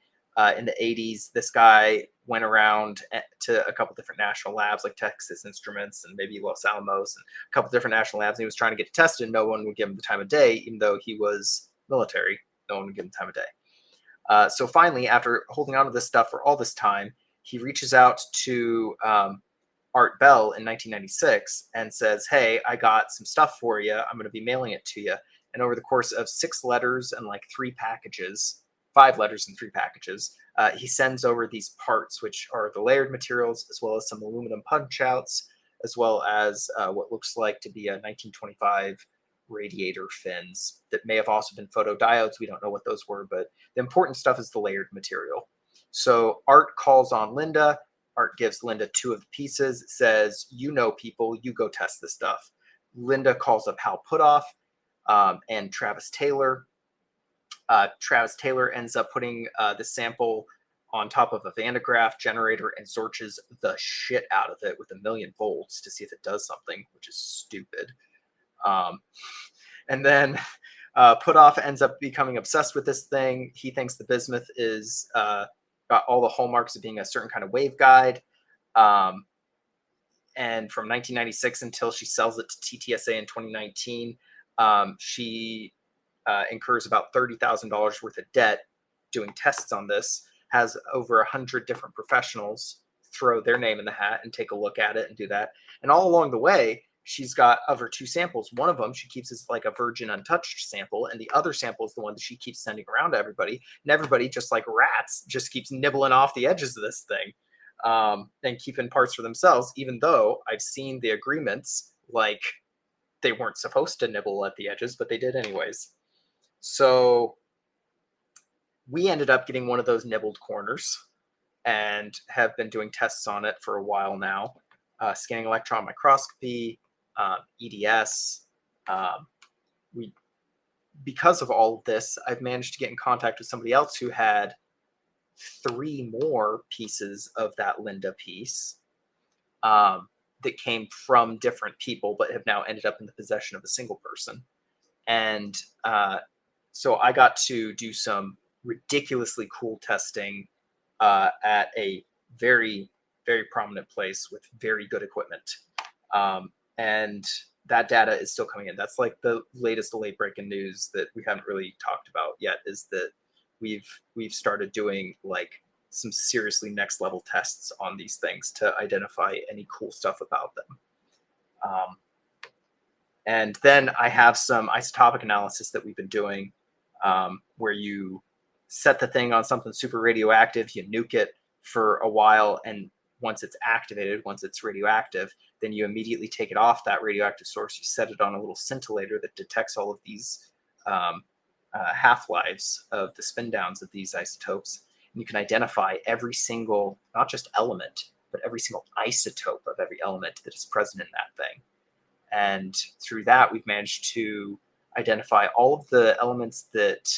in the 80s, this guy went around to a couple different national labs like Texas Instruments and maybe Los Alamos and a couple different national labs. And he was trying to get tested, and no one would give him the time of day, even though he was military. No one would give him the time of day. So finally, after holding on to this stuff for all this time, he reaches out to Art Bell in 1996 and says, hey, I got some stuff for you. I'm going to be mailing it to you. And over the course of 6 letters and like 3 packages, 5 letters and 3 packages, he sends over these parts, which are the layered materials, as well as some aluminum punch outs, as well as what looks like to be a 1925 radiator fins that may have also been photodiodes. We don't know what those were, but the important stuff is the layered material. So Art calls on Linda. Art gives Linda 2 of the pieces, says, you know people, you go test this stuff. Linda calls up Hal Puthoff and Travis Taylor. Travis Taylor ends up putting the sample on top of a Van de Graaff generator and sorches the shit out of it with 1,000,000 volts to see if it does something, which is stupid. And then Puthoff ends up becoming obsessed with this thing. He thinks the bismuth is got all the hallmarks of being a certain kind of waveguide. And from 1996 until she sells it to TTSA in 2019, she incurs about $30,000 worth of debt doing tests on this, has over 100 different professionals throw their name in the hat and take a look at it and do that. And all along the way, she's got of her 2 samples. One of them she keeps as like a virgin untouched sample, and the other sample is the one that she keeps sending around to everybody. And everybody, just like rats, just keeps nibbling off the edges of this thing and keeping parts for themselves, even though I've seen the agreements like they weren't supposed to nibble at the edges, but they did anyways. So we ended up getting one of those nibbled corners and have been doing tests on it for a while now. Scanning electron microscopy, EDS. Because of all of this, I've managed to get in contact with somebody else who had 3 more pieces of that Linda piece that came from different people, but have now ended up in the possession of a single person. And so I got to do some ridiculously cool testing at a very, very prominent place with very good equipment. And that data is still coming in. That's like the latest late breaking news that we haven't really talked about yet, is that we've started doing like some seriously next level tests on these things to identify any cool stuff about them. And then I have some isotopic analysis that we've been doing where you set the thing on something super radioactive, you nuke it for a while, and once it's activated, once it's radioactive, then you immediately take it off that radioactive source. You set it on a little scintillator that detects all of these half-lives of the spin downs of these isotopes. And you can identify every single, not just element, but every single isotope of every element that is present in that thing. And through that, we've managed to identify all of the elements that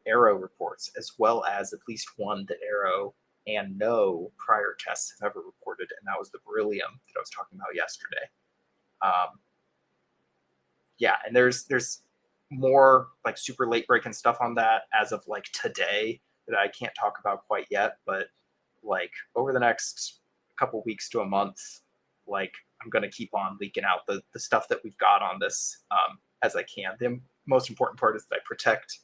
Arrow reports, as well as at least one that Arrow and no prior tests have ever reported, and that was the beryllium that I was talking about yesterday. Yeah, and there's more like super late breaking stuff on that as of like today that I can't talk about quite yet, but like over the next couple weeks to a month, like I'm going to keep on leaking out the stuff that we've got on this as I can. The most important part is that I protect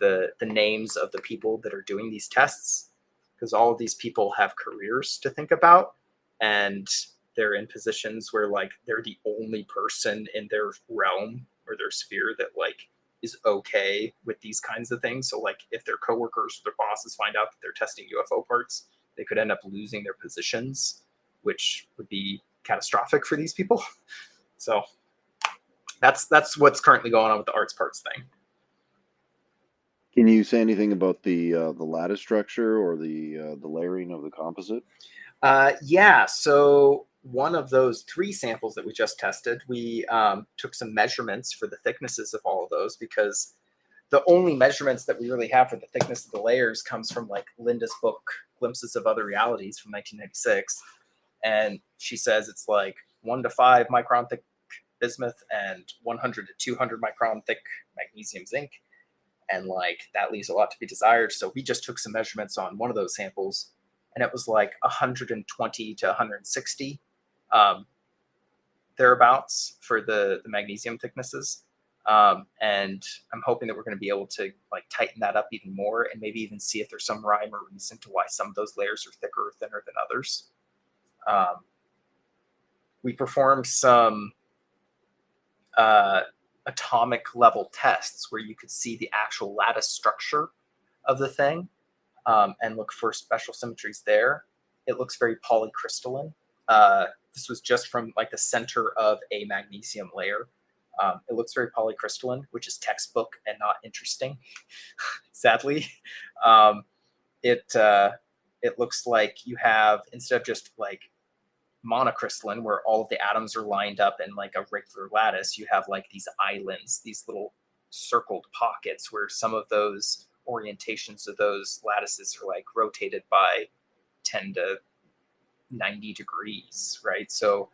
the names of the people that are doing these tests, because all of these people have careers to think about, and they're in positions where like they're the only person in their realm or their sphere that like is okay with these kinds of things. So like if their coworkers or their bosses find out that they're testing UFO parts, they could end up losing their positions, which would be catastrophic for these people. So that's what's currently going on with the arts parts thing. Can you say anything about the lattice structure or the layering of the composite? Yeah, so one of those 3 samples that we just tested, we took some measurements for the thicknesses of all of those, because the only measurements that we really have for the thickness of the layers comes from like Linda's book, Glimpses of Other Realities from 1996. And she says it's like 1 to 5 micron thick bismuth and 100 to 200 micron thick magnesium zinc. And like that leaves a lot to be desired. So we just took some measurements on one of those samples, and it was like 120 to 160 thereabouts for the magnesium thicknesses. And I'm hoping that we're going to be able to like tighten that up even more, and maybe even see if there's some rhyme or reason to why some of those layers are thicker or thinner than others. We performed some atomic level tests where you could see the actual lattice structure of the thing and look for special symmetries there. It looks very polycrystalline. This was just from like the center of a magnesium layer. It looks very polycrystalline, which is textbook and not interesting, sadly. it looks like you have, instead of just like monocrystalline where all of the atoms are lined up in like a regular lattice, you have like these islands, these little circled pockets where some of those orientations of those lattices are like rotated by 10 to 90 degrees, right? So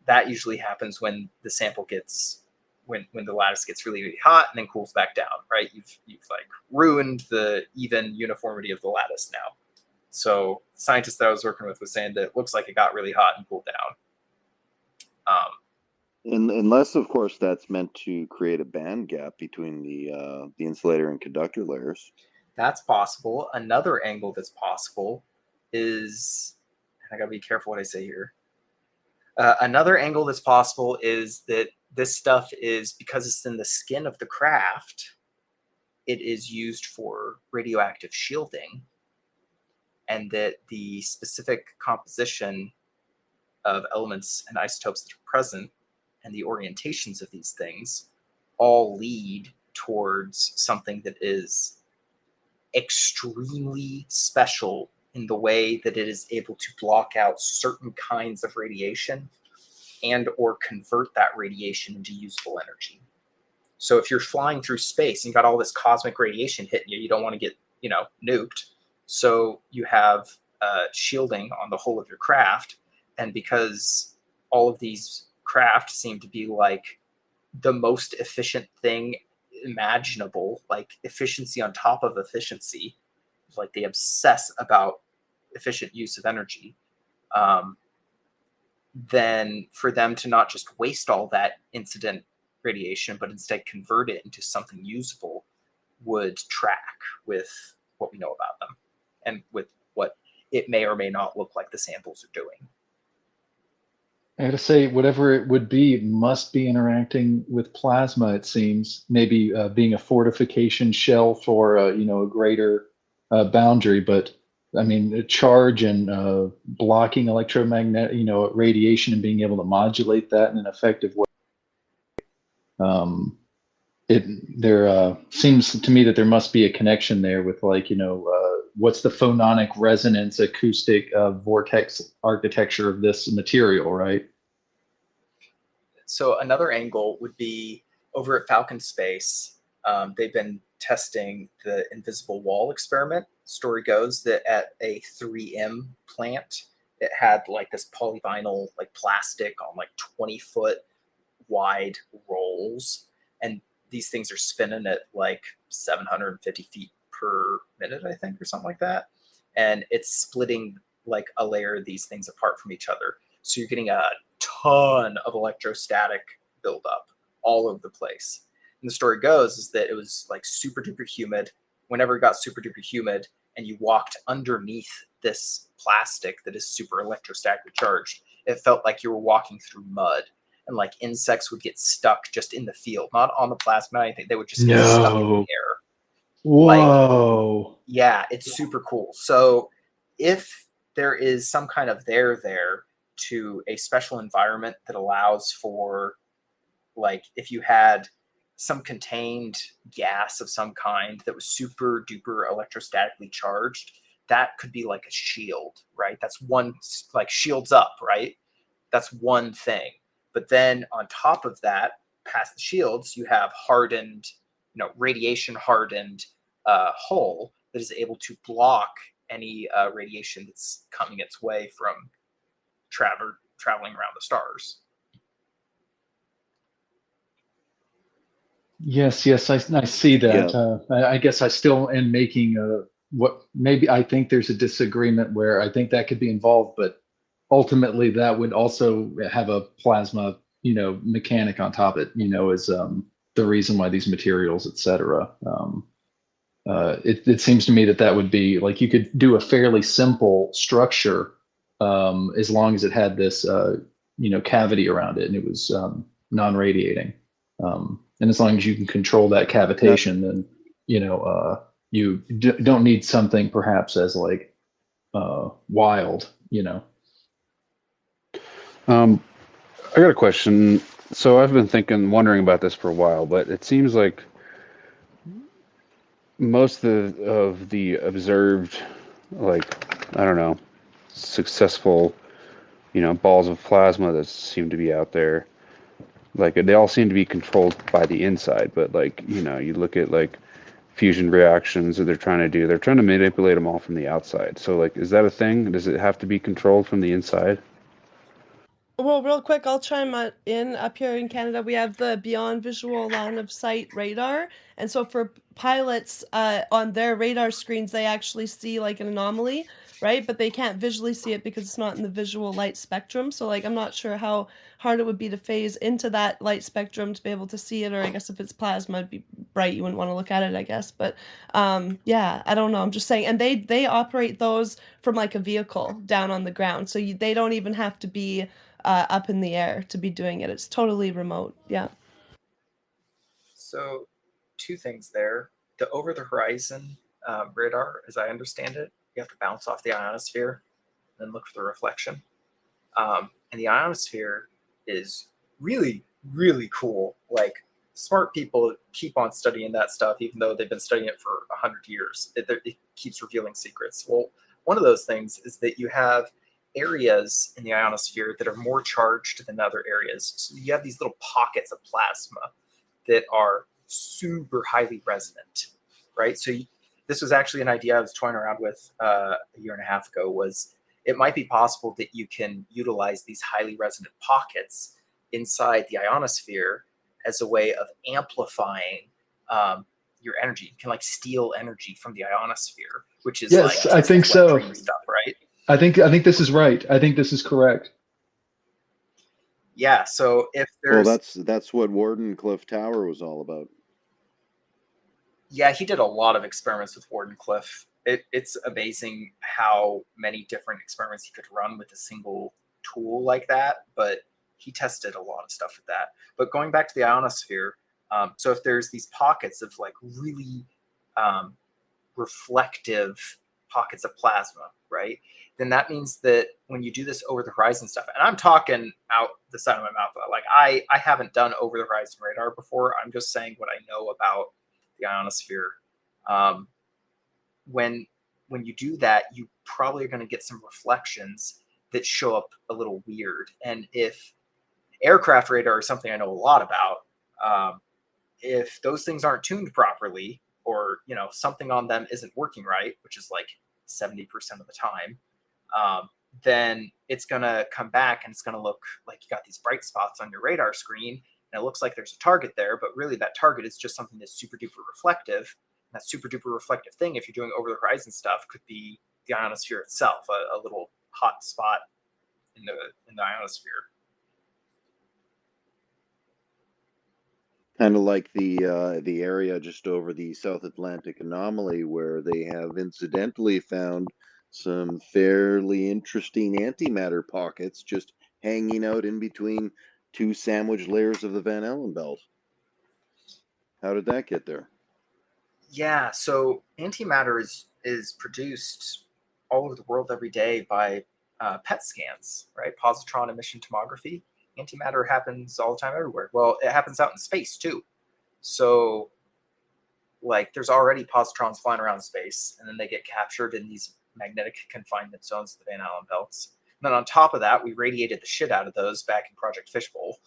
that usually happens when the sample gets, when the lattice gets really, really hot and then cools back down, right? You've like ruined the even uniformity of the lattice now. So the scientist that I was working with was saying that it looks like it got really hot and cooled down. Unless, of course, that's meant to create a band gap between the insulator and conductor layers. That's possible. Another angle that's possible is, and I gotta be careful what I say here. Another angle that's possible is that this stuff is, because it's in the skin of the craft, it is used for radioactive shielding, and that the specific composition of elements and isotopes that are present and the orientations of these things all lead towards something that is extremely special in the way that it is able to block out certain kinds of radiation and or convert that radiation into usable energy. So if you're flying through space and you got all this cosmic radiation hitting you, you don't want to get, nuked. So you have shielding on the whole of your craft. And because all of these craft seem to be like the most efficient thing imaginable, like efficiency on top of efficiency, like they obsess about efficient use of energy, then for them to not just waste all that incident radiation, but instead convert it into something usable would track with what we know about them and with what it may or may not look like the samples are doing. I gotta say, whatever it would be, it must be interacting with plasma, it seems. Maybe being a fortification shell for, a greater boundary. But I mean, a charge and blocking electromagnetic, radiation and being able to modulate that in an effective way. There seems to me that there must be a connection there with what's the phononic resonance acoustic vortex architecture of this material, right? So another angle would be over at Falcon Space. They've been testing the invisible wall experiment. Story goes that at a 3M plant, it had like this polyvinyl like plastic on like 20-foot wide rolls, and these things are spinning at like 750 feet per minute, I think, or something like that. And it's splitting like a layer of these things apart from each other. So you're getting a ton of electrostatic buildup all over the place. And the story goes is that it was like super duper humid. Whenever it got super duper humid and you walked underneath this plastic that is super electrostatically charged, it felt like you were walking through mud. And like insects would get stuck just in the field, not on the plasma. I think they would just get stuck in the air. Whoa. Like, yeah, it's super cool. So if there is some kind of there to a special environment that allows for, like, if you had some contained gas of some kind that was super duper electrostatically charged, that could be like a shield, right? That's one, like, shields up, right? That's one thing. But then on top of that, past the shields, you have hardened, radiation hardened hull that is able to block any radiation that's coming its way from traveling around the stars. Yes, I see that. Yeah. I guess I still am making what maybe I think there's a disagreement where I think that could be involved, but ultimately that would also have a plasma, mechanic on top of it, as the reason why these materials, et cetera. It seems to me that would be like you could do a fairly simple structure as long as it had this, cavity around it and it was non-radiating. And as long as you can control that cavitation, then, you don't need something perhaps as like wild, I got a question. So I've been wondering about this for a while, but it seems like most of the observed like I don't know, successful, balls of plasma that seem to be out there. Like they all seem to be controlled by the inside, but like, you look at like fusion reactions that they're trying to manipulate them all from the outside. So like, is that a thing? Does it have to be controlled from the inside? Well, real quick, I'll chime in. Up here in Canada, we have the Beyond Visual Line of Sight radar. And so for pilots, on their radar screens, they actually see like an anomaly, right? But they can't visually see it because it's not in the visual light spectrum. So like, I'm not sure how hard it would be to phase into that light spectrum to be able to see it. Or I guess if it's plasma, it'd be bright. You wouldn't want to look at it, I guess. But yeah, I don't know. I'm just saying. And they operate those from like a vehicle down on the ground. So they don't even have to be up in the air to be doing it. It's totally remote. Yeah. So 2 things there. The over the horizon radar, as I understand it, you have to bounce off the ionosphere and then look for the reflection. And the ionosphere is really, really cool. Like smart people keep on studying that stuff, even though they've been studying it for 100 years. It keeps revealing secrets. Well, one of those things is that you have areas in the ionosphere that are more charged than other areas. So you have these little pockets of plasma that are super highly resonant, right? So this was actually an idea I was toying around with a year and a half ago, was it might be possible that you can utilize these highly resonant pockets inside the ionosphere as a way of amplifying your energy. You can like steal energy from the ionosphere, which is yes, like I think so. Stuff, right? I think this is right. I think this is correct. Yeah. So if there's, well, that's what Wardenclyffe Tower was all about. Yeah, he did a lot of experiments with Wardenclyffe. It's amazing how many different experiments he could run with a single tool like that. But he tested a lot of stuff with that. But going back to the ionosphere, so if there's these pockets of like really reflective pockets of plasma, right? Then that means that when you do this over the horizon stuff, and I'm talking out the side of my mouth, like I haven't done over the horizon radar before. I'm just saying what I know about the ionosphere. When you do that, you probably are going to get some reflections that show up a little weird. And if aircraft radar is something I know a lot about, if those things aren't tuned properly, or something on them isn't working right, which is like 70% of the time, then it's going to come back and it's going to look like you got these bright spots on your radar screen, and it looks like there's a target there, but really that target is just something that's super duper reflective. And that super duper reflective thing, if you're doing over the horizon stuff, could be the ionosphere itself, a little hot spot in the ionosphere. Kind of like the area just over the South Atlantic anomaly, where they have incidentally found some fairly interesting antimatter pockets just hanging out in between 2 sandwich layers of the Van Allen belt. How did that get there? Yeah, so antimatter is produced all over the world every day by PET scans, right? Positron emission tomography. Antimatter happens all the time everywhere. Well, it happens out in space too. So like there's already positrons flying around space, and then they get captured in these magnetic confinement zones of the Van Allen belts. And then on top of that, we radiated the shit out of those back in Project Fishbowl.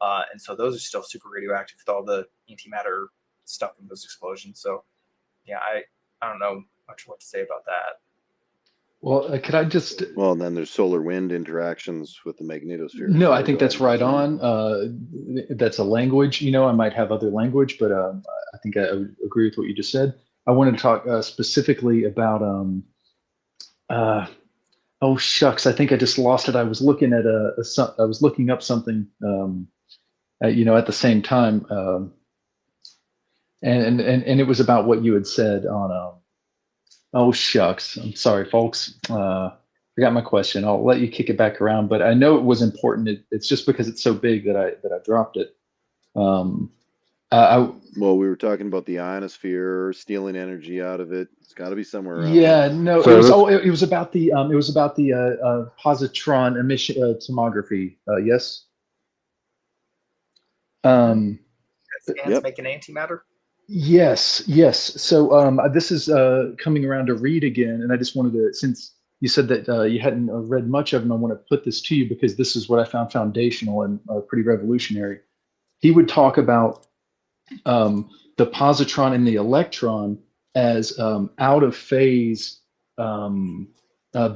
And so those are still super radioactive with all the antimatter stuff in those explosions. So yeah, I don't know much what to say about that. Well, could I just? Well, and then there's solar wind interactions with the magnetosphere. No, I think that's right on. That's a language. I might have other language, but I think I would agree with what you just said. I wanted to talk specifically about. Oh shucks, I think I just lost it. I was looking at I was looking up something. At the same time, and it was about what you had said on. Oh shucks, I'm sorry, folks. Forgot my question. I'll let you kick it back around, but I know it was important. It's just because it's so big that I dropped it. Well, we were talking about the ionosphere, stealing energy out of it. It's got to be somewhere around Yeah, there. no, So it was about the positron emission tomography. Yes. Scans make an antimatter? Yes. So this is coming around to read again, and I just wanted to, since you said that you hadn't read much of him. I want to put this to you because this is what I found foundational and pretty revolutionary. He would talk about the positron and the electron as out of phase,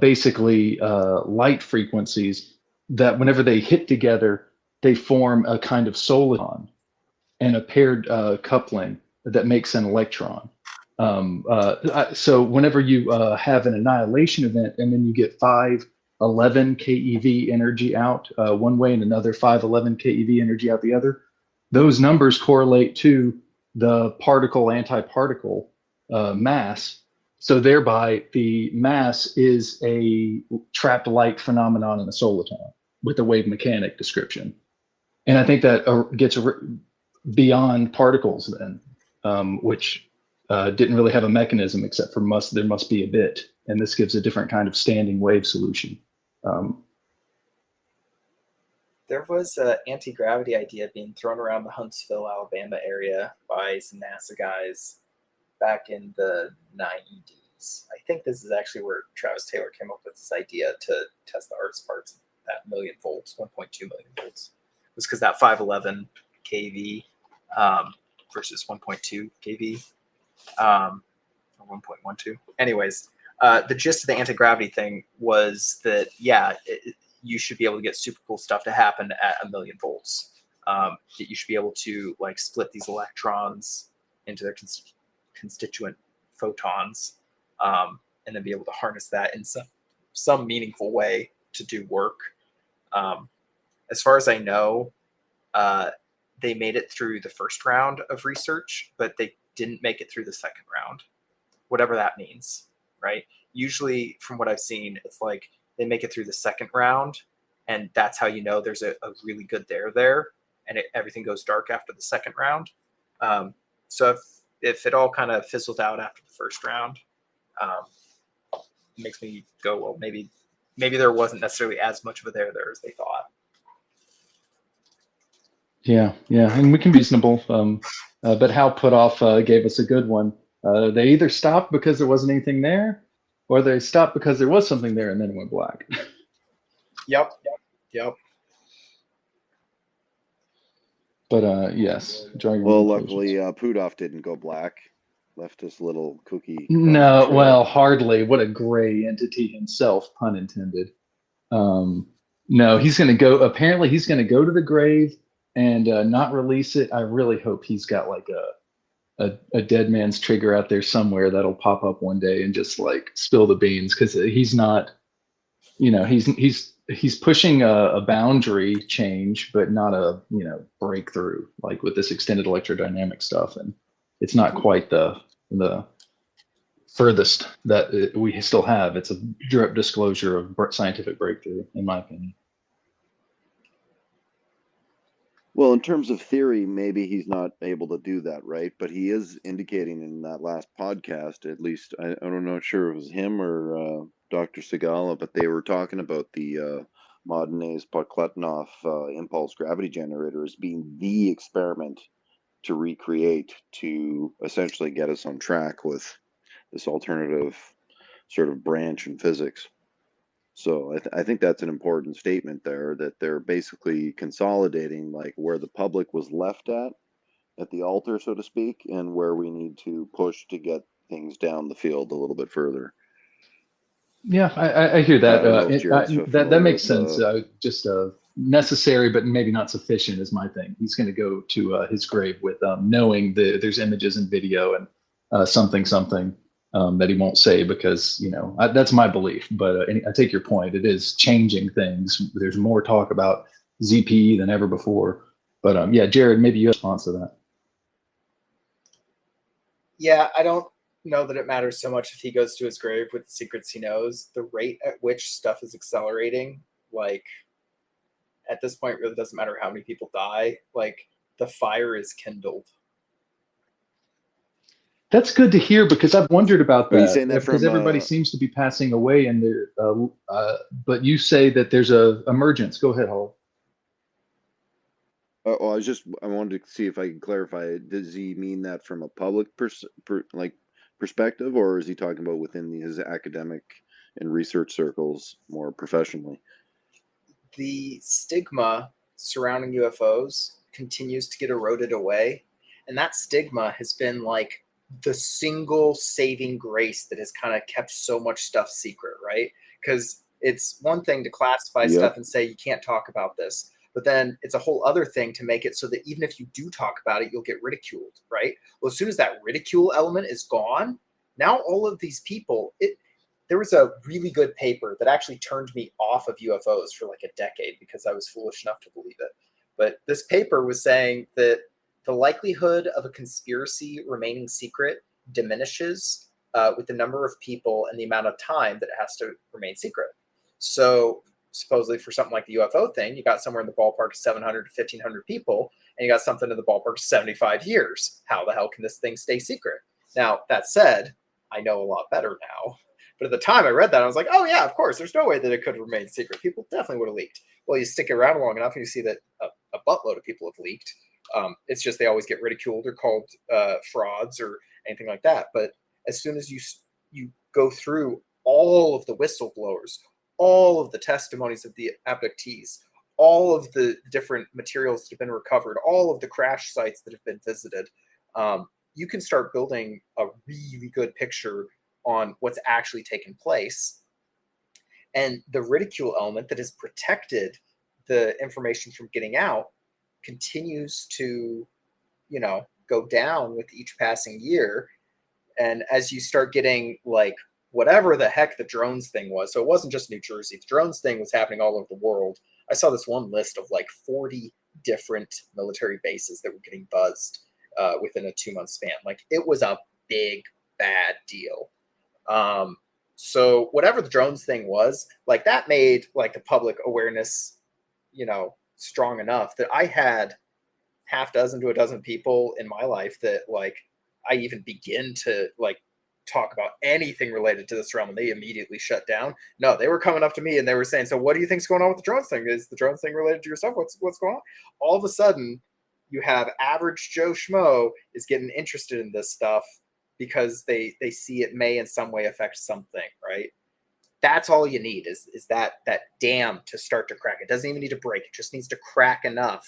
basically light frequencies that whenever they hit together, they form a kind of soliton and a paired coupling that makes an electron. So whenever you have an annihilation event and then you get 511 keV energy out one way and another 511 keV energy out the other, those numbers correlate to the particle antiparticle mass. So thereby the mass is a trapped light phenomenon in a soliton with a wave mechanic description. And I think that gets beyond particles then, which didn't really have a mechanism except for there must be a bit. And this gives a different kind of standing wave solution. There was an anti-gravity idea being thrown around the Huntsville, Alabama area by some NASA guys back in the 90s. I think this is actually where Travis Taylor came up with this idea to test the arts parts at 1 million volts, 1.2 million volts. It was because that 511 kV versus 1.2 kV, or 1.12. Anyways, the gist of the anti-gravity thing was that, yeah, you should be able to get super cool stuff to happen at 1 million volts. That you should be able to like split these electrons into their constituent photons, and then be able to harness that in some meaningful way to do work. As far as I know, they made it through the first round of research, but they didn't make it through the second round, whatever that means, right? Usually, from what I've seen, it's like they make it through the second round, and that's how you know there's a really good there, and everything goes dark after the second round. So if it all kind of fizzled out after the first round, it makes me go, well, maybe there wasn't necessarily as much of a there as they thought. Yeah, and we can be reasonable. But Hal Putoff gave us a good one. They either stopped because there wasn't anything there, or they stopped because there was something there and then it went black. Yep. But yes, well, luckily Putoff didn't go black. Left us a little cookie. No, well, hardly. What a gray entity himself, pun intended. No, he's going to go. Apparently, he's going to go to the grave and not release it. I really hope he's got like a dead man's trigger out there somewhere that'll pop up one day and just like spill the beans, because he's not, he's pushing a boundary change, but not a breakthrough like with this extended electrodynamic stuff, and it's not quite the furthest that we still have. It's a direct disclosure of scientific breakthrough, in my opinion. Well, in terms of theory, maybe he's not able to do that, right? But he is indicating in that last podcast, at least, I don't know, sure it was him or Dr. Segala, but they were talking about the Modernais-Podkletnov impulse gravity generator as being the experiment to recreate to essentially get us on track with this alternative sort of branch in physics. So I think that's an important statement there, that they're basically consolidating like where the public was left at the altar, so to speak, and where we need to push to get things down the field a little bit further. Yeah, I hear that. That makes sense. Just necessary, but maybe not sufficient is my thing. He's going to go to his grave with knowing there's images and video and something that he won't say because, that's my belief. But I take your point. It is changing things. There's more talk about ZPE than ever before. But yeah, Jared, maybe you have a response to that. Yeah, I don't know that it matters so much if he goes to his grave with the secrets he knows. The rate at which stuff is accelerating, like, at this point, really doesn't matter how many people die. Like, the fire is kindled. That's good to hear, because I've wondered about that. Because from, everybody seems to be passing away, and but you say that there's a emergence. Go ahead, Hall. I wanted to see if I can clarify. Does he mean that from a public perspective, or is he talking about within his academic in research circles more professionally. The stigma surrounding UFOs continues to get eroded away. And that stigma has been like the single saving grace that has kind of kept so much stuff secret, right? Because it's one thing to classify stuff and say you can't talk about this, but then it's a whole other thing to make it so that even if you do talk about it, you'll get ridiculed, right? Well, as soon as that ridicule element is gone, now all of these people, there was a really good paper that actually turned me off of UFOs for like a decade because I was foolish enough to believe it. But this paper was saying that the likelihood of a conspiracy remaining secret diminishes with the number of people and the amount of time that it has to remain secret. So supposedly for something like the UFO thing, you got somewhere in the ballpark of 700 to 1,500 people, and you got something in the ballpark of 75 years. How the hell can this thing stay secret? Now, that said, I know a lot better now. But at the time I read that, I was like, oh yeah, of course. There's no way that it could remain secret. People definitely would have leaked. Well, you stick around long enough and you see that a buttload of people have leaked. It's just they always get ridiculed or called frauds or anything like that. But as soon as you go through all of the whistleblowers, all of the testimonies of the abductees, all of the different materials that have been recovered, all of the crash sites that have been visited, you can start building a really good picture on what's actually taken place. And the ridicule element that has protected the information from getting out continues to, go down with each passing year. And as you start getting like whatever the heck the drones thing was, so it wasn't just New Jersey, the drones thing was happening all over the world. I saw this one list of like 40 different military bases that were getting buzzed within a 2-month span. Like it was a big, bad deal. So whatever the drones thing was, like that made like the public awareness, strong enough that I had half dozen to a dozen people in my life that like I even begin to like talk about anything related to this realm and they immediately shut down. No, they were coming up to me and they were saying, so what do you think's going on with the drones thing? Is the drones thing related to your stuff? What's going on? All of a sudden you have average Joe Schmo is getting interested in this stuff because they see it may in some way affect something, right? That's all you need is that dam to start to crack. It doesn't even need to break. It just needs to crack enough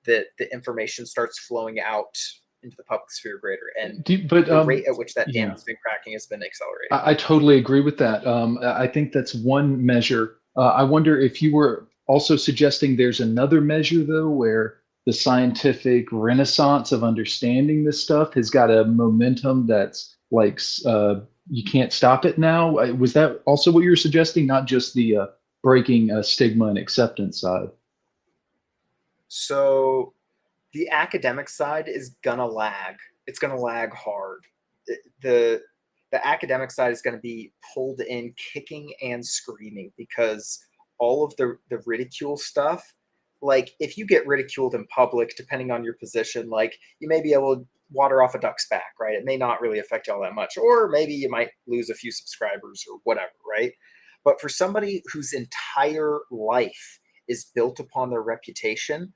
that the information starts flowing out into the public sphere greater. And the rate at which that dam has been cracking has been accelerating. I totally agree with that. I think that's one measure. I wonder if you were also suggesting there's another measure, though, where the scientific renaissance of understanding this stuff has got a momentum that's like you can't stop it now. Was that also what you were suggesting? Not just the breaking stigma and acceptance side? So the academic side is gonna lag. It's gonna lag hard. The academic side is gonna be pulled in kicking and screaming because all of the ridicule stuff, like if you get ridiculed in public, depending on your position, like you may be able to water off a duck's back, right? It may not really affect you all that much, or maybe you might lose a few subscribers or whatever, right? But for somebody whose entire life is built upon their reputation,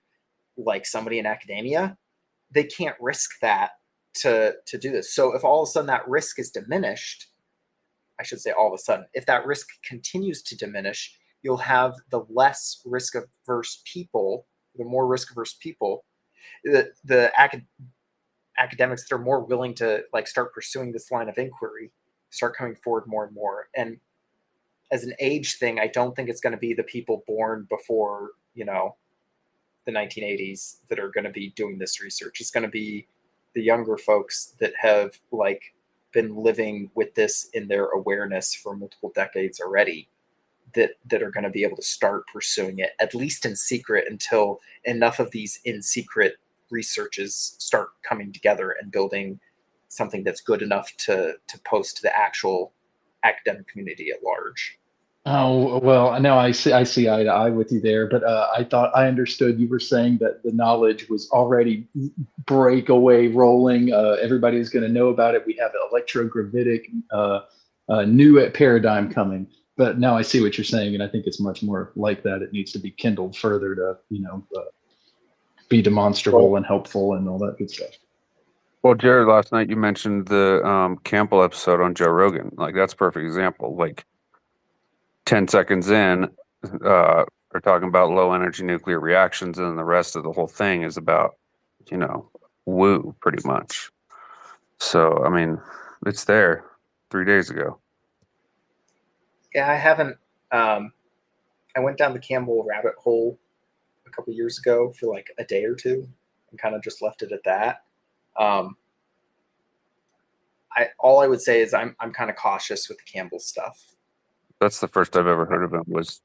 like somebody in academia, they can't risk that to do this. So if all of a sudden that risk is diminished, I should say all of a sudden, if that risk continues to diminish, you'll have the less risk-averse people, the more risk-averse people, the academics that are more willing to like start pursuing this line of inquiry, start coming forward more and more. And as an age thing, I don't think it's going to be the people born before, the 1980s that are going to be doing this research. It's going to be the younger folks that have like been living with this in their awareness for multiple decades already that are going to be able to start pursuing it, at least in secret, until enough of these in secret researches start coming together and building something that's good enough to post to the actual academic community at large. Oh, well, now I see eye to eye with you there, but I thought I understood you were saying that the knowledge was already breakaway rolling. Everybody's going to know about it. We have an electrogravitic new paradigm coming. But now I see what you're saying, and I think it's much more like that. It needs to be kindled further to, be demonstrable and helpful and all that good stuff. Well, Jared, last night you mentioned the Campbell episode on Joe Rogan. Like, that's a perfect example. Like, 10 seconds in, are talking about low energy nuclear reactions, and then the rest of the whole thing is about, woo, pretty much. So, I mean, it's there 3 days ago. Yeah, I haven't. I went down the Campbell rabbit hole a couple years ago for like a day or two and kind of just left it at that. All I would say is I'm kind of cautious with the Campbell stuff. That's the first I've ever heard of him was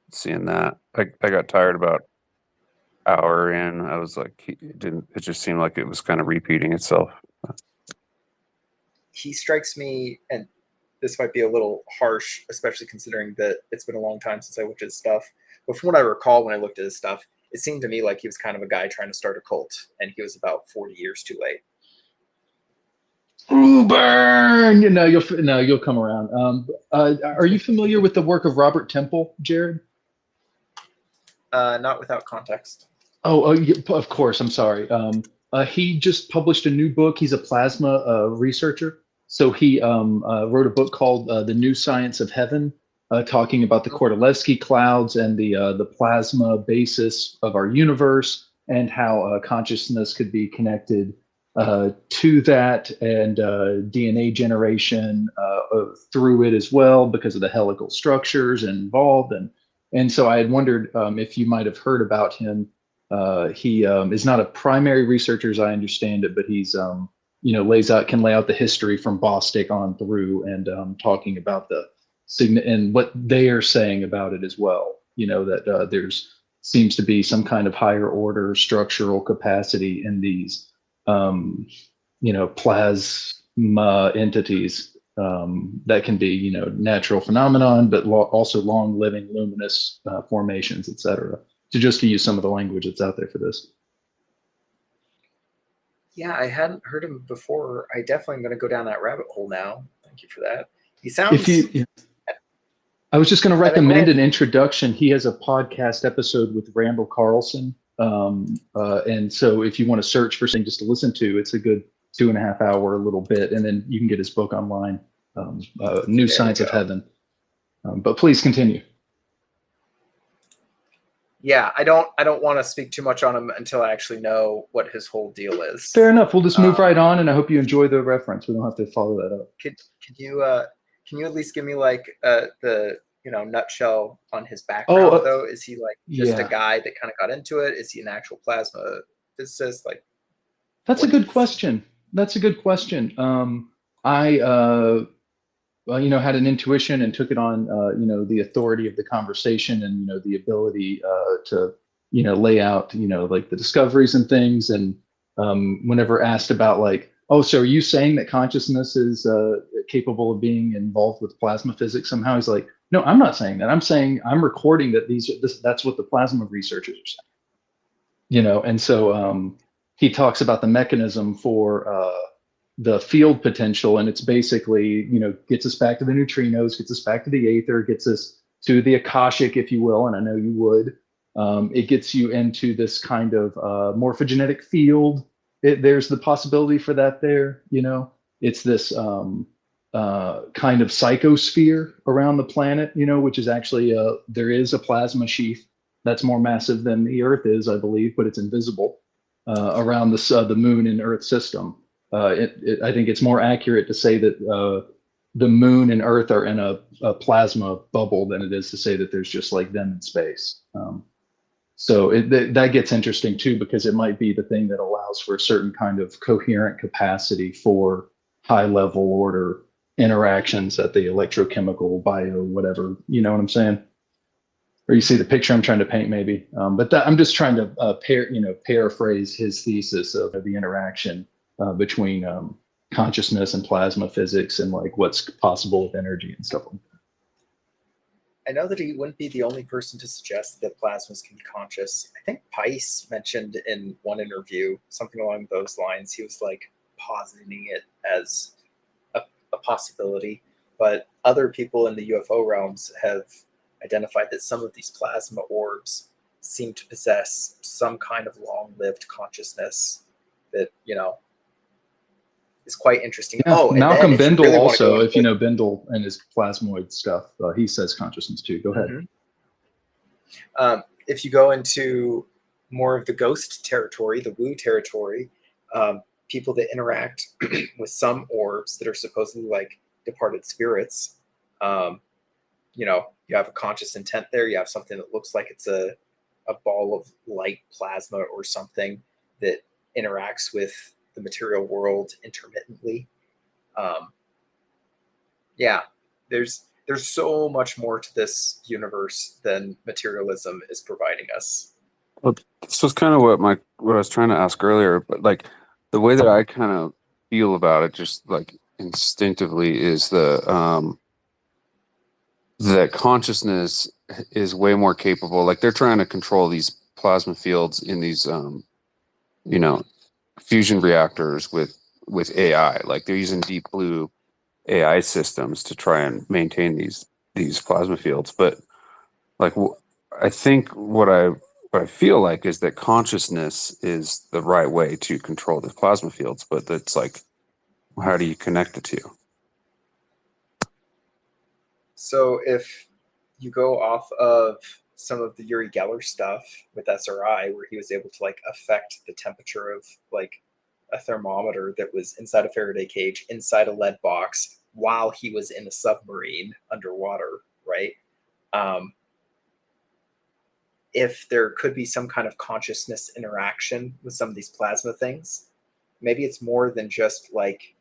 seeing that. I got tired about hour in. I was like, it just seemed like it was kind of repeating itself. He strikes me, and this might be a little harsh, especially considering that it's been a long time since I looked at his stuff. But from what I recall when I looked at his stuff, it seemed to me like he was kind of a guy trying to start a cult, and he was about 40 years too late. Ooh, burn! You'll come around. Are you familiar with the work of Robert Temple, Jarod? Not without context. Yeah, of course. I'm sorry. He just published a new book. He's a plasma researcher. So he wrote a book called The New Science of Heaven, talking about the Kordylewski clouds and the plasma basis of our universe, and how consciousness could be connected to that, and DNA generation through it as well, because of the helical structures involved. And so I had wondered if you might have heard about him. He is not a primary researcher, as I understand it, but he's can lay out the history from Bostic on through, and talking about the and what they are saying about it as well. That there's seems to be some kind of higher order structural capacity in these plasma entities that can be natural phenomenon, but also long living luminous formations, etc. Just to use some of the language that's out there for this. Yeah, I hadn't heard him before. I definitely am going to go down that rabbit hole now. Thank you for that. He sounds. I was just going to recommend an introduction. He has a podcast episode with Randall Carlson. And so if you want to search for something just to listen to, it's a good 2.5 hour little bit. And then you can get his book online, New Science of Heaven. But please continue. Yeah, I don't want to speak too much on him until I actually know what his whole deal is. Fair enough. We'll just move right on, and I hope you enjoy the reference. We don't have to follow that up. Can you at least give me like the nutshell on his background though? Is he like just a guy that kind of got into it? Is he an actual plasma physicist? Like, that's a good question. I had an intuition and took it on, the authority of the conversation, and, the ability to, lay out, like the discoveries and things. And whenever asked about like, so are you saying that consciousness is capable of being involved with plasma physics somehow? He's like, no, I'm not saying that. I'm saying I'm recording that that's what the plasma researchers are saying. And so he talks about the mechanism for the field potential, and it's basically, gets us back to the neutrinos, gets us back to the aether, gets us to the Akashic, if you will, and I know you would. It gets you into this kind of morphogenetic field. There's the possibility for that there. It's this kind of psychosphere around the planet, which is actually there is a plasma sheath that's more massive than the Earth is, I believe, but it's invisible around the Moon and Earth system. I think it's more accurate to say that the Moon and Earth are in a plasma bubble than it is to say that there's just like them in space. So that gets interesting too, because it might be the thing that allows for a certain kind of coherent capacity for high level order interactions at the electrochemical, bio, whatever, you know what I'm saying? Or you see the picture I'm trying to paint maybe. But I'm just trying to paraphrase his thesis of the interaction between consciousness and plasma physics, and like what's possible with energy and stuff like that. I know that he wouldn't be the only person to suggest that plasmas can be conscious. I think Pice mentioned in one interview something along those lines. He was like positing it as a possibility, but other people in the UFO realms have identified that some of these plasma orbs seem to possess some kind of long-lived consciousness that, is quite interesting. Yeah. Oh, and Malcolm then if you Bendall really want to also, go if you know Bendall and his plasmoid stuff, he says consciousness too. Go ahead. If you go into more of the ghost territory, the woo territory, people that interact with some orbs that are supposedly like departed spirits, you know, you have a conscious intent there. You have something that looks like it's a ball of light plasma or something that interacts with the material world intermittently. Yeah, there's so much more to this universe than materialism is providing us. Well, this was kind of what I was trying to ask earlier, but like the way that I kind of feel about it, just like instinctively, is that consciousness is way more capable. Like they're trying to control these plasma fields in these, you know, fusion reactors with AI. Like they're using deep blue AI systems to try and maintain these plasma fields. But like I think what I feel like is that consciousness is the right way to control the plasma fields, but that's like, how do you connect the two? So if you go off of some of the Uri Geller stuff with SRI, where he was able to like affect the temperature of like a thermometer that was inside a Faraday cage, inside a lead box, while he was in a submarine underwater, right? If there could be some kind of consciousness interaction with some of these plasma things, maybe it's more than just like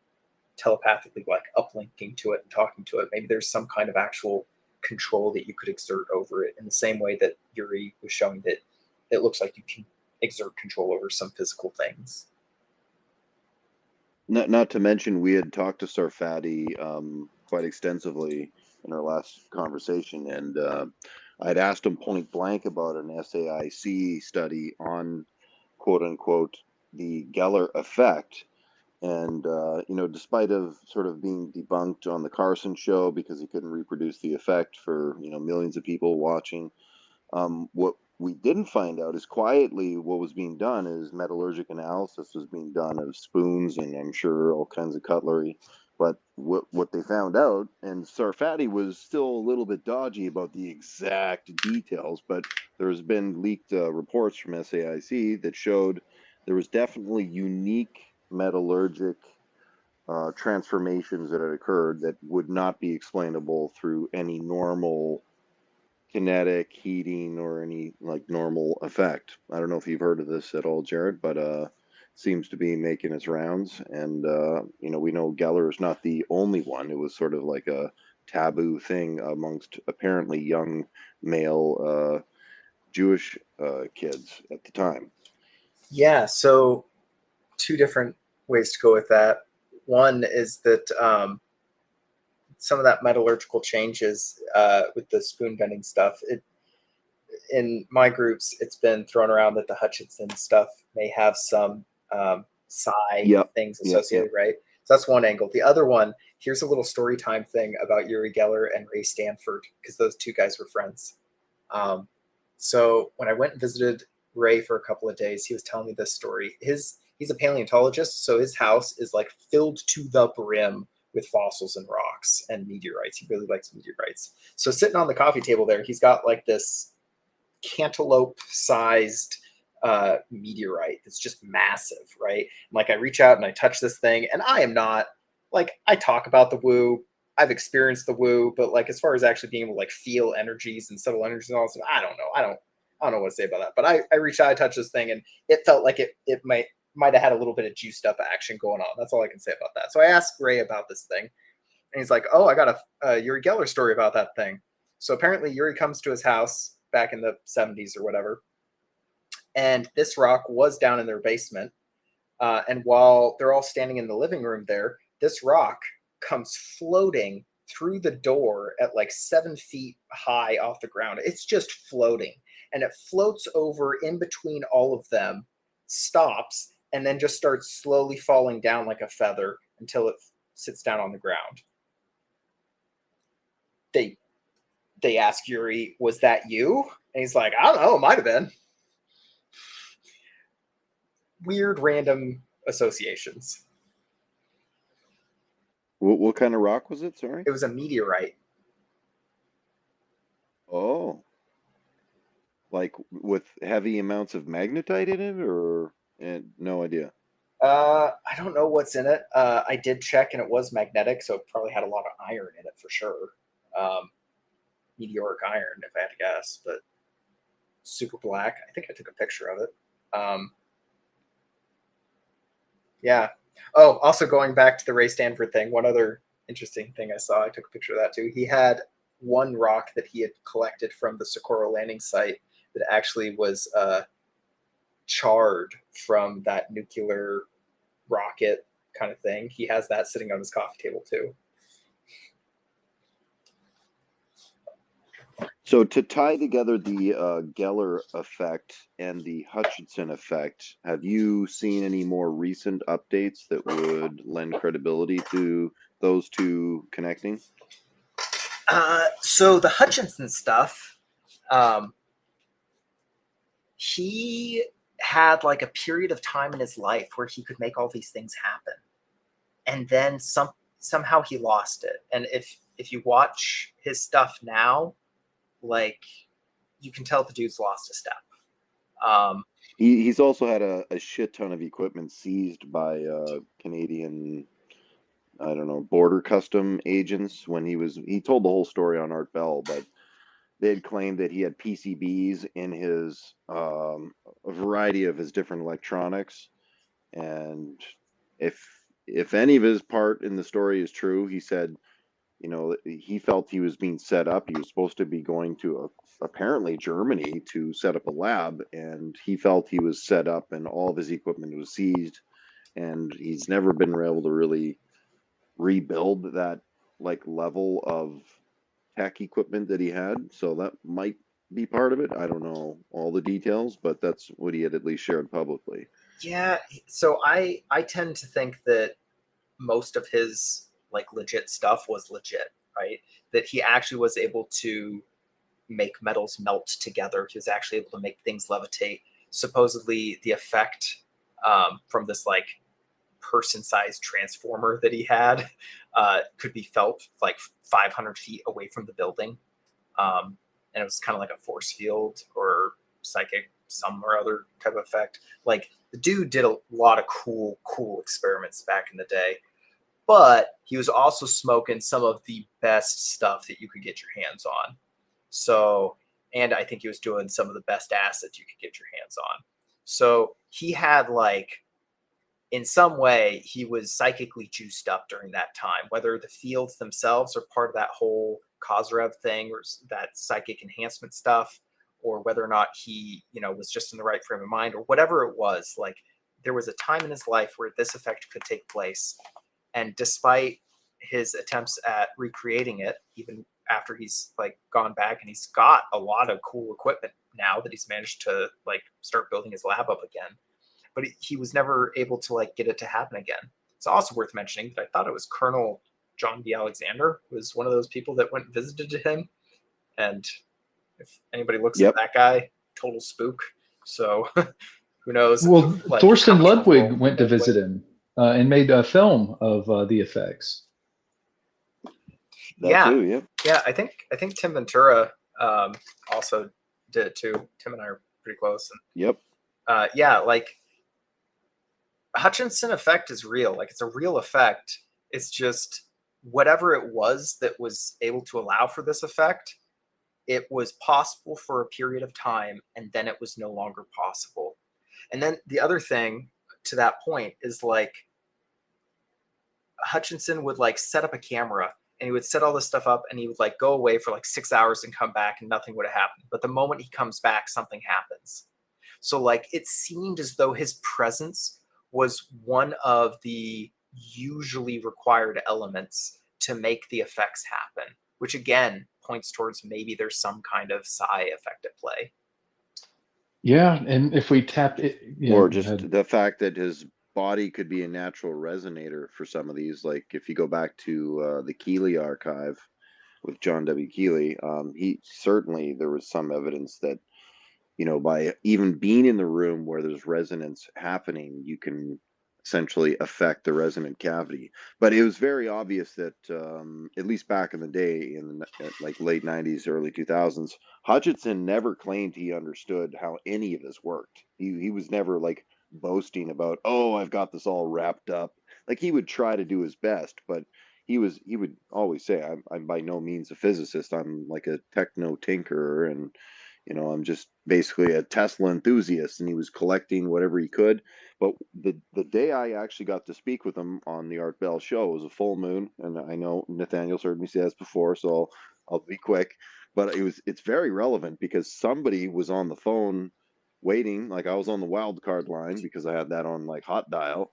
telepathically like uplinking to it and talking to it. Maybe there's some kind of actual control that you could exert over it in the same way that Yuri was showing that it looks like you can exert control over some physical things. Not to mention, we had talked to Sarfati quite extensively in our last conversation, and I'd asked him point blank about an SAIC study on quote unquote the Geller effect. And, you know, despite of sort of being debunked on the Carson show because he couldn't reproduce the effect for, you know, millions of people watching, what we didn't find out is quietly what was being done is metallurgic analysis was being done of spoons and I'm sure all kinds of cutlery. But what they found out, and Sarfati was still a little bit dodgy about the exact details, but there's been leaked reports from SAIC that showed there was definitely unique metallurgic transformations that had occurred that would not be explainable through any normal kinetic heating or any like normal effect. I don't know if you've heard of this at all, Jarod, but seems to be making its rounds. And you know, we know Geller is not the only one. It was sort of like a taboo thing amongst apparently young male Jewish kids at the time. Yeah, so two different ways to go with that. One is that some of that metallurgical changes with the spoon bending stuff, in my groups, it's been thrown around that the Hutchinson stuff may have some psi things associated, right? So that's one angle. The other one, here's a little story time thing about Uri Geller and Ray Stanford, because those two guys were friends. So when I went and visited Ray for a couple of days, he was telling me this story. He's a paleontologist, so his house is like filled to the brim with fossils and rocks and meteorites. He really likes meteorites. So sitting on the coffee table there, he's got like this cantaloupe-sized meteorite that's just massive, right? And like I reach out and I touch this thing, and I am not like, I talk about the woo, I've experienced the woo, but like as far as actually being able to like feel energies and subtle energies and all that stuff, I don't know. I don't know what to say about that. But I reached out, I touched this thing, and it felt like it might have had a little bit of juiced up action going on. That's all I can say about that. So I asked Ray about this thing, and he's like, "Oh, I got a Uri Geller story about that thing." So apparently Uri comes to his house back in the 70s or whatever, and this rock was down in their basement. And while they're all standing in the living room there, this rock comes floating through the door at like 7 feet high off the ground. It's just floating, and it floats over in between all of them, stops, and then just starts slowly falling down like a feather until it sits down on the ground. They ask Uri, "Was that you?" And he's like, "I don't know, it might have been." Weird random associations. What kind of rock was it? Sorry. It was a meteorite. Oh, like with heavy amounts of magnetite in it, or no idea. I don't know what's in it. I did check, and it was magnetic, so it probably had a lot of iron in it for sure. Meteoric iron, if I had to guess, but super black. I think I took a picture of it. Yeah. Oh, also going back to the Ray Stanford thing, one other interesting thing I saw, I took a picture of that too. He had one rock that he had collected from the Socorro landing site that actually was charred from that nuclear rocket kind of thing. He has that sitting on his coffee table too. So to tie together the Geller effect and the Hutchinson effect, have you seen any more recent updates that would lend credibility to those two connecting? So the Hutchinson stuff, he had like a period of time in his life where he could make all these things happen, and then somehow he lost it. And if you watch his stuff now, like you can tell the dude's lost a step. He's also had a shit ton of equipment seized by Canadian, I don't know, border custom agents when he told the whole story on Art Bell, but they had claimed that he had PCBs in his a variety of his different electronics, and if any of his part in the story is true, he said, you know, he felt he was being set up. He was supposed to be going to apparently Germany to set up a lab, and he felt he was set up and all of his equipment was seized, and he's never been able to really rebuild that like level of tech equipment that he had. So that might be part of it. I don't know all the details, but that's what he had at least shared publicly. Yeah, so I tend to think that most of his like legit stuff was legit, right? That he actually was able to make metals melt together. He was actually able to make things levitate. Supposedly the effect from this like person-sized transformer that he had could be felt like 500 feet away from the building. And it was kind of like a force field or psychic, some or other type of effect. Like the dude did a lot of cool experiments back in the day. But he was also smoking some of the best stuff that you could get your hands on. So, and I think he was doing some of the best acids you could get your hands on. So he had like, in some way, he was psychically juiced up during that time, whether the fields themselves are part of that whole Kozyrev thing or that psychic enhancement stuff, or whether or not he, you know, was just in the right frame of mind or whatever it was. Like there was a time in his life where this effect could take place. And despite his attempts at recreating it, even after he's like gone back and he's got a lot of cool equipment now that he's managed to like start building his lab up again, but he was never able to like get it to happen again. It's also worth mentioning that I thought it was Colonel John B. Alexander was one of those people that went and visited him. And if anybody looks at that guy, total spook. So who knows? Well, like, Thorsten Ludwig went to visit him. And made a film of the effects. That too, yeah. I think Tim Ventura also did it too. Tim and I are pretty close. And, yeah, like Hutchinson effect is real. Like it's a real effect. It's just whatever it was that was able to allow for this effect, it was possible for a period of time, and then it was no longer possible. And then the other thing to that point is like Hutchinson would like set up a camera and he would set all this stuff up and he would like go away for like 6 hours and come back and nothing would have happened. But the moment he comes back, something happens. So like it seemed as though his presence was one of the usually required elements to make the effects happen, which again points towards maybe there's some kind of psi effect at play. Yeah, and if we tap it, or just the fact that his body could be a natural resonator for some of these. Like if you go back to the Keeley archive with John W. Keeley, he certainly, there was some evidence that, you know, by even being in the room where there's resonance happening, you can essentially affect the resonant cavity. But it was very obvious that, at least back in the day, in the like late 90s, early 2000s, Hutchinson never claimed he understood how any of this worked. He was never like boasting about, oh, I've got this all wrapped up. Like he would try to do his best, but he would always say, I'm by no means a physicist. I'm like a techno tinkerer, and I'm just basically a Tesla enthusiast. And he was collecting whatever he could. But the day I actually got to speak with him on the Art Bell show was a full moon, and I know Nathaniel's heard me say this before, so I'll be quick. But it's very relevant because somebody was on the phone waiting. Like I was on the wild card line because I had that on like hot dial,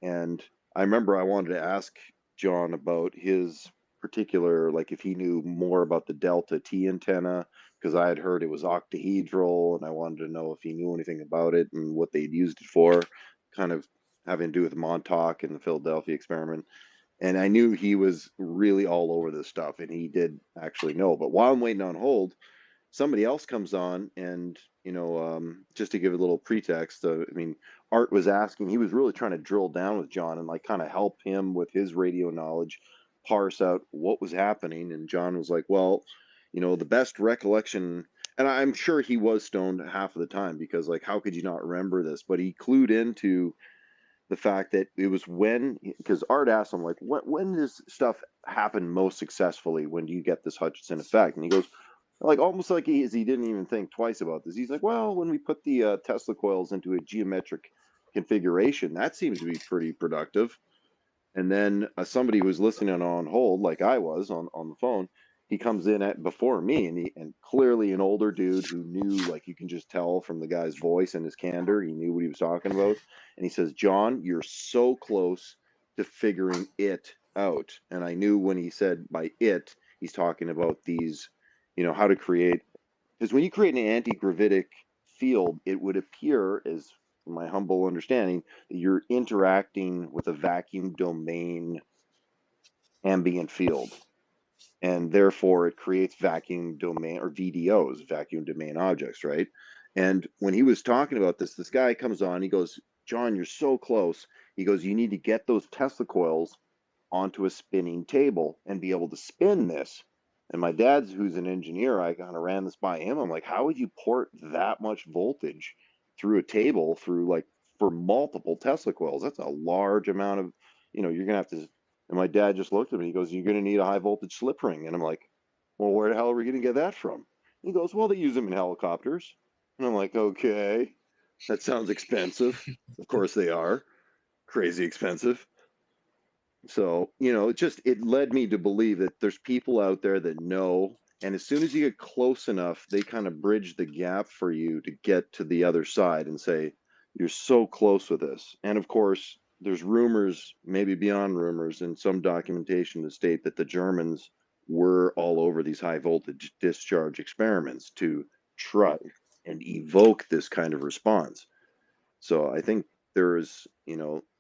and I remember I wanted to ask John about his particular, like if he knew more about the Delta T antenna, because I had heard it was octahedral, and I wanted to know if he knew anything about it and what they'd used it for, kind of having to do with Montauk and the Philadelphia experiment. And I knew he was really all over this stuff, and he did actually know. But while I'm waiting on hold, somebody else comes on, and just to give a little pretext, I mean, Art was asking, he was really trying to drill down with John and like kind of help him with his radio knowledge parse out what was happening. And John was like, well, the best recollection, and I'm sure he was stoned half of the time, because like how could you not remember this? But he clued into the fact that it was because Art asked him like, when does stuff happen most successfully? When do you get this Hutchinson effect? And he goes, like almost like he didn't even think twice about this. He's like, well, when we put the Tesla coils into a geometric configuration, that seems to be pretty productive. And then somebody who was listening on hold, like I was on the phone, he comes in before me, and clearly an older dude who knew, like you can just tell from the guy's voice and his candor, he knew what he was talking about. And he says, John, you're so close to figuring it out. And I knew when he said by it, he's talking about these, how to create, because when you create an anti-gravitic field, it would appear, as from my humble understanding, that you're interacting with a vacuum domain ambient field, and therefore it creates vacuum domain, or VDOs, vacuum domain objects, right? And when he was talking about this guy comes on, he goes, John, you're so close. He goes, you need to get those Tesla coils onto a spinning table and be able to spin this. And my dad's, who's an engineer, I kind of ran this by him. I'm like, how would you port that much voltage through a table for multiple Tesla coils? That's a large amount of, you're going to have to. And my dad just looked at me. He goes, you're going to need a high voltage slip ring. And I'm like, well, where the hell are we going to get that from? He goes, well, they use them in helicopters. And I'm like, okay, that sounds expensive. Of course they are. Crazy expensive. So, it led me to believe that there's people out there that know, and as soon as you get close enough, they kind of bridge the gap for you to get to the other side and say, you're so close with this. And of course, there's rumors, maybe beyond rumors, and some documentation to state that the Germans were all over these high voltage discharge experiments to try and evoke this kind of response. So I think there is,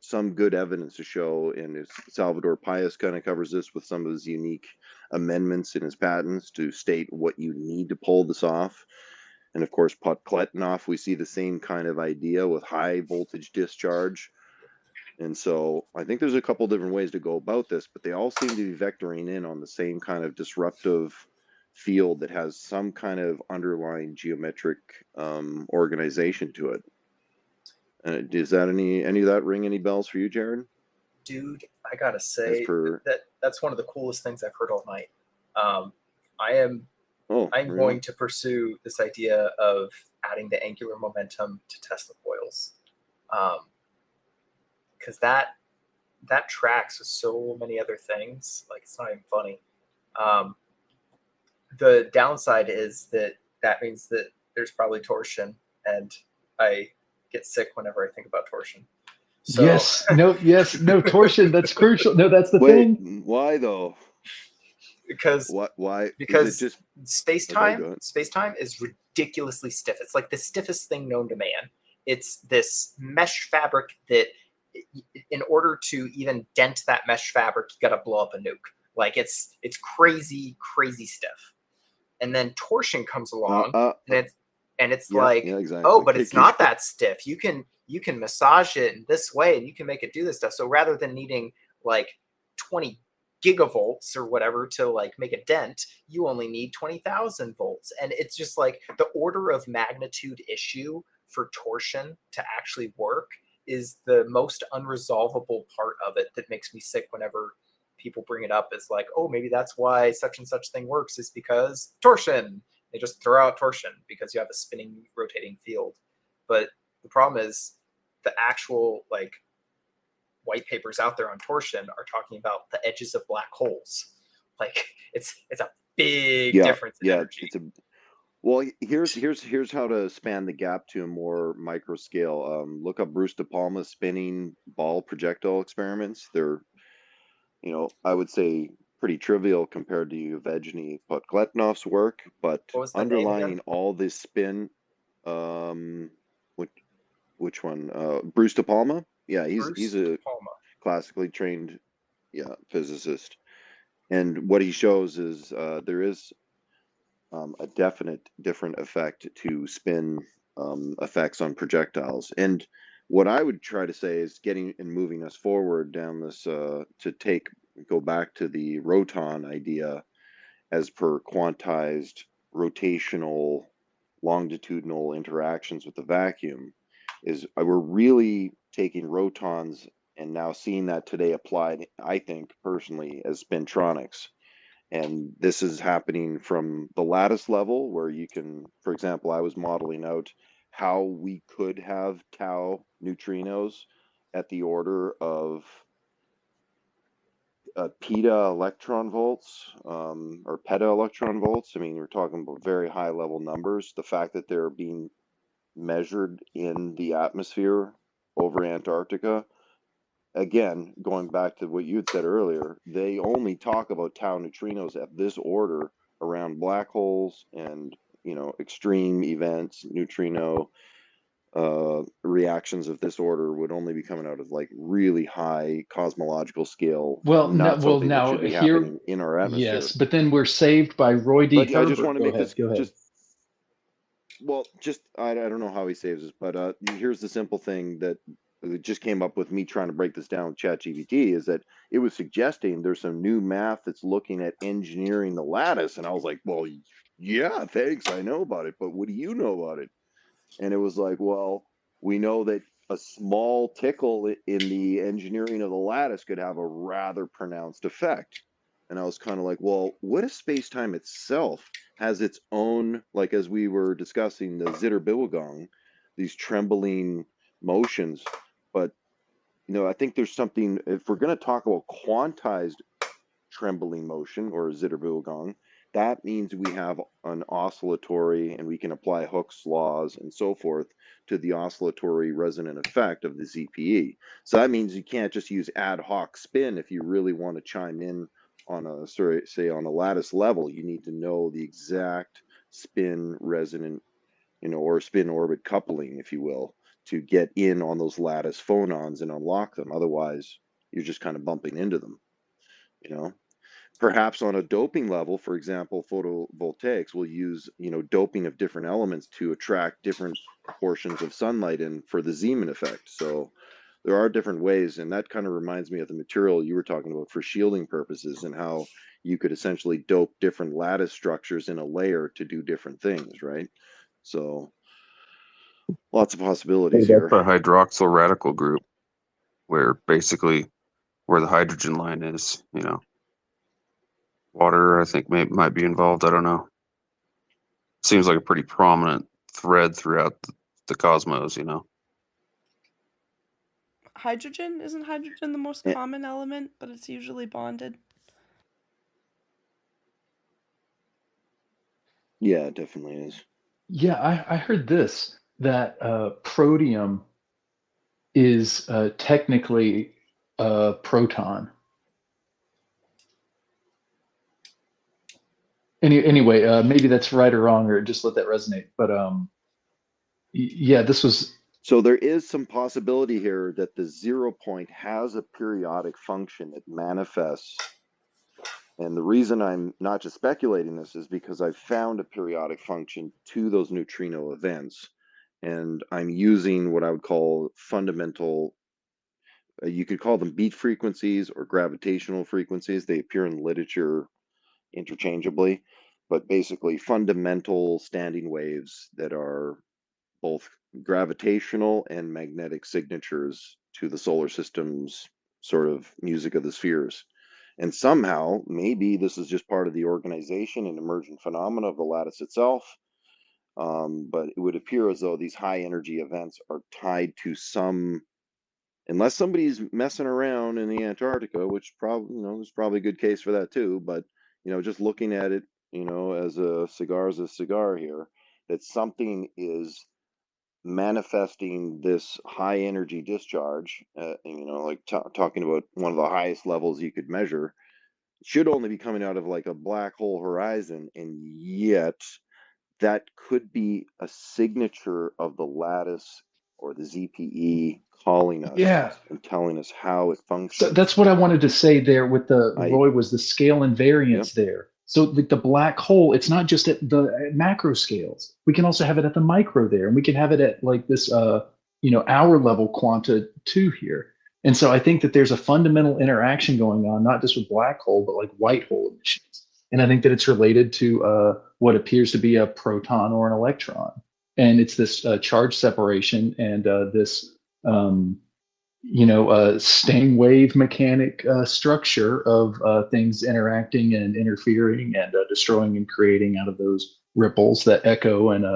some good evidence to show, and Salvador Payas kind of covers this with some of his unique amendments in his patents to state what you need to pull this off. And of course, Podkletnov, we see the same kind of idea with high voltage discharge. And so I think there's a couple different ways to go about this, but they all seem to be vectoring in on the same kind of disruptive field that has some kind of underlying geometric organization to it. Does that any of that ring any bells for you, Jarod? Dude, I gotta say that's one of the coolest things I've heard all night. I'm really? Going to pursue this idea of adding the angular momentum to Tesla coils, because that tracks with so many other things. Like, it's not even funny. The downside is that means that there's probably torsion, and I get sick whenever I think about torsion. So, no torsion. That's crucial. No, that's the thing. Why though? Because why? Because just space-time is ridiculously stiff. It's like the stiffest thing known to man. It's this mesh fabric that, in order to even dent that mesh fabric, you got to blow up a nuke. Like, it's crazy stiff. And then torsion comes along, And it's Yeah, like, yeah, exactly. oh, but it's not that stiff. You can massage it in this way, and you can make it do this stuff. So rather than needing like 20 gigavolts or whatever to like make a dent, you only need 20,000 volts. And it's just like the order of magnitude issue for torsion to actually work is the most unresolvable part of it that makes me sick whenever people bring it up. Is like, oh, maybe that's why such and such thing works, is because torsion. They just throw out torsion because you have a spinning, rotating field. But the problem is the actual like white papers out there on torsion are talking about the edges of black holes. Like it's a big difference in energy. Well, here's how to span the gap to a more micro scale. Look up Bruce De Palma's spinning ball projectile experiments. They're, I would say pretty trivial compared to Yevgeny Podkletnov's work, but underlying all this spin, which one? Bruce De Palma? Yeah, he's a classically trained physicist, and what he shows is there is a definite different effect to spin effects on projectiles. And what I would try to say is getting and moving us forward down this go back to the roton idea as per quantized rotational longitudinal interactions with the vacuum, is we're really taking rotons and now seeing that today applied, I think personally, as spintronics. And this is happening from the lattice level, where you can, for example, I was modeling out how we could have tau neutrinos at the order of peta electron volts or peta electron volts. I mean, we're talking about very high level numbers. The fact that they're being measured in the atmosphere over Antarctica, again, going back to what you had said earlier, they only talk about tau neutrinos at this order around black holes and, extreme events. Neutrino reactions of this order would only be coming out of like really high cosmological scale. Now here in our atmosphere. Yes, but then we're saved by Roy D. But Herbert. I just want to make this go ahead. I don't know how he saves this, but here's the simple thing that it just came up with me trying to break this down with ChatGPT, is that it was suggesting there's some new math that's looking at engineering the lattice. And I was like, well, yeah, thanks. I know about it, but what do you know about it? And it was like, well, we know that a small tickle in the engineering of the lattice could have a rather pronounced effect. And I was kind of like, well, what if space-time itself has its own, like as we were discussing the Zitterbilligung, these trembling motions. But, I think there's something, if we're going to talk about quantized trembling motion or Zitterbilligung, that means we have an oscillatory, and we can apply Hooke's laws and so forth to the oscillatory resonant effect of the ZPE. So that means you can't just use ad hoc spin if you really want to chime in on on a lattice level. You need to know the exact spin resonant, or spin orbit coupling, if you will, to get in on those lattice phonons and unlock them. Otherwise, you're just kind of bumping into them, Perhaps on a doping level, for example, photovoltaics will use, doping of different elements to attract different portions of sunlight in for the Zeeman effect. So there are different ways, and that kind of reminds me of the material you were talking about for shielding purposes, and how you could essentially dope different lattice structures in a layer to do different things, right? So lots of possibilities here. The hydroxyl radical group, where basically where the hydrogen line is, water, I think might be involved. I don't know. Seems like a pretty prominent thread throughout the cosmos, Hydrogen? Isn't hydrogen the most common element, but it's usually bonded? Yeah, it definitely is. Yeah, I heard this, that protium is technically a proton. Anyway, maybe that's right or wrong, or just let that resonate. But yeah, this was. So there is some possibility here that the 0 point has a periodic function. It manifests And the reason I'm not just speculating this is because I've found a periodic function to those neutrino events, and I'm using what I would call fundamental, you could call them beat frequencies or gravitational frequencies. They appear in literature interchangeably, but basically fundamental standing waves that are both gravitational and magnetic signatures to the solar system's sort of music of the spheres. And somehow, maybe this is just part of the organization and emergent phenomena of the lattice itself. But it would appear as though these high energy events are tied to some, unless somebody's messing around in the Antarctica, which probably, there's probably a good case for that too. But, just looking at it, as a cigar here, that something is manifesting this high energy discharge, like talking about one of the highest levels you could measure, should only be coming out of like a black hole horizon, and yet that could be a signature of the lattice or the ZPE calling us Yeah. and telling us how it So functions. that's what I wanted to say there with the Roy was the scale invariance there. So the black hole, it's not just at the macro scales. We can also have it at the micro there, and we can have it at like this, hour level quanta too here. And so I think that there's a fundamental interaction going on, not just with black hole, but like white hole emissions. And I think that it's related to what appears to be a proton or an electron. And it's this charge separation and this, stain wave mechanic structure of things interacting and interfering and destroying and creating out of those ripples that echo and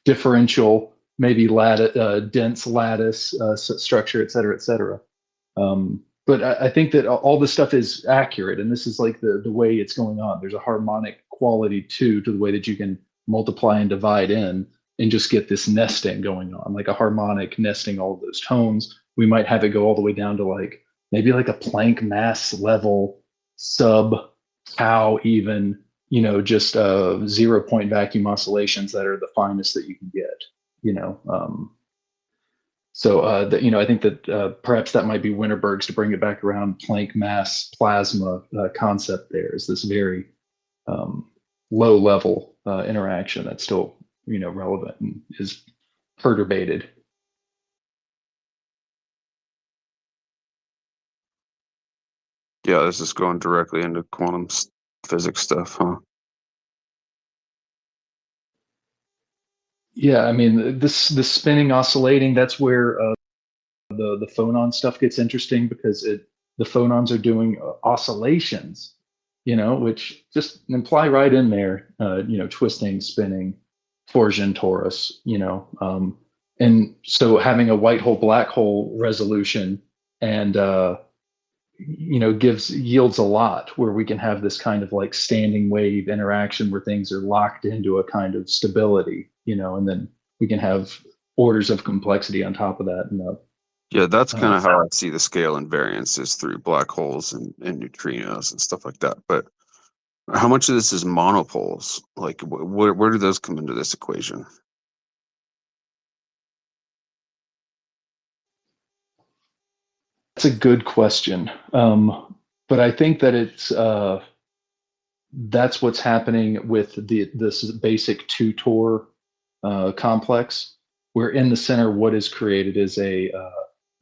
differential, maybe dense lattice structure, et cetera, et cetera. But I think that all this stuff is accurate, and this is like the way it's going on. There's a harmonic quality to the way that you can multiply and divide in and just get this nesting going on, like a harmonic nesting all of those tones. We might have it go all the way down to like maybe like a Planck mass level sub tau even, just 0 point vacuum oscillations that are the finest that you can get, I think that perhaps that might be Winterberg's, to bring it back around, Planck mass plasma concept. There is this very low level interaction that's still relevant and is perturbated. Yeah, this is going directly into quantum physics stuff, huh? Yeah, I mean, this spinning oscillating, that's where the phonon stuff gets interesting, because the phonons are doing oscillations, which just imply right in there, twisting, spinning, torsion, torus, and so having a white hole black hole resolution and yields a lot, where we can have this kind of like standing wave interaction where things are locked into a kind of stability, and then we can have orders of complexity on top of that. And yeah, that's kind of how I see the scale invariance, is through black holes and neutrinos and stuff like that. But how much of this is monopoles? Like, where do those come into this equation? That's a good question. But I think that that's what's happening with this basic two Tor complex, where in the center, what is created is a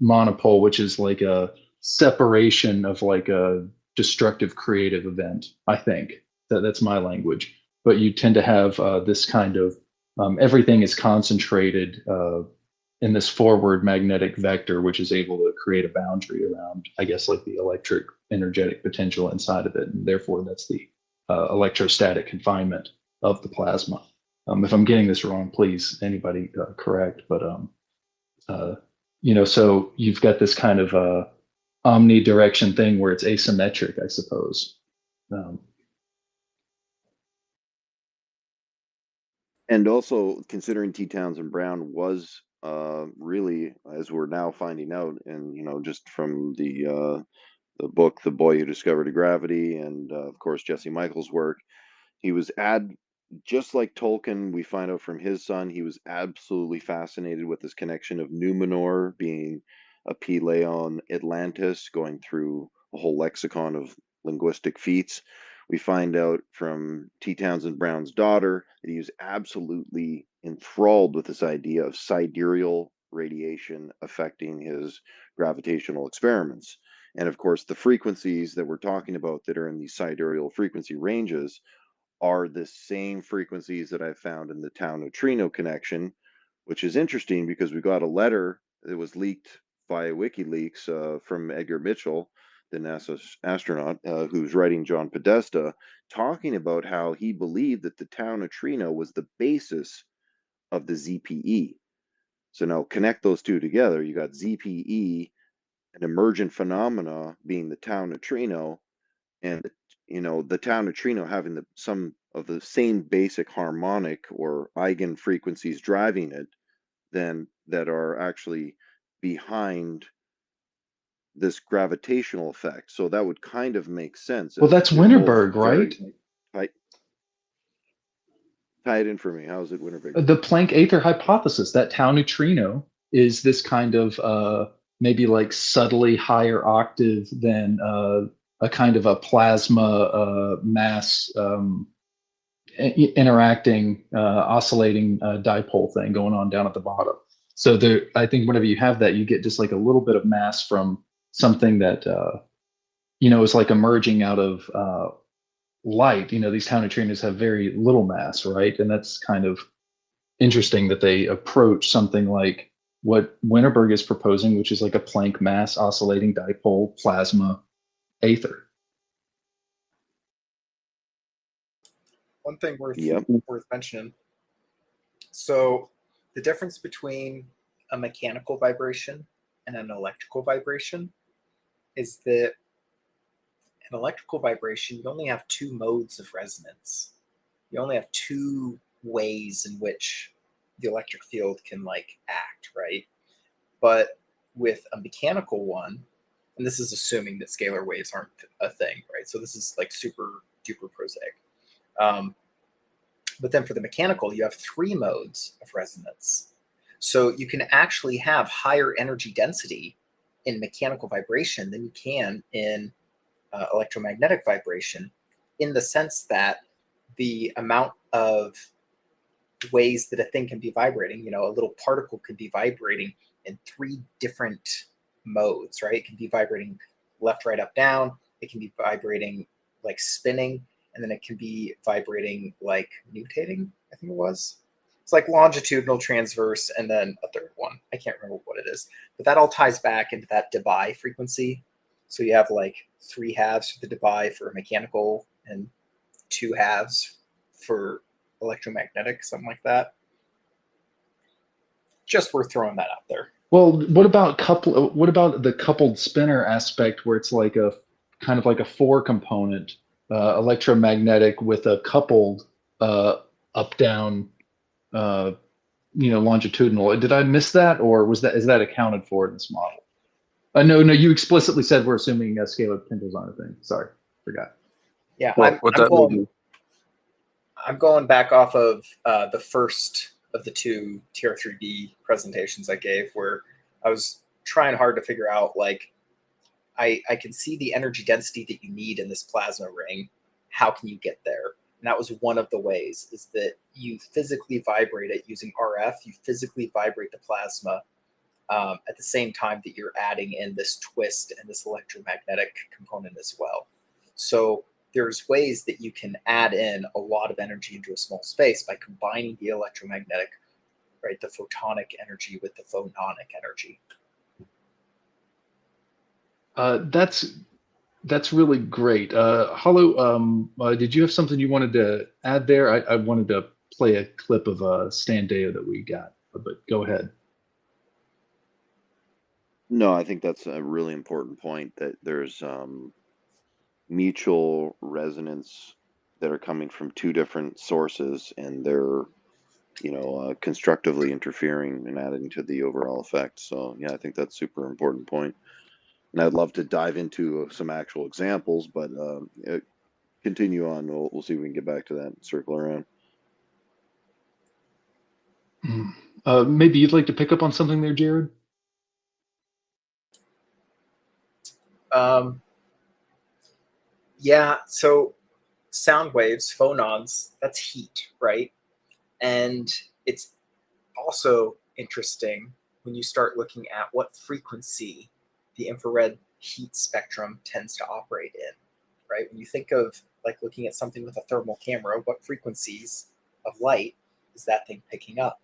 monopole, which is like a separation of like a destructive creative event. I think that's my language. But you tend to have this kind of everything is concentrated in this forward magnetic vector, which is able to create a boundary around, I guess, like the electric energetic potential inside of it. And therefore, that's the electrostatic confinement of the plasma. If I'm getting this wrong, please, anybody correct. But, so you've got this kind of omnidirection thing where it's asymmetric, I suppose. And also considering T. Townsend Brown was really, as we're now finding out, and just from the book "The Boy Who Discovered Gravity," and of course Jesse Michaels' work, he was just like Tolkien. We find out from his son, he was absolutely fascinated with this connection of Numenor being a Peleon Atlantis, going through a whole lexicon of linguistic feats. We find out from T. Townsend Brown's daughter that he was absolutely enthralled with this idea of sidereal radiation affecting his gravitational experiments. And of course, the frequencies that we're talking about that are in these sidereal frequency ranges are the same frequencies that I found in the tau neutrino connection, which is interesting because we got a letter that was leaked via WikiLeaks from Edgar Mitchell, the NASA astronaut, who's writing John Podesta, talking about how he believed that the tau neutrino was the basis of the ZPE. So now connect those two together. You got ZPE, an emergent phenomena being the tau neutrino, and the tau neutrino having some of the same basic harmonic or eigen frequencies driving it, then that are actually behind this gravitational effect. So that would kind of make sense. Well, that's Winterberg, right? Tie it in for me. How is it Winterberg? The Planck Aether hypothesis, that tau neutrino is this kind of maybe like subtly higher octave than a kind of a plasma mass interacting, oscillating dipole thing going on down at the bottom. So I think whenever you have that, you get just like a little bit of mass from something that is like emerging out of light. These tau neutrinos have very little mass, right? And that's kind of interesting that they approach something like what Winterberg is proposing, which is like a Planck mass oscillating dipole plasma aether. One thing worth mentioning. So the difference between a mechanical vibration and an electrical vibration is that an electrical vibration, you only have two modes of resonance. You only have two ways in which the electric field can act, right? But with a mechanical one, and this is assuming that scalar waves aren't a thing, right? So this is super duper prosaic. But then for the mechanical, you have three modes of resonance. So you can actually have higher energy density in mechanical vibration than you can in electromagnetic vibration, in the sense that the amount of ways that a thing can be vibrating, a little particle could be vibrating in three different modes, right? It can be vibrating left, right, up, down. It can be vibrating spinning, and then it can be vibrating nutating, I think it was. It's longitudinal, transverse, and then a third one. I can't remember what it is. But that all ties back into that Debye frequency. So you have three halves for the Debye for mechanical and two halves for electromagnetic, something like that. Just worth throwing that out there. Well, what about the coupled spinner aspect, where it's like a kind of like a four component electromagnetic with a coupled up down longitudinal? Did I miss that, or is that accounted for in this model? No, you explicitly said we're assuming scalar potentials on a thing. Sorry, forgot. Yeah, I'm going back off of the first of the two TR3B presentations I gave, where I was trying hard to figure out I can see the energy density that you need in this plasma ring. How can you get there? And that was one of the ways, is that you physically vibrate it using RF. You physically vibrate the plasma at the same time that you're adding in this twist and this electromagnetic component as well. So there's ways that you can add in a lot of energy into a small space by combining the electromagnetic, right, the photonic energy with the phononic energy. That's really great. Hollow, did you have something you wanted to add there? I wanted to play a clip of Stan Deo that we got, but go ahead. No, I think that's a really important point, that there's mutual resonance that are coming from two different sources, and they're constructively interfering and adding to the overall effect. So yeah, I think that's a super important point. And I'd love to dive into some actual examples, but continue on. We'll see if we can get back to that and circle around. Maybe you'd like to pick up on something there, Jarod? Yeah, so sound waves, phonons, that's heat, right? And it's also interesting when you start looking at what frequency the infrared heat spectrum tends to operate in, right? When you think of like looking at something with a thermal camera, what frequencies of light is that thing picking up?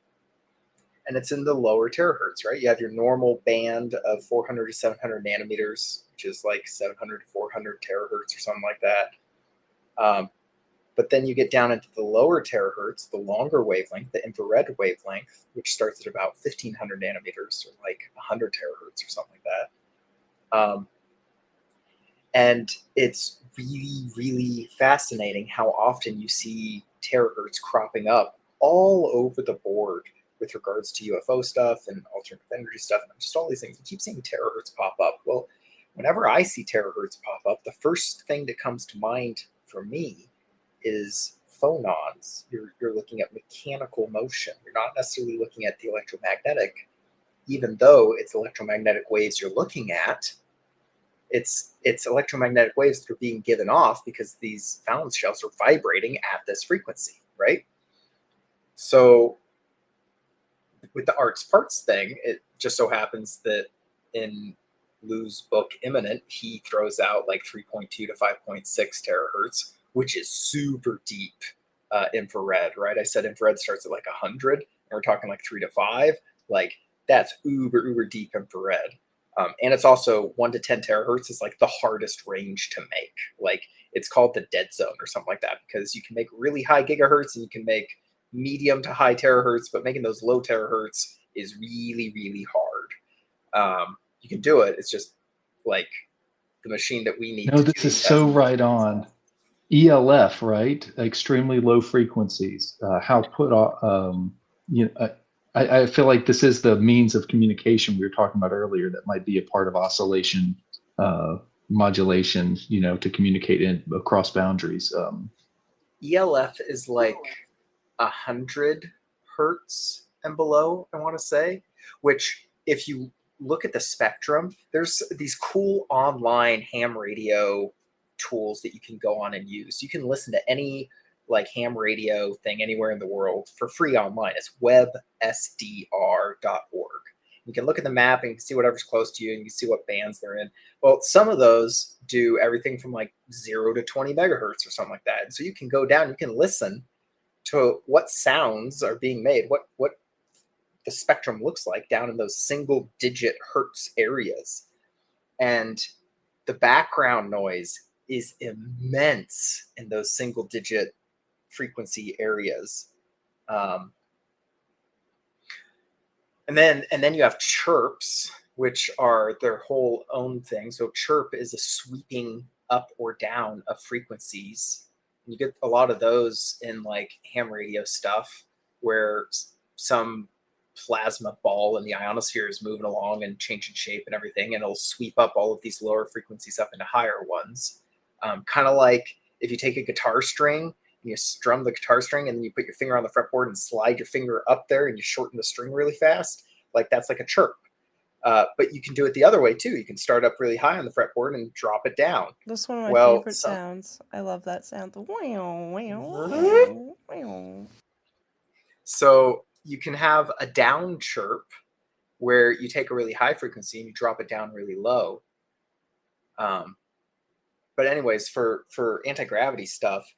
And it's in the lower terahertz, right? You have your normal band of 400 to 700 nanometers, which is like 700 to 400 terahertz or something like that. But then you get down into the lower terahertz, the longer wavelength, the infrared wavelength, which starts at about 1500 nanometers or like 100 terahertz or something like that. And it's really, really fascinating how often you see terahertz cropping up all over the board with regards to UFO stuff and alternative energy stuff and just all these things. You keep seeing terahertz pop up. Well, whenever I see terahertz pop up, the first thing that comes to mind for me is phonons. You're looking at mechanical motion. You're not necessarily looking at the electromagnetic, even though it's electromagnetic waves you're looking at. It's electromagnetic waves that are being given off because these valence shells are vibrating at this frequency, right? So with the arts parts thing, it just so happens that in Lou's book Imminent, he throws out like 3.2 to 5.6 terahertz, which is super deep infrared, right? I said infrared starts at like 100, and we're talking like 3 to 5. Like that's uber deep infrared. And it's also 1 to 10 terahertz is like the hardest range to make. Like it's called the dead zone or something like that, because you can make really high gigahertz and you can make medium to high terahertz, but making those low terahertz is really, really hard. You can do it. It's just like the machine that we need. No, this is so right on. ELF, right? Extremely low frequencies. How put you know, I feel like this is the means of communication we were talking about earlier that might be a part of oscillation modulation, you know, to communicate across boundaries. ELF is like 100 hertz and below, I want to say, which if you look at the spectrum, there's these cool online ham radio tools that you can go on and use. You can listen to any like ham radio thing anywhere in the world for free online. It's websdr.org. You can look at the map and you can see whatever's close to you and you can see what bands they're in. Well, some of those do everything from like 0 to 20 megahertz or something like that. And so you can go down, you can listen to what sounds are being made, what the spectrum looks like down in those single digit hertz areas. And the background noise is immense in those single digit frequency areas. And then you have chirps, which are their whole own thing. So chirp is a sweeping up or down of frequencies. You get a lot of those in like ham radio stuff where some plasma ball in the ionosphere is moving along and changing shape and everything, and it'll sweep up all of these lower frequencies up into higher ones. Kind of like if you take a guitar string and you strum the guitar string and then you put your finger on the fretboard and slide your finger up there and you shorten the string really fast, like that's like a chirp. But you can do it the other way too. You can start up really high on the fretboard and drop it down. That's one of my favorite sounds. I love that sound. The wow. So you can have a down chirp where you take a really high frequency and you drop it down really low. But anyways, for anti-gravity stuff,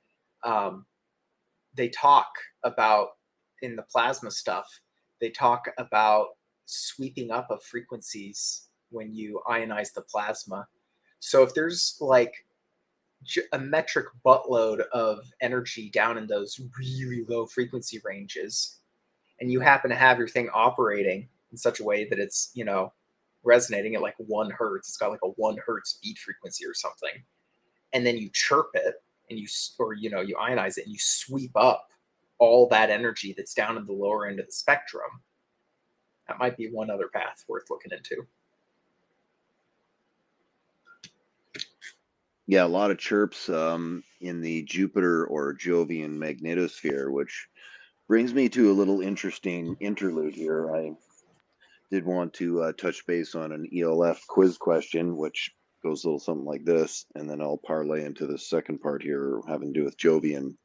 they talk about in the plasma stuff, they talk about sweeping up of frequencies when you ionize the plasma. So if there's like a metric buttload of energy down in those really low frequency ranges, and you happen to have your thing operating in such a way that it's, you know, resonating at like 1 hertz, it's got like a 1 hertz beat frequency or something, and then you chirp it and you ionize it and you sweep up all that energy that's down in the lower end of the spectrum. That might be one other path worth looking into. Yeah, a lot of chirps in the Jupiter or Jovian magnetosphere, which brings me to a little interesting interlude here. I did want to touch base on an ELF quiz question, which goes a little something like this, and then I'll parlay into the second part here having to do with Jovian,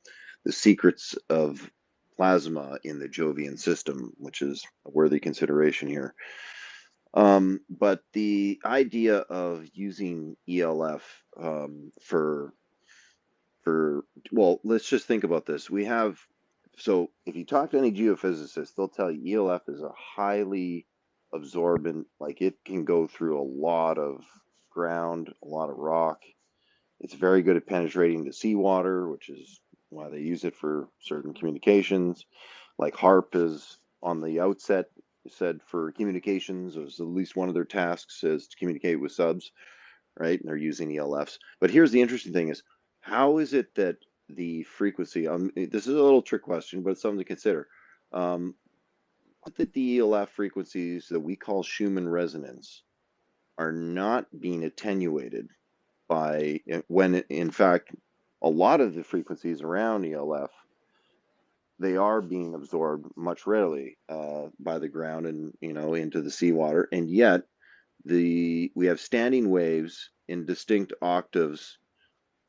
the secrets of plasma in the Jovian system, which is a worthy consideration here. But the idea of using ELF for well, let's just think about this. We have, so if you talk to any geophysicist, they'll tell you ELF is a highly absorbent, like it can go through a lot of ground, a lot of rock. It's very good at penetrating the seawater, which is why they use it for certain communications. Like HARP is on the outset said for communications, it was at least one of their tasks is to communicate with subs, right? And they're using ELFs. But here's the interesting thing is, how is it that the frequency, this is a little trick question, but it's something to consider. That the ELF frequencies that we call Schumann resonance are not being attenuated by, when in fact, a lot of the frequencies around ELF, they are being absorbed much readily by the ground and, into the seawater. And yet we have standing waves in distinct octaves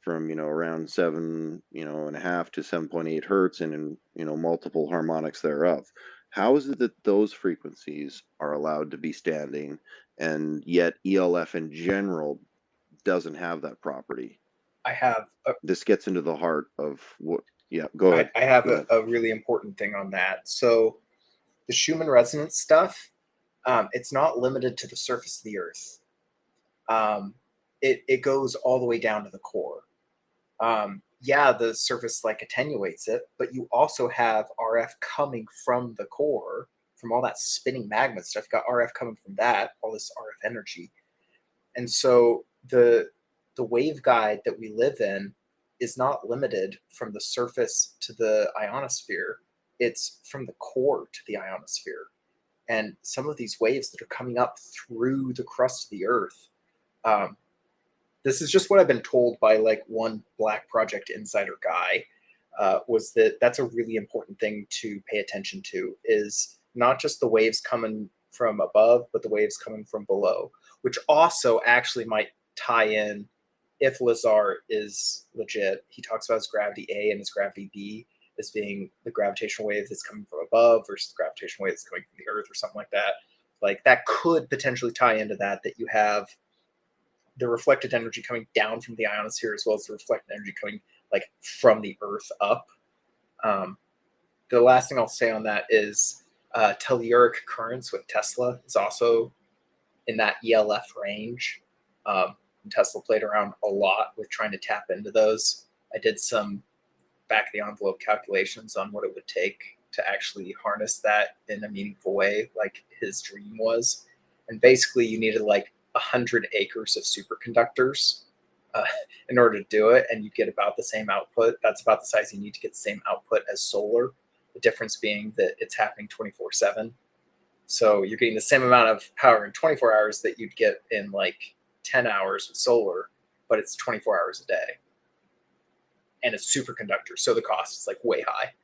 from, around 7.5 to 7.8 hertz and in, multiple harmonics thereof. How is it that those frequencies are allowed to be standing and yet ELF in general doesn't have that property? This gets into the heart of what, yeah, go ahead. I have a really important thing on that. So the Schumann resonance stuff, it's not limited to the surface of the Earth. It goes all the way down to the core. Yeah, the surface attenuates it, but you also have RF coming from the core, from all that spinning magma stuff. You got RF coming from that, all this RF energy. And so the waveguide that we live in is not limited from the surface to the ionosphere. It's from the core to the ionosphere. And some of these waves that are coming up through the crust of the Earth, this is just what I've been told by one Black Project Insider guy, was that's a really important thing to pay attention to, is not just the waves coming from above, but the waves coming from below, which also actually might tie in, if Lazar is legit, he talks about his gravity A and his gravity B as being the gravitational wave that's coming from above versus the gravitational wave that's coming from the Earth or something like that. That could potentially tie into that you have the reflected energy coming down from the ionosphere as well as the reflected energy coming from the Earth up. The last thing I'll say on that is telluric currents with Tesla is also in that ELF range. Tesla played around a lot with trying to tap into those. I did some back of the envelope calculations on what it would take to actually harness that in a meaningful way, like his dream was. And basically you needed 100 acres of superconductors in order to do it, and you get about the same output. That's about the size you need to get the same output as solar. The difference being that it's happening 24/7. So you're getting the same amount of power in 24 hours that you'd get in 10 hours with solar, but it's 24 hours a day. And it's superconductor, so the cost is way high.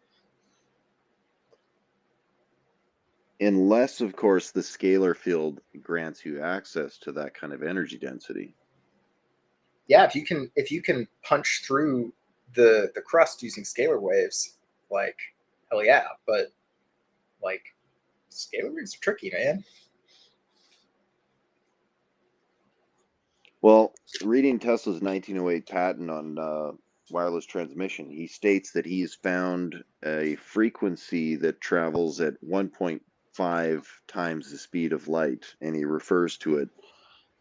Unless, of course, the scalar field grants you access to that kind of energy density. Yeah, if you can punch through the crust using scalar waves, hell yeah. But scalar waves are tricky, man. Well, reading Tesla's 1908 patent on wireless transmission, he states that he's found a frequency that travels at 1.5 times the speed of light, and he refers to it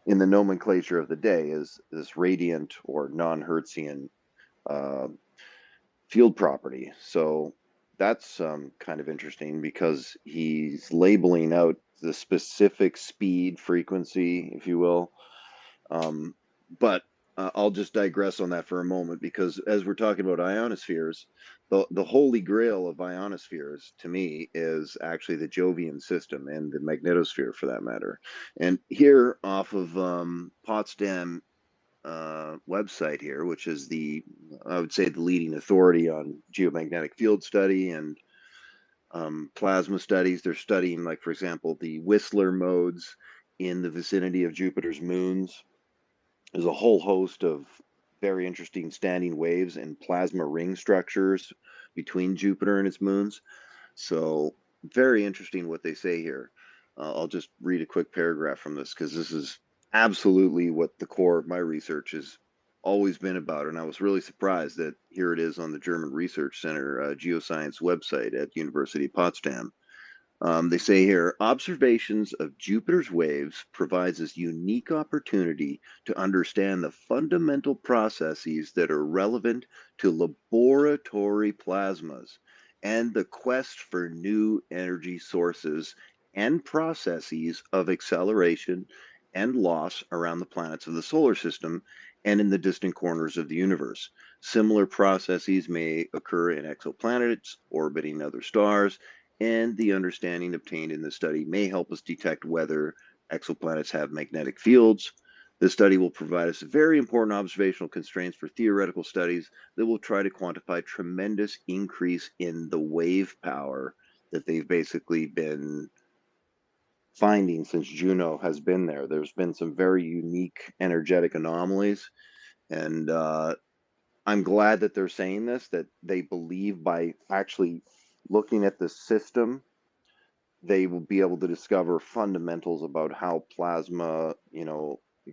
in the nomenclature of the day as this radiant or non-Hertzian field property. So that's kind of interesting because he's labeling out the specific speed frequency, if you will. But I'll just digress on that for a moment, because as we're talking about ionospheres, the holy grail of ionospheres to me is actually the Jovian system and the magnetosphere for that matter. And here off of Potsdam website here, which is I would say the leading authority on geomagnetic field study and plasma studies. They're studying, for example, the Whistler modes in the vicinity of Jupiter's moons. There's a whole host of very interesting standing waves and plasma ring structures between Jupiter and its moons. So very interesting what they say here. I'll just read a quick paragraph from this because this is absolutely what the core of my research has always been about. And I was really surprised that here it is on the German Research Center Geoscience website at University of Potsdam. They say here, observations of Jupiter's waves provides us unique opportunity to understand the fundamental processes that are relevant to laboratory plasmas and the quest for new energy sources and processes of acceleration and loss around the planets of the solar system and in the distant corners of the universe. Similar processes may occur in exoplanets orbiting other stars, and the understanding obtained in the study may help us detect whether exoplanets have magnetic fields. This study will provide us very important observational constraints for theoretical studies that will try to quantify tremendous increase in the wave power that they've basically been finding since Juno has been there. There's been some very unique energetic anomalies, and I'm glad that they're saying this, that they believe by actually looking at the system, they will be able to discover fundamentals about how plasma,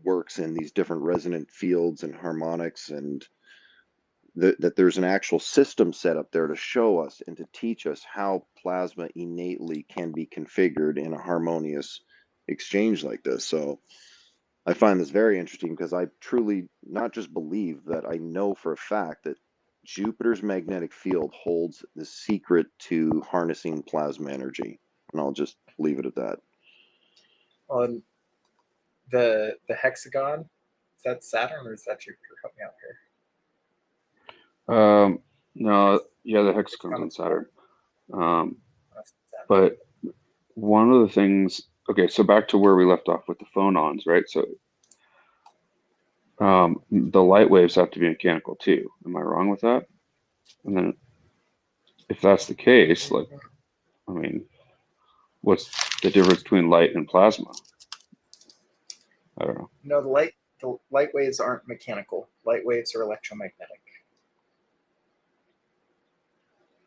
works in these different resonant fields and harmonics, and that there's an actual system set up there to show us and to teach us how plasma innately can be configured in a harmonious exchange like this. So I find this very interesting because I truly not just believe that, I know for a fact that Jupiter's magnetic field holds the secret to harnessing plasma energy. And I'll just leave it at that. On the hexagon, is that Saturn or is that Jupiter? Help me out here. No, yeah, the hexagon's on Saturn. But one of the things, okay, so back to where we left off with the phonons, right? So the light waves have to be mechanical too. Am I wrong with that? And then if that's the case, like, I mean, what's the difference between light and plasma? I don't know. No, the light waves aren't mechanical. Light waves are electromagnetic.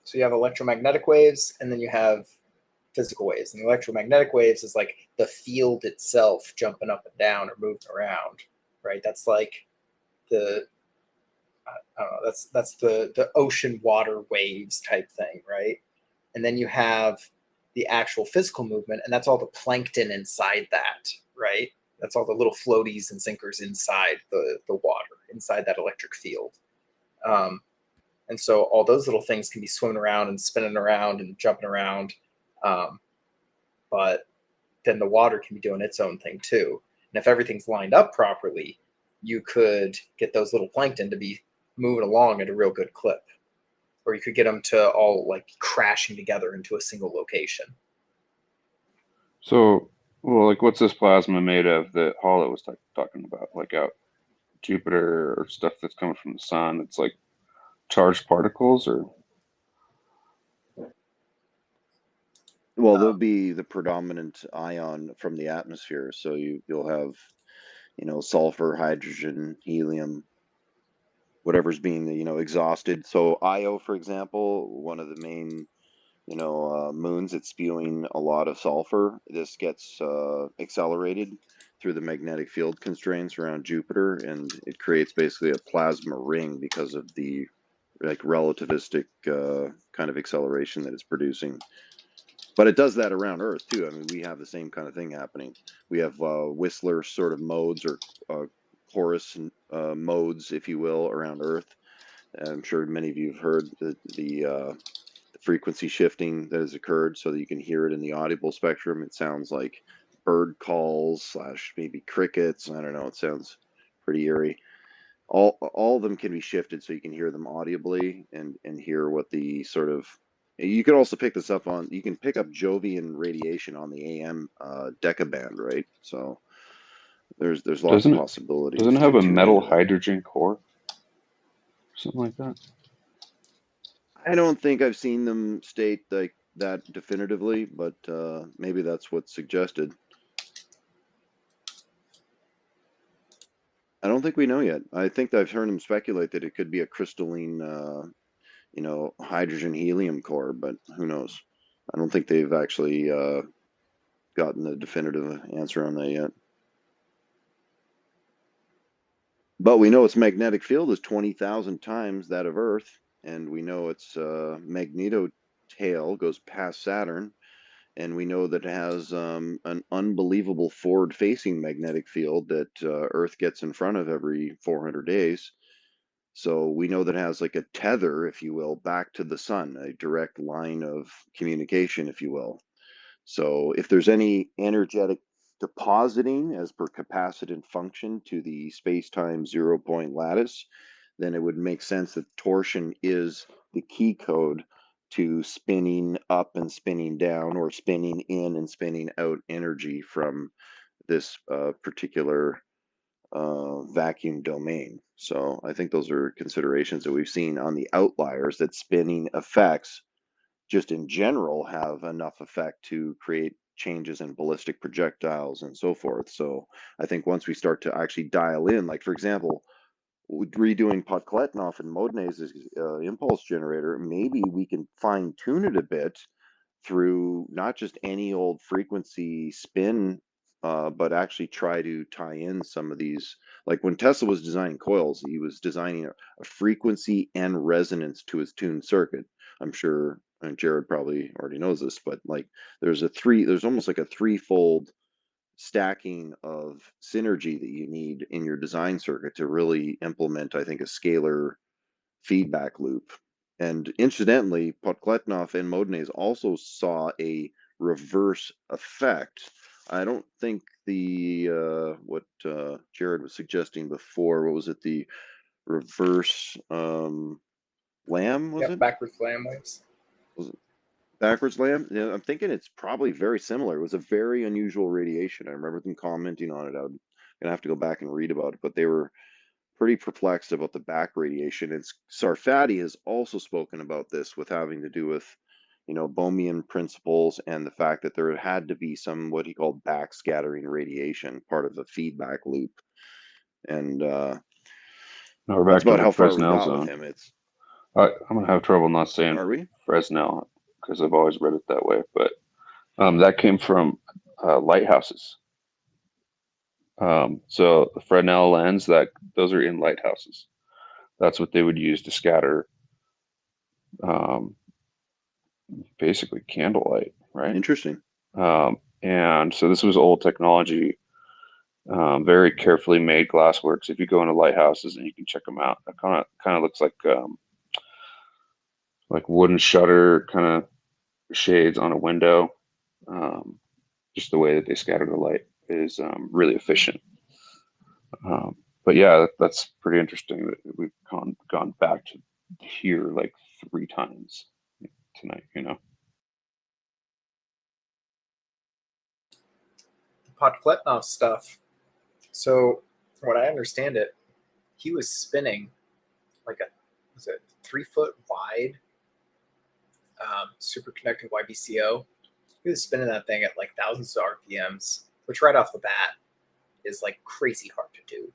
So you have electromagnetic waves, and then you have physical waves. And the electromagnetic waves is like the field itself jumping up and down or moving around, right? That's like the, I don't know, that's the ocean water waves type thing, right? And then you have the actual physical movement, and that's all the plankton inside that, right? That's all the little floaties and sinkers inside the water, inside that electric field. And so all those little things can be swimming around and spinning around and jumping around. But then the water can be doing its own thing too. And if everything's lined up properly, you could get those little plankton to be moving along at a real good clip. Or you could get them to all like crashing together into a single location. So, well, like, what's this plasma made of that Hollow was talking about? Like out Jupiter or stuff that's coming from the sun? It's like charged particles, or? Well, they'll be the predominant ion from the atmosphere. So you'll have, sulfur, hydrogen, helium, whatever's being, exhausted. So Io, for example, one of the main, moons, it's spewing a lot of sulfur. This gets accelerated through the magnetic field constraints around Jupiter, and it creates basically a plasma ring because of the relativistic kind of acceleration that it's producing. But it does that around Earth too. I mean, we have the same kind of thing happening. We have Whistler sort of modes, or chorus modes, if you will, around Earth. I'm sure many of you have heard the frequency shifting that has occurred, so that you can hear it in the audible spectrum. It sounds like bird calls / maybe crickets. I don't know. It sounds pretty eerie. All of them can be shifted so you can hear them audibly and hear what the sort of. You can also pick this up on. You can pick up Jovian radiation on the AM decaband, right? So there's lots of possibilities. Doesn't it have a metal hydrogen core? Something like that. I don't think I've seen them state like that definitively, but maybe that's what's suggested. I don't think we know yet. I think I've heard him speculate that it could be a crystalline, hydrogen helium core, but who knows? I don't think they've actually gotten the definitive answer on that yet. But we know its magnetic field is 20,000 times that of Earth, and we know its magneto tail goes past Saturn, and we know that it has an unbelievable forward-facing magnetic field that Earth gets in front of every 400 days. So we know that it has like a tether, if you will, back to the sun, a direct line of communication, if you will. So if there's any energetic depositing as per capacitant function to the space-time 0-point lattice, then it would make sense that torsion is the key code to spinning up and spinning down, or spinning in and spinning out energy from this particular vacuum domain. So I think those are considerations that we've seen on the outliers, that spinning effects just in general have enough effect to create changes in ballistic projectiles and so forth. So I think once we start to actually dial in, like for example, redoing Podkletnov and Modnay's impulse generator, maybe we can fine tune it a bit through not just any old frequency spin, but actually try to tie in some of these. Like when Tesla was designing coils, he was designing a frequency and resonance to his tuned circuit. I'm sure, and Jarod probably already knows this, but like there's almost like a threefold stacking of synergy that you need in your design circuit to really implement, I think, a scalar feedback loop. And incidentally, Podkletnov and Modnay's also saw a reverse effect. I don't think the what Jarod was suggesting before, what was it, the reverse lamb, was Yep, it? backwards lamb waves. Was it backwards lamb? Yeah, I'm thinking it's probably very similar. It was a very unusual radiation. I remember them commenting on it. I'm gonna have to go back and read about it, but they were pretty perplexed about the back radiation. And Sarfati has also spoken about this, with having to do with, Bohmian principles, and the fact that there had to be some, what he called, backscattering radiation, part of the feedback loop. And Now we're that's back to about the how far we Fresnel got with zone. him. It's I'm gonna have trouble not saying Are we? Fresnel because I've always read it that way. But that came from lighthouses. So the Fresnel lens, those are in lighthouses. That's what they would use to scatter, basically candlelight, right? Interesting. And so this was old technology, very carefully made glassworks. If you go into lighthouses and you can check them out, it kind of looks like wooden shutter kind of shades on a window. Just the way that they scatter the light is really efficient. But yeah, that's pretty interesting that we've gone back to here like 3 times tonight, The Podkletnov stuff. So from what I understand it, he was spinning like was it 3 foot wide superconducting YBCO. He was spinning that thing at like thousands of RPMs, which right off the bat is like crazy hard to do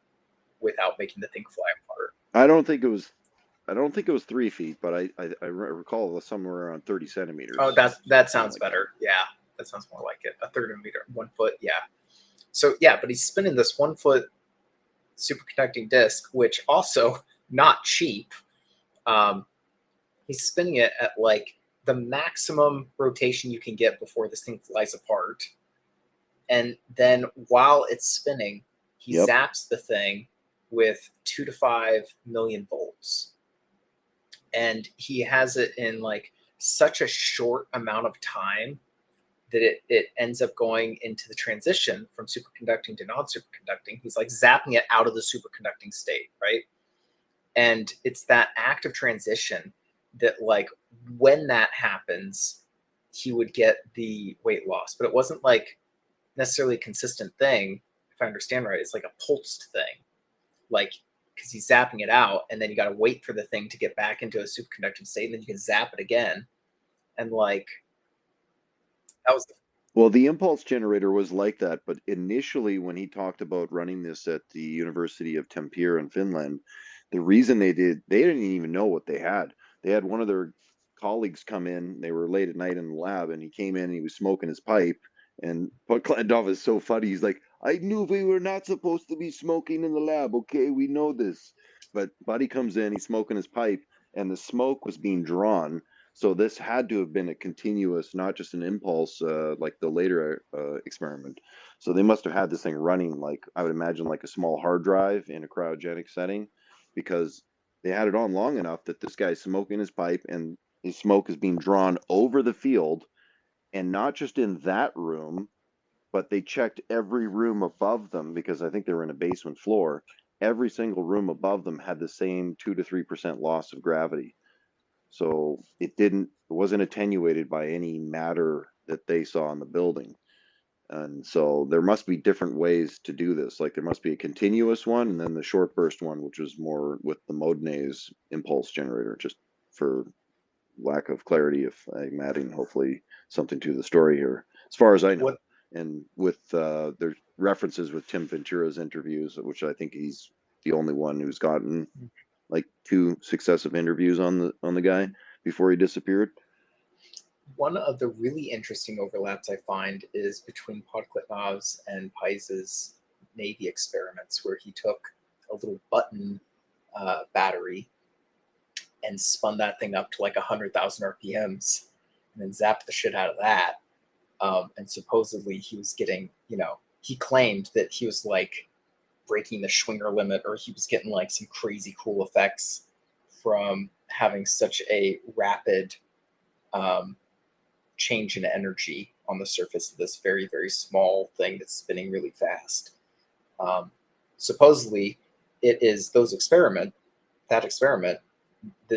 without making the thing fly apart. I don't think it was 3 feet, but I recall somewhere around 30 centimeters. Oh, that sounds better. Yeah, that sounds more like it. A third of a meter, 1 foot. Yeah. So yeah, but he's spinning this 1 foot superconducting disc, which also not cheap. He's spinning it at like the maximum rotation you can get before this thing flies apart. And then while it's spinning, he zaps the thing with 2 to 5 million volts. And he has it in like such a short amount of time that it ends up going into the transition from superconducting to non-superconducting. He's like zapping it out of the superconducting state, right? And it's that active transition that, like, when that happens, he would get the weight loss. But it wasn't like necessarily a consistent thing, if I understand right. It's like a pulsed thing, like, because he's zapping it out, and then you got to wait for the thing to get back into a superconducting state, and then you can zap it again. And like, that was Well, the impulse generator was like that, but initially, when he talked about running this at the University of Tampere in Finland, the reason they didn't even know what they had. They had one of their colleagues come in. They were late at night in the lab, and he came in and he was smoking his pipe. And Podkletnov is so funny. He's like, "I knew we were not supposed to be smoking in the lab. Okay, we know this." But Buddy comes in, he's smoking his pipe, and the smoke was being drawn. So this had to have been a continuous, not just an impulse, like the later experiment. So they must have had this thing running, like I would imagine, like a small hard drive in a cryogenic setting, because they had it on long enough that this guy's smoking his pipe, and his smoke is being drawn over the field, and not just in that room, but they checked every room above them because I think they were in a basement floor. Every single room above them had the same 2 to 3% loss of gravity. So it wasn't attenuated by any matter that they saw in the building. And so there must be different ways to do this. Like there must be a continuous one and then the short burst one, which was more with the Modnay's impulse generator, just for lack of clarity, if I'm adding hopefully something to the story here, as far as I know. And with there's references with Tim Ventura's interviews, which I think he's the only one who's gotten like 2 successive interviews on the guy before he disappeared. One of the really interesting overlaps I find is between Podkletnov's and Pice's Navy experiments, where he took a little button battery and spun that thing up to like 100,000 RPMs and then zapped the shit out of that. And supposedly he was getting, he claimed that he was like breaking the Schwinger limit, or he was getting like some crazy cool effects from having such a rapid change in energy on the surface of this very, very small thing that's spinning really fast. Supposedly it is that experiment that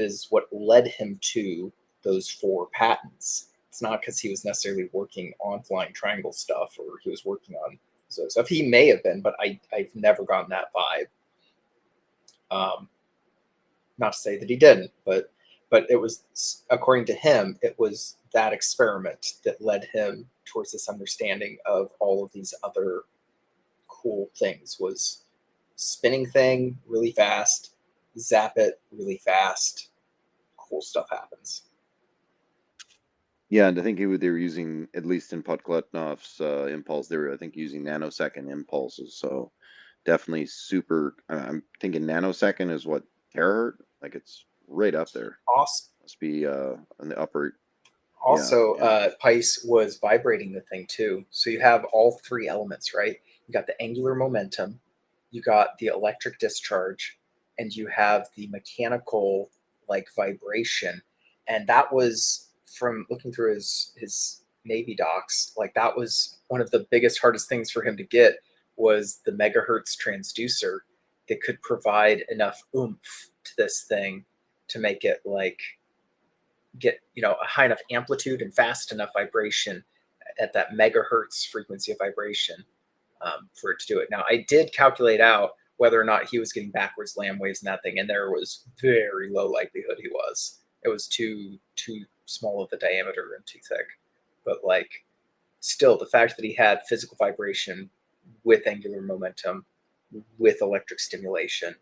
is what led him to those 4 patents. It's not because he was necessarily working on flying triangle stuff or he was working on stuff. He may have been, but I've never gotten that vibe. Not to say that he didn't, but it was, according to him, it was that experiment that led him towards this understanding of all of these other cool things. Was spinning thing really fast, zap it really fast, cool stuff happens. Yeah, and I think they were using, at least in Podkletnov's impulse, they were, I think, using nanosecond impulses. So definitely super, I'm thinking nanosecond is what, terahertz? Like it's right up there. Awesome. Must be in the upper. Also, Pice was vibrating the thing too. So you have all 3 elements, right? You got the angular momentum, you got the electric discharge, and you have the mechanical like vibration. And that was, from looking through his Navy docs, like that was one of the biggest, hardest things for him to get, was the megahertz transducer that could provide enough oomph to this thing to make it like get a high enough amplitude and fast enough vibration at that megahertz frequency of vibration for it to do it. Now, I did calculate out whether or not he was getting backwards Lamb waves in that thing, and there was very low likelihood he was. It was too small of a diameter and too thick. But like, still, the fact that he had physical vibration with angular momentum, with electric stimulation,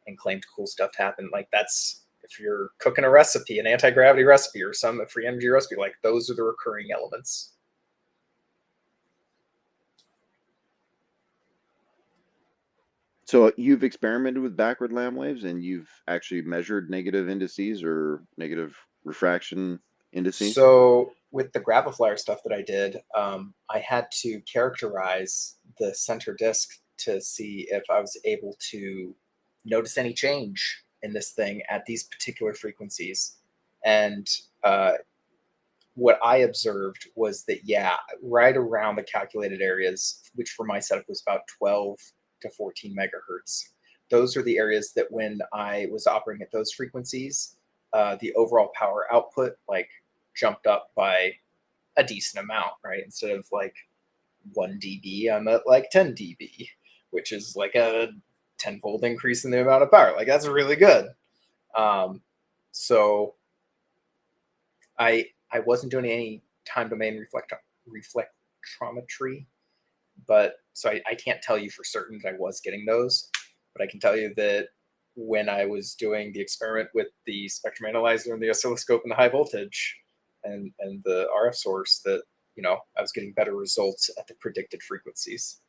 and claimed cool stuff to happen, like that's, if you're cooking a recipe, an anti-gravity recipe or some free energy recipe, like those are the recurring elements. So you've experimented with backward Lamb waves, and you've actually measured negative indices or negative refraction indices? So with the Graviflyer stuff that I did, I had to characterize the center disk to see if I was able to notice any change in this thing at these particular frequencies. And what I observed was that, yeah, right around the calculated areas, which for my setup was about 12 to 14 megahertz. Those are the areas that when I was operating at those frequencies, the overall power output like jumped up by a decent amount, right? Instead of like 1 dB, I'm at like 10 dB, which is like a 10-fold increase in the amount of power. Like that's really good. So I wasn't doing any time domain spectrometry, but so I can't tell you for certain that I was getting those, but I can tell you that when I was doing the experiment with the spectrum analyzer and the oscilloscope and the high voltage and the RF source, that, you know, I was getting better results at the predicted frequencies.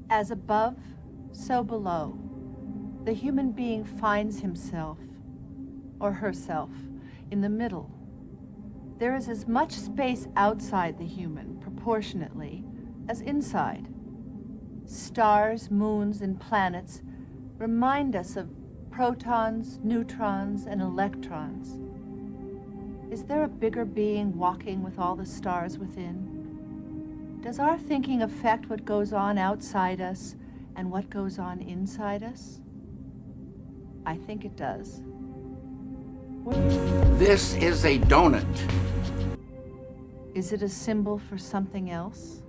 As above, so below. The human being finds himself, or herself, in the middle. There is as much space outside the human, proportionately, as inside. Stars, moons, and planets remind us of protons, neutrons, and electrons. Is there a bigger being walking with all the stars within? Does our thinking affect what goes on outside us and what goes on inside us? I think it does. This is a donut. Is it a symbol for something else?